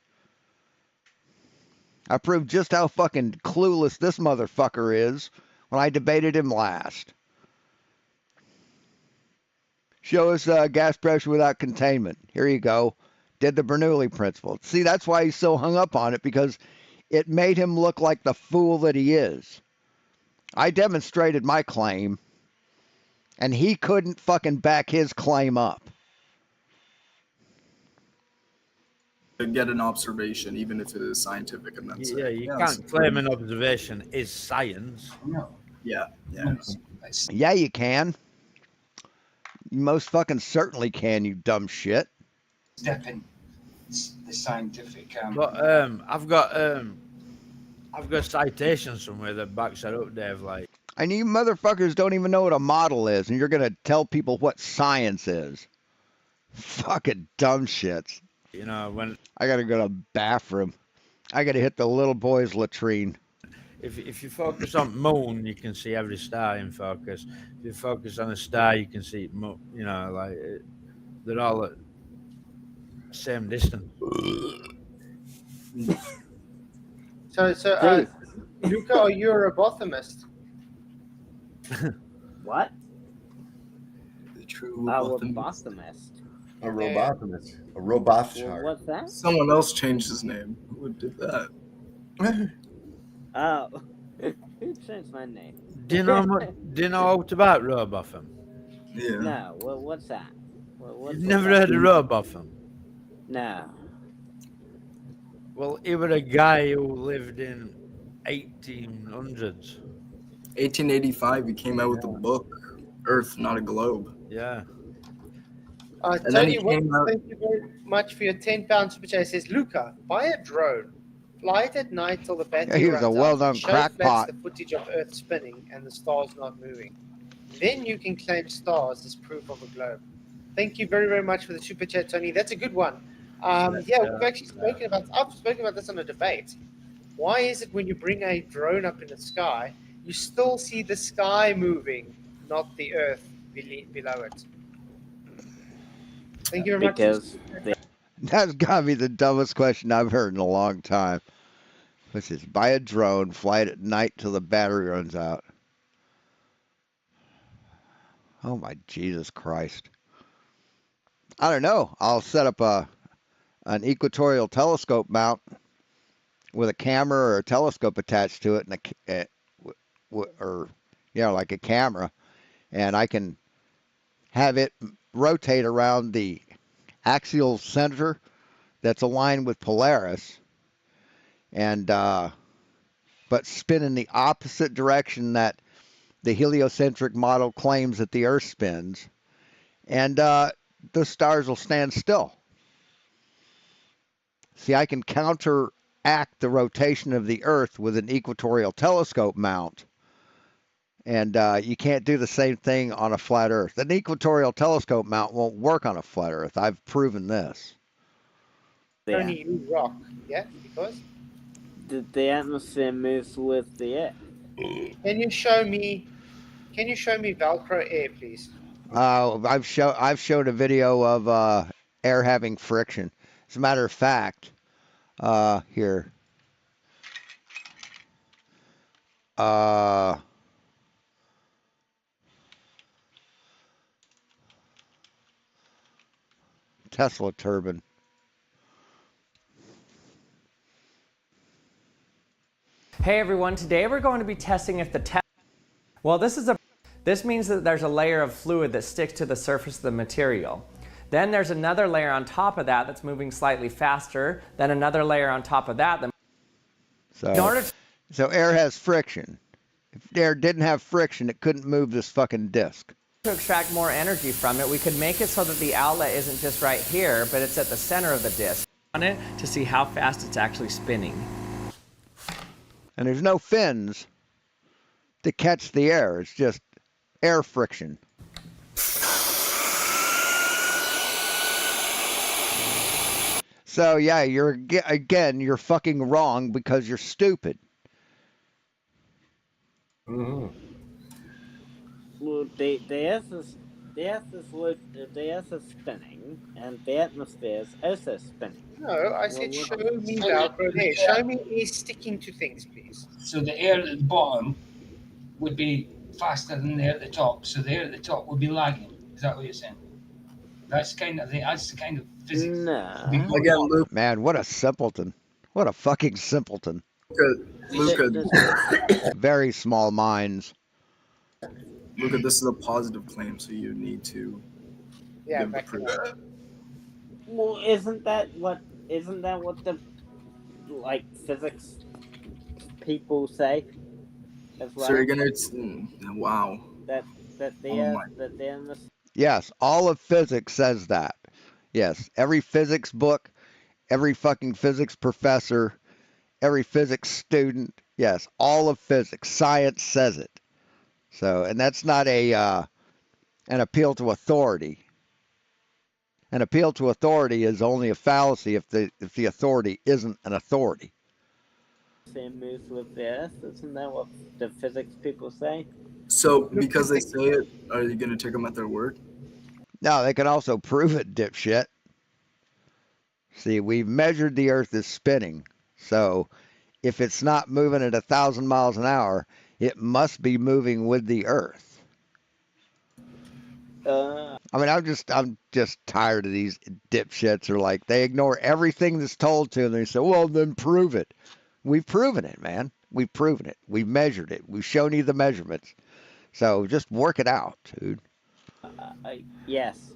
I proved just how fucking clueless this motherfucker is when I debated him last. Show us gas pressure without containment. Here you go. Did the Bernoulli principle. See, that's why he's so hung up on it, because it made him look like the fool that he is. I demonstrated my claim, and he couldn't fucking back his claim up. Get an observation, even if it is scientific, and then Yeah, say, you can't claim an observation is science. No. Yeah. Yeah, you can. You most fucking certainly can, you dumb shit. Step in the scientific. But I've got citations somewhere that backs that up, Dave. Like, And you motherfuckers don't even know what a model is, and you're gonna tell people what science is. Fucking dumb shits. you know, when I gotta go to the bathroom. I gotta hit the little boy's latrine. if you focus on moon, you can see every star in focus. If you focus on a star, you can see you know, like they're all at same distance. So, Luca, are you a robotomist? What? The true A robotomist. robotomist. A robotomist. A robothar. What's that? Someone else changed his name. Who did that? Oh, who changed my name? Do you know out about Robotham? Yeah. No. What's that? What's You've never that? heard of Robotham? No. Well, he was a guy who lived in 1800s. 1885, he came out with a book, Earth, Not a Globe. Yeah. And then he Tony, came out. thank you very much for your £10 super chat. It says, Luca, buy a drone. Fly it at night till the battery He was runs a well-known out. Show crackpot. Flats the footage of Earth spinning and the stars not moving. Then you can claim stars as proof of a globe. Thank you very, very much for the super chat, Tony. That's a good one. We've actually spoken about. I've spoken about this on a debate. Why is it when you bring a drone up in the sky, you still see the sky moving, not the Earth below it? Thank you very much. Because That's gotta be the dumbest question I've heard in a long time. Which is buy a drone, fly it at night till the battery runs out. Oh my Jesus Christ. I don't know. I'll set up an equatorial telescope mount with a camera or a telescope attached to it, and like a camera, and I can have it rotate around the axial center that's aligned with Polaris, and but spin in the opposite direction that the heliocentric model claims that the Earth spins, and the stars will stand still. See, I can counteract the rotation of the Earth with an equatorial telescope mount, and you can't do the same thing on a flat Earth. An equatorial telescope mount won't work on a flat Earth. I've proven this. Tony, you rock. Yeah, because the atmosphere moves with the air. Can you show me Velcro air, please? I've showed a video of air having friction. As a matter of fact, here. Tesla turbine. Hey everyone, today we're going to be testing if the well, this means that there's a layer of fluid that sticks to the surface of the material. Then there's another layer on top of that that's moving slightly faster, then another layer on top of that. So air has friction. If air didn't have friction, it couldn't move this fucking disc. To extract more energy from it, we could make it so that the outlet isn't just right here, but it's at the center of the disc. On it to see how fast it's actually spinning. And there's no fins to catch the air. It's just air friction. So yeah, you're fucking wrong because you're stupid. Well, the Earth is spinning, and the atmosphere is also spinning. No, I said show me Velcro there. Show me air sticking to things, please. So the air at the bottom would be faster than the air at the top. So the air at the top would be lagging. Is that what you're saying? That's the kind of physics. No. Man, what a simpleton. What a fucking simpleton. Luca, Very small minds. Luca, this is a positive claim, so you need to give the proof. Well, isn't that what the physics people say as well? So you're gonna wow. That the Earth. Yes, all of physics says that. Yes, every physics book, every fucking physics professor, every physics student, yes, all of physics, science says it. So, and that's not an appeal to authority. An appeal to authority is only a fallacy if the authority isn't an authority. Same moves with the Earth, isn't that what the physics people say? So, because they say it, are you gonna take them at their word? No, they can also prove it, dipshit. See, we've measured the Earth is spinning. So, if it's not moving at 1,000 miles an hour, it must be moving with the Earth. I mean, I'm just tired of these dipshits. Are like, they ignore everything that's told to them. They say, well, then prove it. We've proven it, man. We've proven it. We've measured it. We've shown you the measurements. So just work it out, dude. Yes.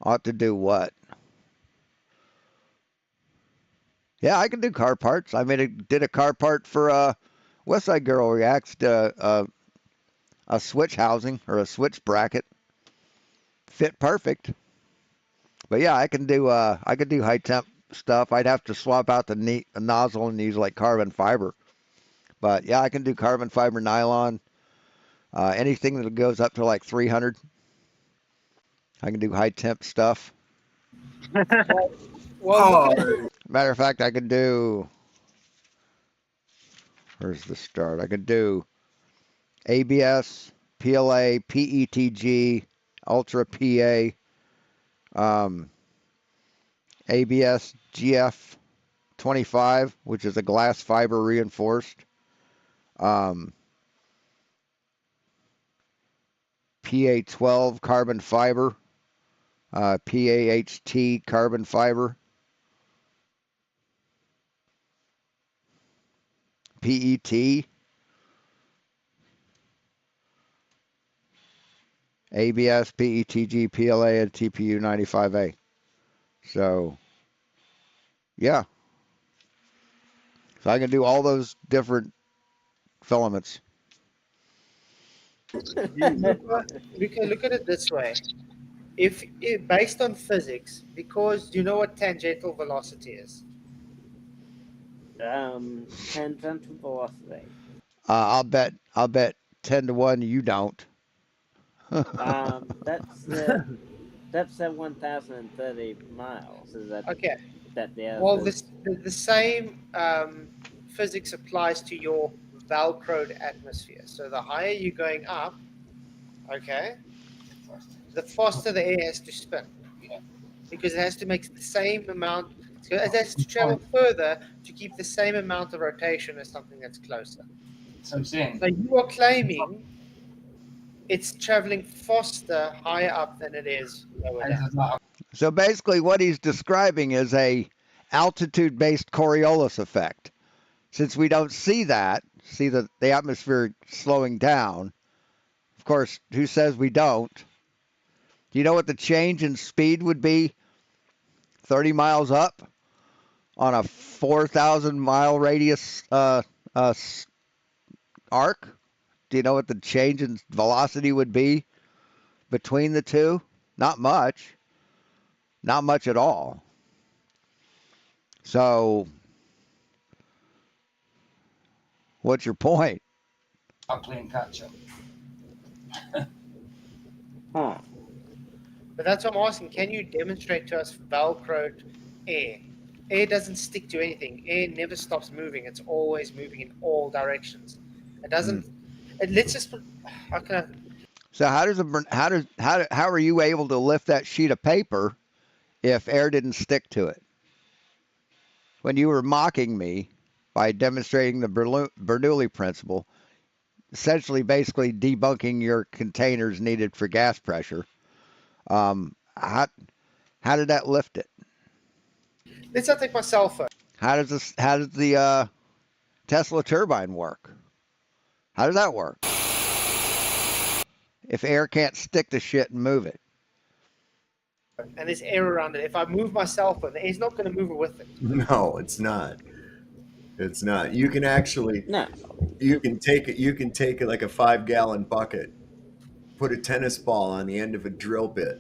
Ought to do what? Yeah, I can do car parts. I did a car part for West Side Girl Reacts, a switch housing or a switch bracket. Fit perfect. But yeah, I can do high temp stuff. I'd have to swap out the nozzle and use like carbon fiber. But yeah, I can do carbon fiber nylon. Anything that goes up to like 300. I can do high temp stuff. Matter of fact, I can do. Where's the start? I can do ABS, PLA, PETG, Ultra PA, ABS GF 25, which is a glass fiber reinforced. PA12 carbon fiber, PAHT carbon fiber, PET, ABS, PETG, PLA, and TPU 95A. So, yeah. So I can do all those different filaments. Look at it this way. If based on physics, because do you know what tangential velocity is? Tangential velocity. I'll bet 10 to 1 you don't. That's 1,030 miles. Is that okay? That the well, the same physics applies to your Velcroed atmosphere. So the higher you're going up, okay, the faster the air has to spin, because it has to make the same amount. So it has to travel further to keep the same amount of rotation as something that's closer. So I'm saying. So you are claiming it's traveling faster higher up than it is lower down. So basically, what he's describing is a altitude-based Coriolis effect. Since we don't see that, see the atmosphere slowing down. Of course, who says we don't? Do you know what the change in speed would be 30 miles up on a 4,000 mile radius arc? Do you know what the change in velocity would be between the two? Not much. Not much at all. So, what's your point? I'm playing catch up. But that's what I'm asking. Can you demonstrate to us Velcroed air? Air doesn't stick to anything. Air never stops moving. It's always moving in all directions. It doesn't. Let's just put. How can I? So how are you able to lift that sheet of paper if air didn't stick to it? When you were mocking me by demonstrating the Bernoulli principle, essentially basically debunking your containers needed for gas pressure, how did that lift it? Let's not take my cell phone. How does the Tesla turbine work? How does that work? If air can't stick to shit and move it. And there's air around it. If I move my cell phone, the air's not going to move it with it. No, it's not. It's not. You can actually you can take it like a 5-gallon bucket, put a tennis ball on the end of a drill bit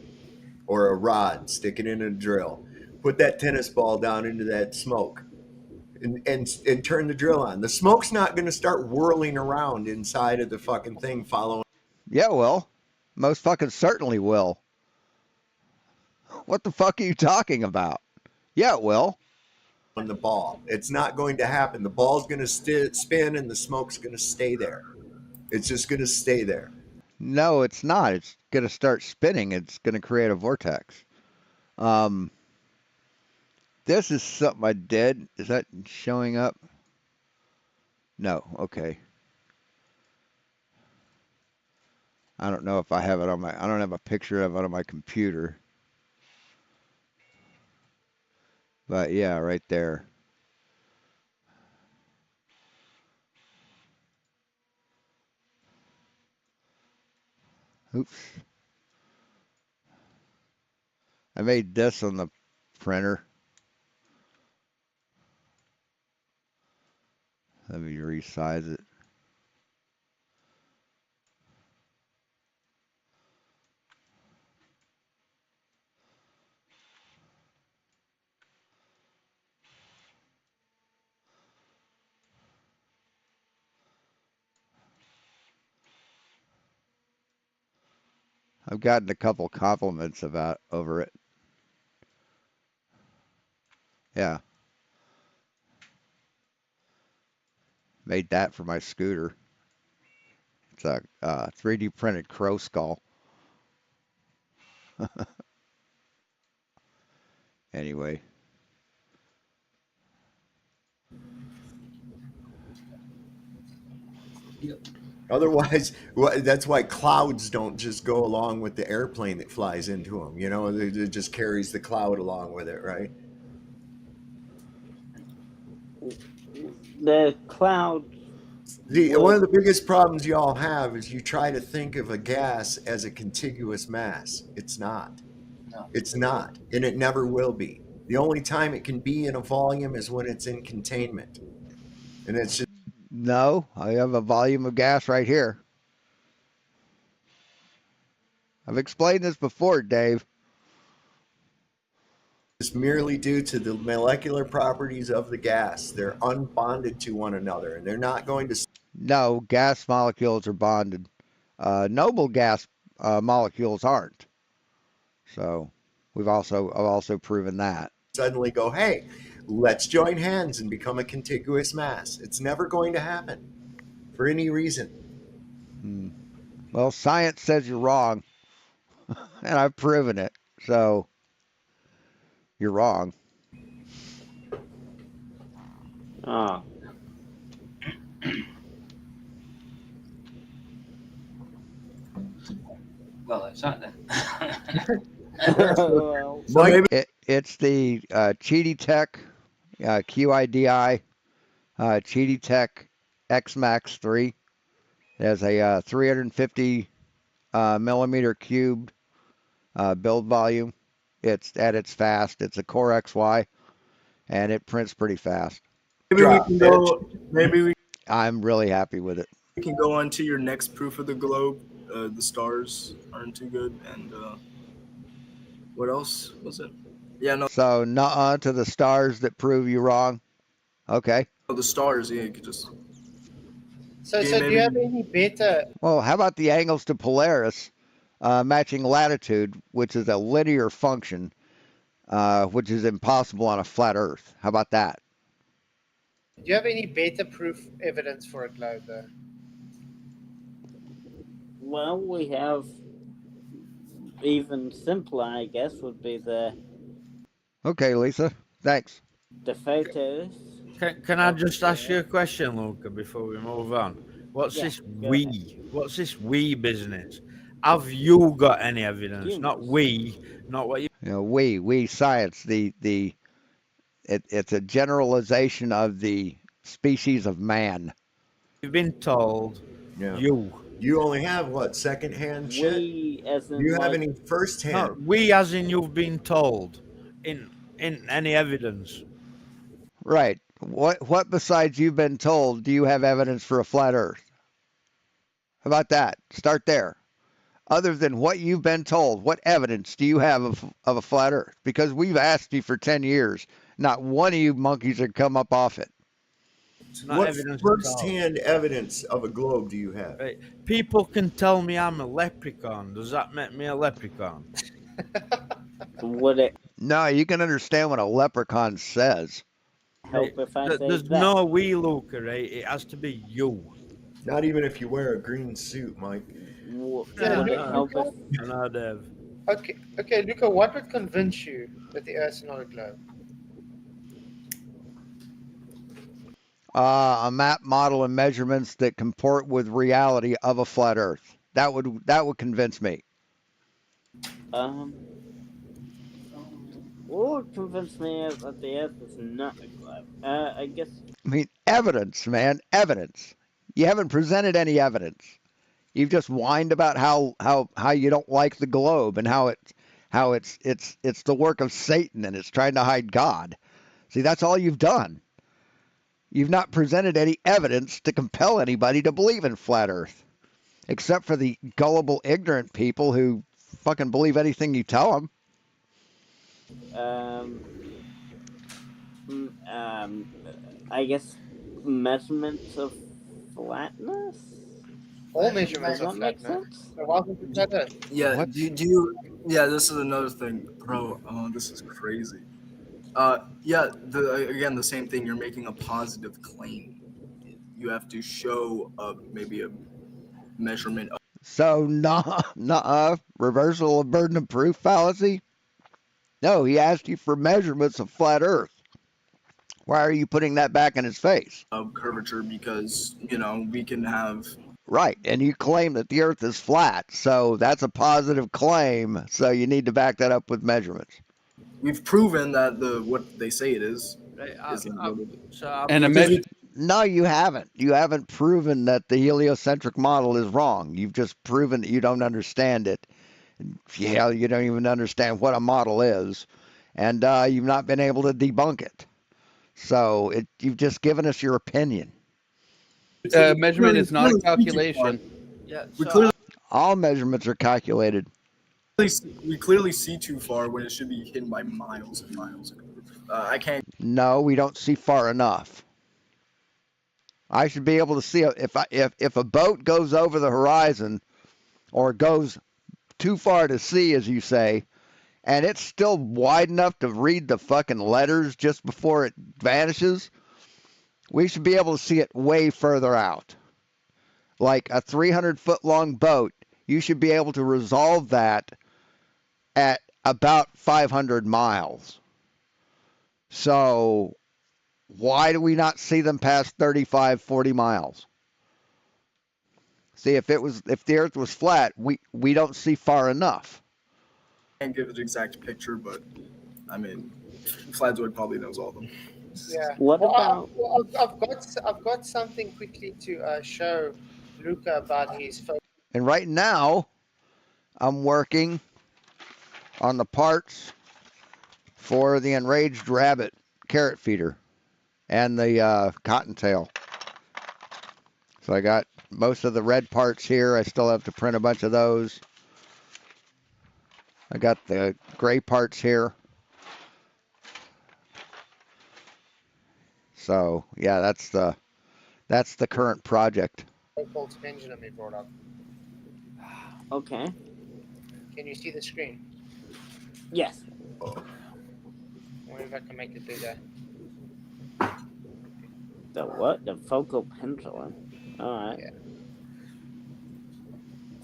or a rod, stick it in a drill, put that tennis ball down into that smoke and turn the drill on. The smoke's not going to start whirling around inside of the fucking thing following. Yeah, well, most fucking certainly will. What the fuck are you talking about? Yeah, it will. On the ball. It's not going to happen. The ball's going to spin and the smoke's going to stay there. It's just going to stay there. No, it's not. It's going to start spinning. It's going to create a vortex. This is something I did. Is that showing up? No. Okay. I don't know if I have it on my. I don't have a picture of it on my computer. But yeah, right there. Oops. I made this on the printer. Let me resize it. I've gotten a couple compliments over it. Yeah. Made that for my scooter. It's a 3D printed crow skull. Anyway. Otherwise, that's why clouds don't just go along with the airplane that flies into them. You know, it just carries the cloud along with it, right? The cloud. One of the biggest problems y'all have is you try to think of a gas as a contiguous mass. It's not. No. It's not, and it never will be. The only time it can be in a volume is when it's in containment. And it's just. No, I have a volume of gas right here. I've explained this before, Dave. It's merely due to the molecular properties of the gas. They're unbonded to one another, and they're not going to. No, gas molecules are bonded. Noble gas molecules aren't. So I've also proven that. Suddenly go, hey, let's join hands and become a contiguous mass. It's never going to happen for any reason. Well, science says you're wrong, and I've proven it. So you're wrong. Oh. Well, that's that then. Well, So maybe It's the Cheetah Tech QIDI Cheetah Tech X Max 3. It has a 350 millimeter cubed build volume. It's fast. It's a Core XY, and it prints pretty fast. Maybe we can go. Maybe we I'm really happy with it. can go on to your next proof of the globe. The stars aren't too good, and what else was it? Yeah, no, So, nuh-uh to the stars that prove you wrong. Okay. the stars. Yeah, you could just. So, Yeah, so do maybe- you have any better? Well, how about the angles to Polaris matching latitude, which is a linear function, which is impossible on a flat Earth? How about that? Do you have any better proof evidence for a globe, though? well, we have even simpler, I guess, would be Okay, Lisa. Thanks. the photos. Can I just ask you a question, Luca, before we move on? What's Yeah, this go we? What's this we business? Have you got any evidence? Not Humans. we, not what you. You know, we science. It's a generalization of the species of man. You've been told. Yeah. You only have what, secondhand shit? We, as in, Do you have like, any firsthand? No, we as in you've been told. In any evidence? Right. What besides you've been told do you have evidence for a flat Earth? How about that? Start there. Other than what you've been told, what evidence do you have of a flat Earth? Because we've asked you for 10 years. Not one of you monkeys have come up off it. It's not What evidence at all. firsthand evidence of a globe do you have? Right. People can tell me I'm a leprechaun. Does that make me a leprechaun? would it No, you can understand what a leprechaun says. help if I say There's that? no we, Luca, right? It has to be you. Not even if you wear a green suit, Mike. Would Yeah, it help if I know, Dev. Okay, Luca, what would convince you that the Earth's not a globe? A map, model, and measurements that comport with reality of a flat Earth. That would convince me. what would convince me that the Earth is not a globe? I guess. I mean, evidence, man, evidence. You haven't presented any evidence. You've just whined about how you don't like the globe and how it's the work of Satan and it's trying to hide God. See, that's all you've done. You've not presented any evidence to compel anybody to believe in flat Earth, except for the gullible, ignorant people who fucking believe anything you tell them. I guess measurements of flatness. All measurements Does are that make flat, sense? So why would it flat Earth? Yeah. What? Do you? Yeah. This is another thing, bro. Oh, this is crazy. Yeah. Again, the same thing. You're making a positive claim. You have to show maybe a measurement. So, reversal of burden of proof fallacy? No, he asked you for measurements of flat Earth. Why are you putting that back in his face? Of curvature, because we can have. Right, and you claim that the Earth is flat, so that's a positive claim. So you need to back that up with measurements. We've proven that what they say it is. Right, And a measure. No, you haven't. You haven't proven that the heliocentric model is wrong. You've just proven that you don't understand it. Yeah, you don't even understand what a model is, and you've not been able to debunk it. So you've just given us your opinion. Measurement is not a calculation. Yeah. All measurements are calculated. We clearly see too far when it should be hidden by miles and miles. I can't. No, we don't see far enough. I should be able to see if a boat goes over the horizon or goes too far to see, as you say, and it's still wide enough to read the fucking letters just before it vanishes, we should be able to see it way further out. Like a 300-foot long boat, you should be able to resolve that at about 500 miles. So why do we not see them past 35, 40 miles? See, if the Earth was flat, we don't see far enough. I can't give an exact picture, but I mean, Flatzoid probably knows all of them. Yeah. What Well, about? I've got something quickly to show Luca about his phone. And right now, I'm working on the parts for the enraged rabbit carrot feeder and the cottontail. So I got most of the red parts here. I still have to print a bunch of those. I got the gray parts here. So yeah, that's the current project. Called pendulum he brought up. Okay. Can you see the screen? Yes. I wonder if I can make it bigger. The what? The focal pendulum. All right. Yeah.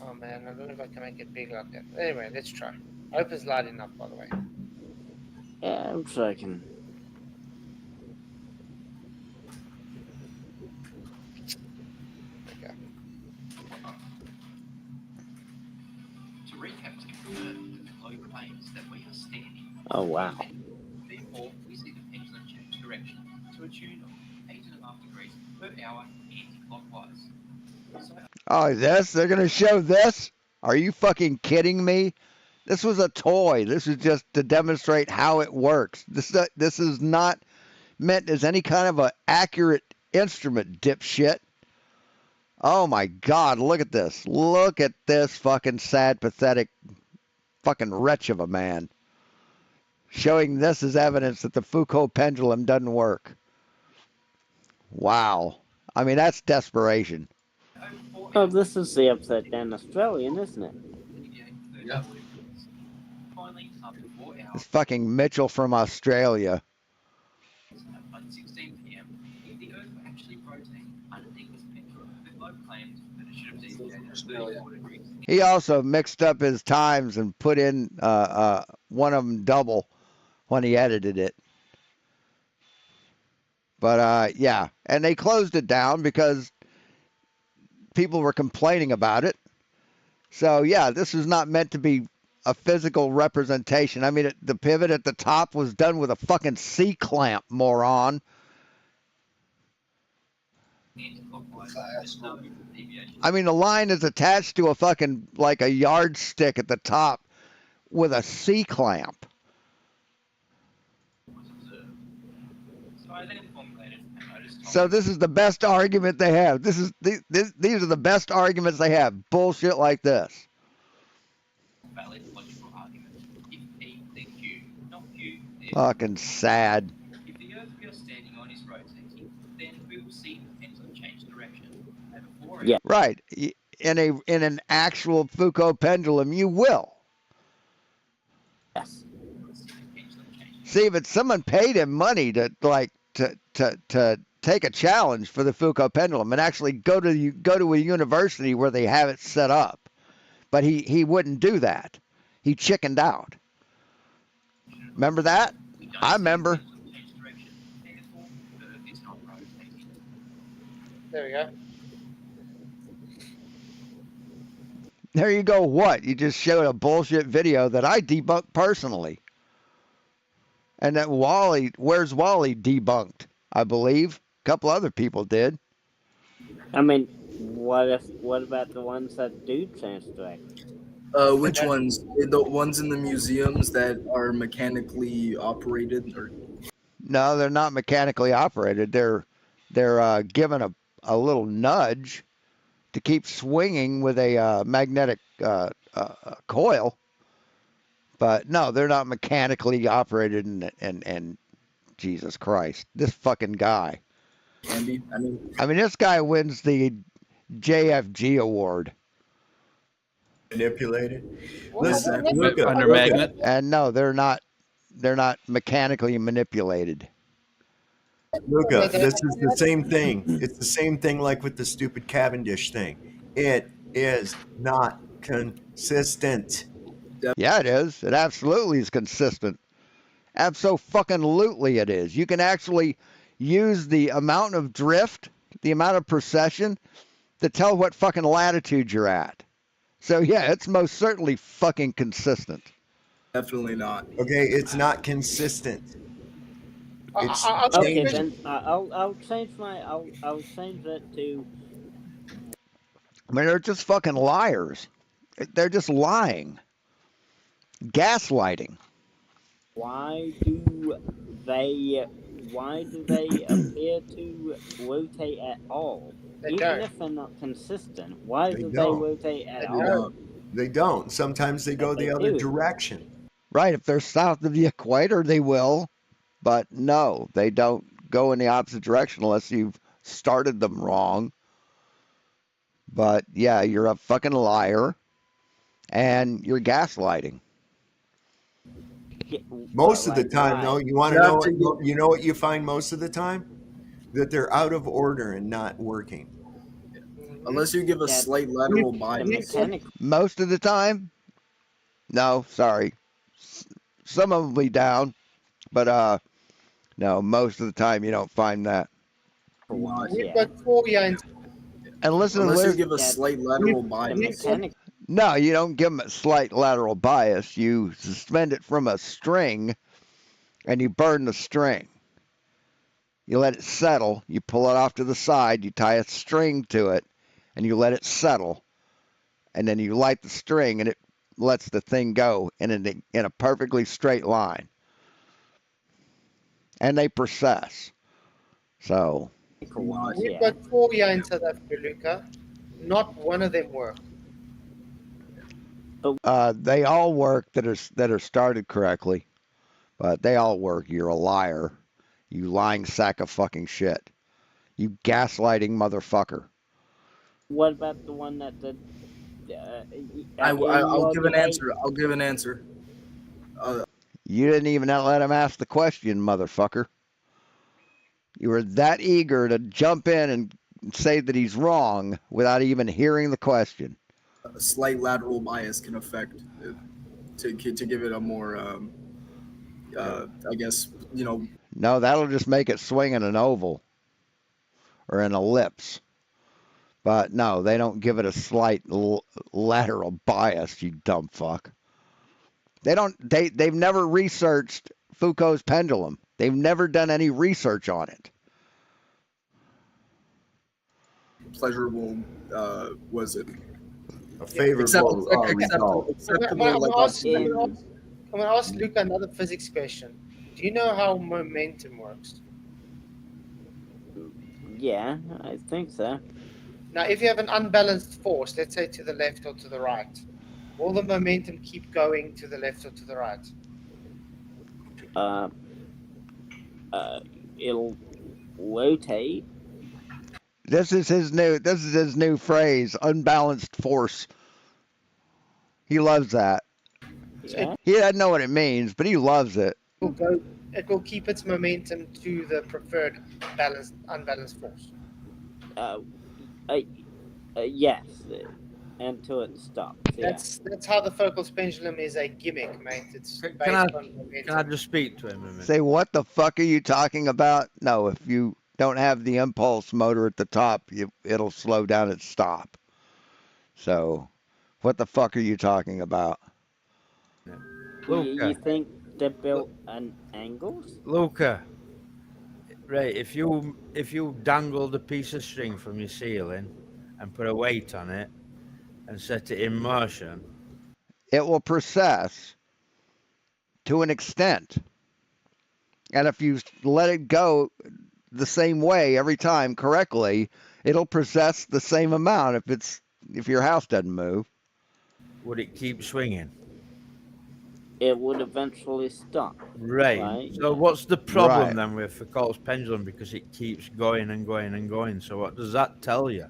Oh man, I don't know if I can make it big like that. Anyway, let's try. I hope it's light enough, by the way. Yeah, I'm sure I can. Okay. To recap, the globe claims that we are standing. Oh wow. Therefore, we see the pendulum change direction to a tune of 8.5 degrees per hour anti-clockwise. Oh, they're gonna show this? Are you fucking kidding me? This was a toy. This is just to demonstrate how it works. This is not meant as any kind of an accurate instrument, dipshit. Oh my God, look at this. Look at this fucking sad, pathetic fucking wretch of a man. Showing this as evidence that the Foucault pendulum doesn't work. Wow. I mean, that's desperation. Oh, this is the upside down Australian, isn't it? Yeah. It's fucking Mitchell from Australia. At 16 p.m., if the Earth were actually rotating underneath this pendulum, the globe claims that it should have deviated 34 degrees. He also mixed up his times and put in one of them double when he edited it. But yeah, and they closed it down because people were complaining about it. So yeah, this is not meant to be a physical representation. I mean, the pivot at the top was done with a fucking C-clamp, moron. I mean, the line is attached to a fucking, like a yardstick at the top with a C-clamp. So this is the best argument they have. These are the best arguments they have. Bullshit like this. Valid logical argument. If P, then Q, not Q, then Fucking sad. if the Earth we are standing on is rotating, then we will see the pendulum change direction. Yeah. Right. In an actual Foucault pendulum, you will. Yes. See, but someone paid him money to take a challenge for the Foucault pendulum and actually go to a university where they have it set up. But he wouldn't do that. He chickened out. Remember that? I remember. There we go. There you go. What? You just showed a bullshit video that I debunked personally. And that Where's Wally debunked, I believe. A couple other people did. I mean, what about the ones that do change direction? Which ones? The ones in the museums that are mechanically operated, or No, they're not mechanically operated. They're given a little nudge to keep swinging with a magnetic coil. But no, they're not mechanically operated. And Jesus Christ, this fucking guy. Andy, I mean, this guy wins the JFG award. Manipulated. Listen, under magnet. And no, they're not mechanically manipulated. Luca, this is the same thing. It's the same thing like with the stupid Cavendish thing. It is not consistent. Yeah, it is. It absolutely is consistent. Abso-fucking-lutely it is. You can actually use the amount of drift, the amount of precession, that tell what fucking latitude you're at. So yeah, it's most certainly fucking consistent. Definitely not. Okay, it's not consistent. It's I'll Okay, changing. then I'll change my I'll change that to I mean, they're just fucking liars. They're just lying, gaslighting. why do they appear to rotate at all? They Even don't. if they're not consistent, why They do they don't. rotate at They all? don't. They don't. Sometimes they go But they the other do. direction. Right? If they're south of the equator, they will. But no, they don't go in the opposite direction unless you've started them wrong. But yeah, you're a fucking liar and you're gaslighting. Yeah, Most of the like time, though, why? you want You to have know to what you know what you find most of the time? That they're out of order and not working. Unless you give a That slight lateral the bias. mechanical Most of the time, no, sorry. Some of them will be down, but no, most of the time you don't find that. ones, We've yeah. got 4 years. And listen, Unless you Liz, give a That slight lateral the bias. mechanical no, you don't give them a slight lateral bias. You suspend it from a string and you burn the string. You let it settle, you pull it off to the side, you tie a string to it, and you let it settle. And then you light the string and it lets the thing go in a perfectly straight line. And they process. So ones, We've yeah. got 4 here in South Africa, Luca. Not one of them work. they all work that are started correctly. But they all work. You're a liar. You lying sack of fucking shit. You gaslighting motherfucker. What about the one that did in I'll your give an debate? answer. I'll give an answer. You didn't even let him ask the question, motherfucker. You were that eager to jump in and say that he's wrong without even hearing the question. A slight lateral bias can affect to give it a more, I guess, No, that'll just make it swing in an oval or an ellipse. But no, they don't give it a slight lateral bias, you dumb fuck. They've never researched Foucault's pendulum. They've never done any research on it. pleasurable. Was it A favorable result. acceptable? I'm Like going to ask Luca another physics question. Do you know how momentum works? Yeah, I think so. Now, if you have an unbalanced force, let's say to the left or to the right, will the momentum keep going to the left or to the right? It'll rotate. This is his new phrase, unbalanced force. He loves that. Yeah. He doesn't know what it means, but he loves it. It will keep its momentum to the preferred unbalanced force. Yes, until it stops. Yeah. That's how the Foucault's pendulum is a gimmick, mate. It's based on momentum. Can I just speak to him a minute? Say, what the fuck are you talking about? No, if you don't have the impulse motor at the top, it'll slow down and stop. So, what the fuck are you talking about? You think they're built on angles? Luca, right? If you dangled a piece of string from your ceiling and put a weight on it and set it in motion, it will process to an extent. And if you let it go the same way every time correctly, it'll process the same amount if your house doesn't move. Would it keep swinging? It would eventually stop. Right. So what's the problem Right. then with Foucault's pendulum? Because it keeps going and going and going. So what does that tell you?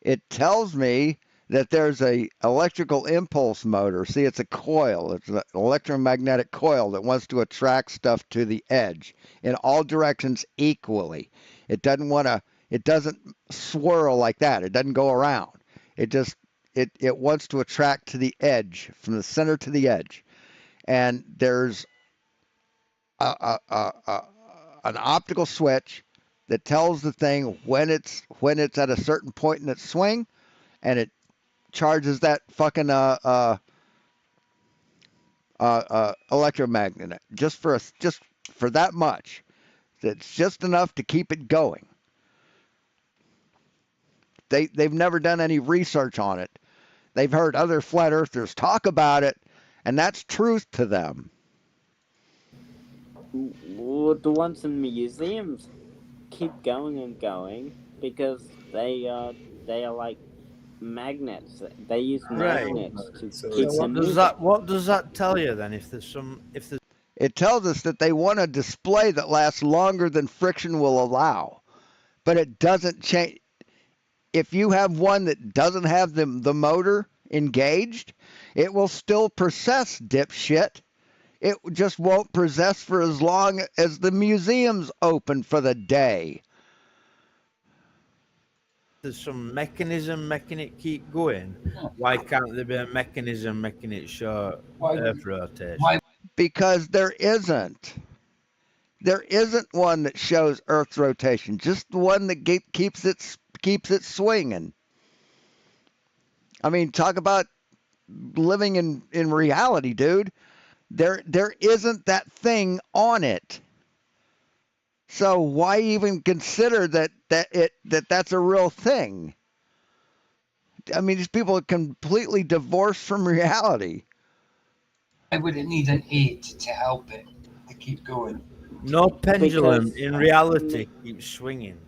It tells me that there's a electrical impulse motor. See, it's a coil. It's an electromagnetic coil that wants to attract stuff to the edge in all directions equally. It doesn't swirl like that. It doesn't go around. It wants to attract to the edge, from the center to the edge. And there's an optical switch that tells the thing when it's at a certain point in its swing, and it charges that fucking electromagnet just for that much. It's just enough to keep it going. They've never done any research on it. They've heard other flat earthers talk about it, and that's truth to them. The ones in museums keep going and going because they are like magnets. They use Right. magnets to So keep So them moving. what does that tell you then? If there's It tells us that they want a display that lasts longer than friction will allow, but it doesn't change. If you have one that doesn't have the motor engaged, it will still process, dipshit. It just won't process for as long as the museum's open for the day. there's some mechanism making it keep going, why can't there be a mechanism making it show Earth rotation? Because there isn't. There isn't one that shows Earth's rotation, just the one that keeps it swinging. I mean, talk about living in reality, dude. There isn't that thing on it. So why even consider that's a real thing? I mean, these people are completely divorced from reality. Why would it need an 8 to help it to keep going? No pendulum Because- in reality keeps swinging.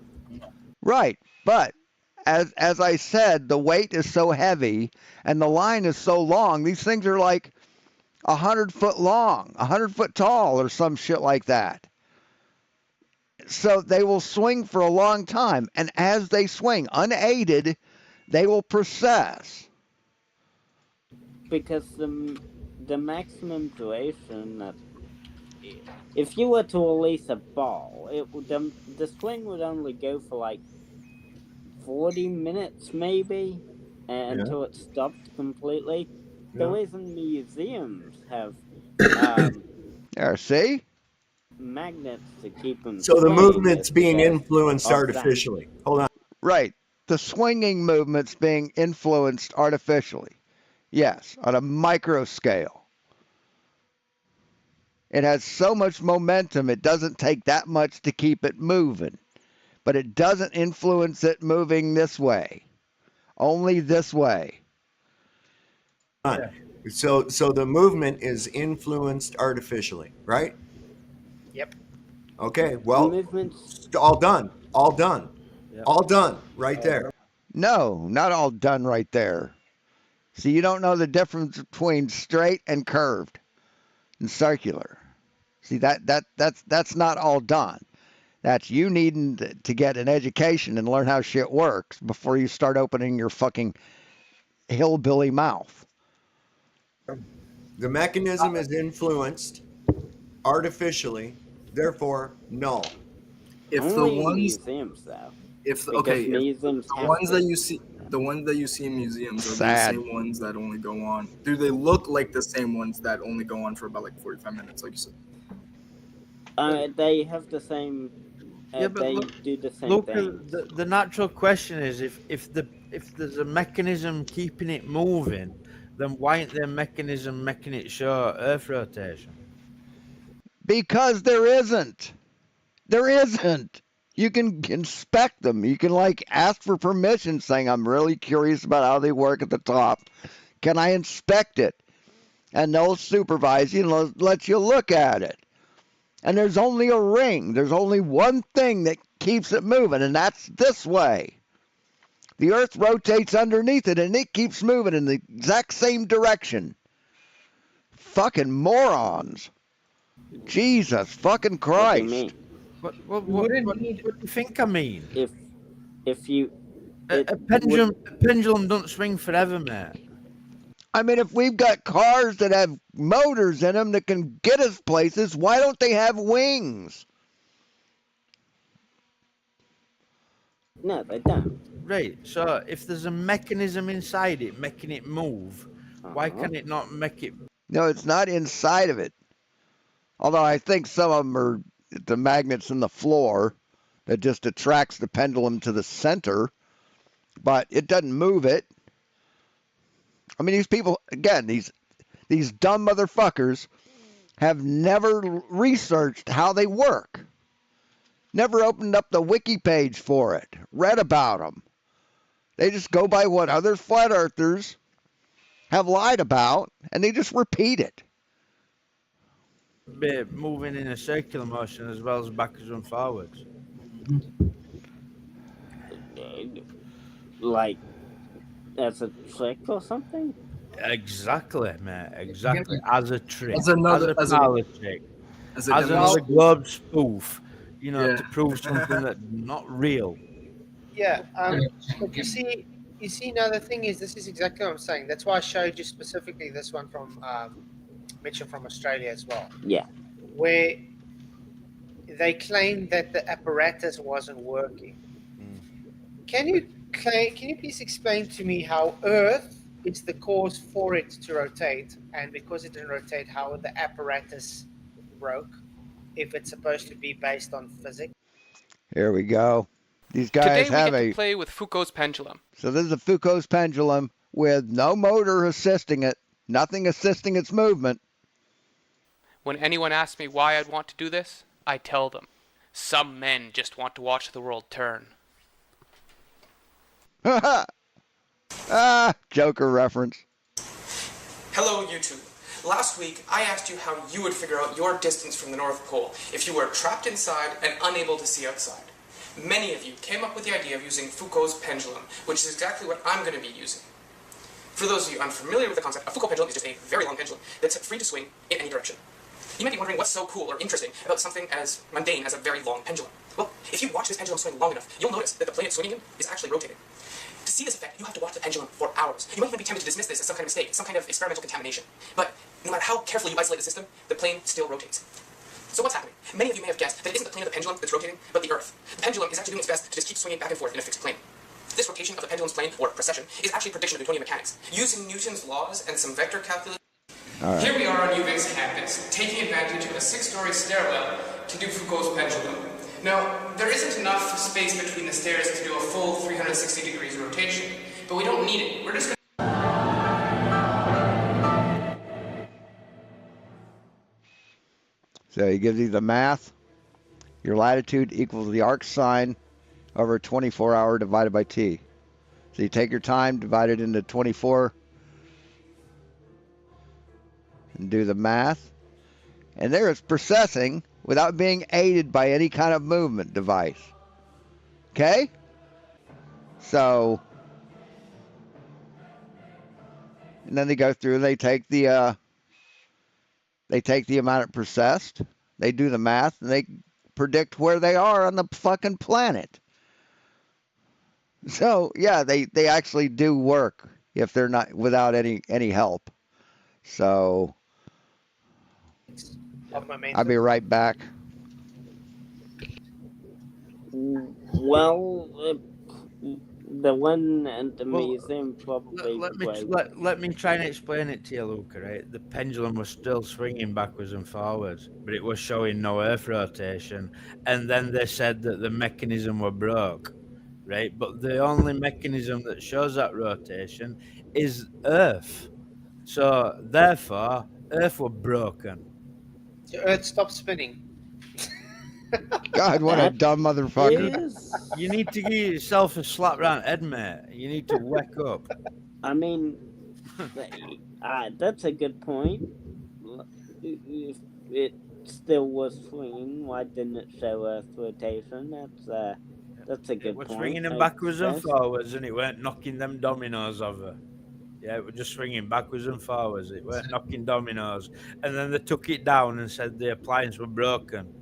Right, but as I said, the weight is so heavy and the line is so long. These things are like 100 foot long, 100 foot tall, or some shit like that. So they will swing for a long time, and as they swing, unaided, they will process. Because the maximum duration that if you were to release a ball, it would the swing would only go for like 40 minutes maybe until it stopped completely. The reason museums have There, see? magnets to keep them So the swinging movement's is being because influenced of that. artificially. Hold on. Right. The swinging movement's being influenced artificially. Yes, on a micro scale. It has so much momentum, it doesn't take that much to keep it moving. But it doesn't influence it moving this way. Only this way. So the movement is influenced artificially, right? Yep. Okay, well, Movements. all done. All done. Yep. All done right there. No, not all done right there. See, you don't know the difference between straight and curved and circular. See, that's not all done. That's you needing to get an education and learn how shit works before you start opening your fucking hillbilly mouth. The mechanism is influenced artificially, therefore null. If Only the in ones, museums though. if Because okay, if museums the have ones to. that you see, the ones that you see in museums are Sad. the same ones that only go on. Do they look like the same ones that only go on for about like 45 minutes, like you said? They have the same. Yeah, but they look- do the same Look, thing. the natural question is if there's a mechanism keeping it moving, then why ain't there a mechanism making it show Earth rotation? Because there isn't. There isn't. You can inspect them. You can like ask for permission saying, I'm really curious about how they work at the top. Can I inspect it? And they'll supervise you and let you look at it. And there's only a ring. There's only one thing that keeps it moving, and that's this way. The Earth rotates underneath it, and it keeps moving in the exact same direction. Fucking morons. Jesus fucking What do you Christ. mean? What do you think I mean? If you A pendulum don't swing forever, mate. I mean, if we've got cars that have motors in them that can get us places, why don't they have wings? No, they don't. Right. So if there's a mechanism inside it making it move, why Uh-huh. can it not make it? No, it's not inside of it. Although I think some of them are the magnets in the floor that just attracts the pendulum to the center, but it doesn't move it. I mean, these people, again, these dumb motherfuckers have never researched how they work. Never opened up the wiki page for it, read about them. They just go by what other flat earthers have lied about, and they just repeat it. Be moving in a circular motion as well as backwards and forwards. Like as a trick or something? Exactly, mate. Exactly. As a trick. As another- as a parlor trick. as As a another demonstration. globe spoof. You know, Yeah. to prove something that's not real. Yeah. But you see, now the thing is, this is exactly what I'm saying. That's why I showed you specifically this one from Mitchell from Australia as well, Yeah. where they claimed that the apparatus wasn't working. Can you please explain to me how Earth is the cause for it to rotate, and because it didn't rotate, how the apparatus broke, if it's supposed to be based on physics? Here we go. These guys Today we have get to play with Foucault's pendulum. So this is a Foucault's pendulum with no motor assisting it, nothing assisting its movement. When anyone asks me why I'd want to do this, I tell them, some men just want to watch the world turn. Joker reference. Hello, YouTube. Last week, I asked you how you would figure out your distance from the North Pole if you were trapped inside and unable to see outside. Many of you came up with the idea of using Foucault's pendulum, which is exactly what I'm going to be using. For those of you unfamiliar with the concept, a Foucault pendulum is just a very long pendulum that's free to swing in any direction. You might be wondering what's so cool or interesting about something as mundane as a very long pendulum. Well, if you watch this pendulum swing long enough, you'll notice that the plane it's swinging in is actually rotating. To see this effect, you have to watch the pendulum for hours. You might even be tempted to dismiss this as some kind of mistake, some kind of experimental contamination. But no matter how carefully you isolate the system, the plane still rotates. So what's happening? Many of you may have guessed that it isn't the plane of the pendulum that's rotating, but the Earth. The pendulum is actually doing its best to just keep swinging back and forth in a fixed plane. This rotation of the pendulum's plane, or precession, is actually a prediction of Newtonian mechanics. Using Newton's laws and some vector calculus. Right. Here we are on UVic's campus, taking advantage of a 6-story stairwell to do Foucault's pendulum. Now, there isn't enough space between the stairs to do a full 360 degrees rotation, but we don't need it. We're just going to... So he gives you the math. Your latitude equals the arc sine over a 24-hour divided by t. So you take your time, divide it into 24, and do the math. And there it's processing without being aided by any kind of movement device. Okay? So, and then they go through and they take the amount it processed, they do the math, and they predict where they are on the fucking planet. So yeah, they actually do work if they're not without any help. So I'll be right back. Well, the one at the museum probably. Let me try and explain it to you, Luca. Right, the pendulum was still swinging backwards and forwards, but it was showing no Earth rotation. And then they said that the mechanism were broke, right? But the only mechanism that shows that rotation is Earth. So therefore, Earth were broken. The Earth stopped spinning. God, what a dumb motherfucker. You need to give yourself a slap round head, mate. You need to wake up. I mean, that's a good point. If it still was swinging, why didn't it show Earth rotation? That's a good It was point. swinging them backwards and forwards, and it weren't knocking them dominoes over. Yeah, it was just swinging backwards and forwards. It weren't knocking dominoes. And then they took it down and said the appliance were broken.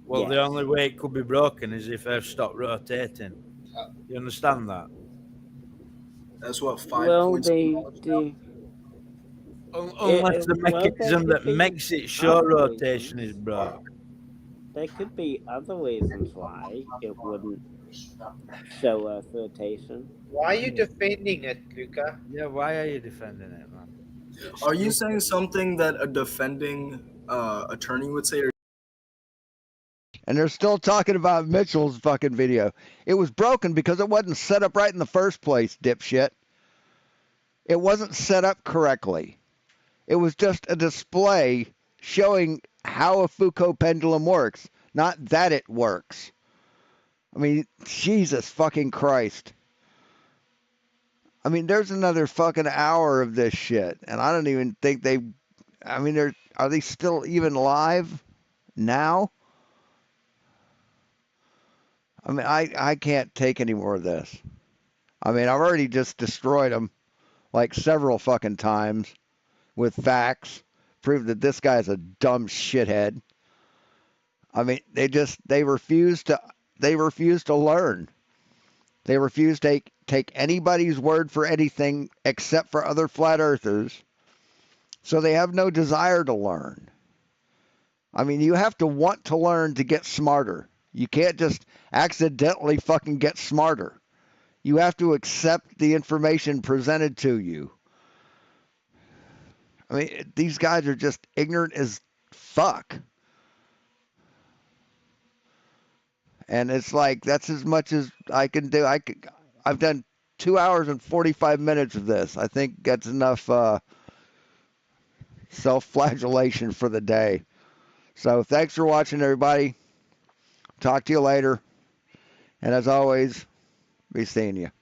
Well, the only way it could be broken is if Earth stopped rotating. You understand that? That's what 5 points. Unless the mechanism that makes it show rotation is broke. There could be other reasons why it wouldn't show Earth rotation. Why are you defending it, Luca? Yeah, why are you defending it, man? Are you saying something that a defending attorney would say? And they're still talking about Mitchell's fucking video. It was broken because it wasn't set up right in the first place, dipshit. It wasn't set up correctly. It was just a display showing how a Foucault pendulum works, not that it works. I mean, Jesus fucking Christ. I mean, there's another fucking hour of this shit, and I don't even think they. I mean, are they still even live now? I mean, I can't take any more of this. I mean, I've already just destroyed them like several fucking times with facts, prove that this guy's a dumb shithead. I mean, they refuse to learn. They refuse to take anybody's word for anything except for other flat earthers. So they have no desire to learn. I mean, you have to want to learn to get smarter. You can't just accidentally fucking get smarter. You have to accept the information presented to you. I mean, these guys are just ignorant as fuck. And it's like, that's as much as I can do. I've done 2 hours and 45 minutes of this. I think that's enough self-flagellation for the day. So thanks for watching, everybody. Talk to you later. And as always, be seeing you.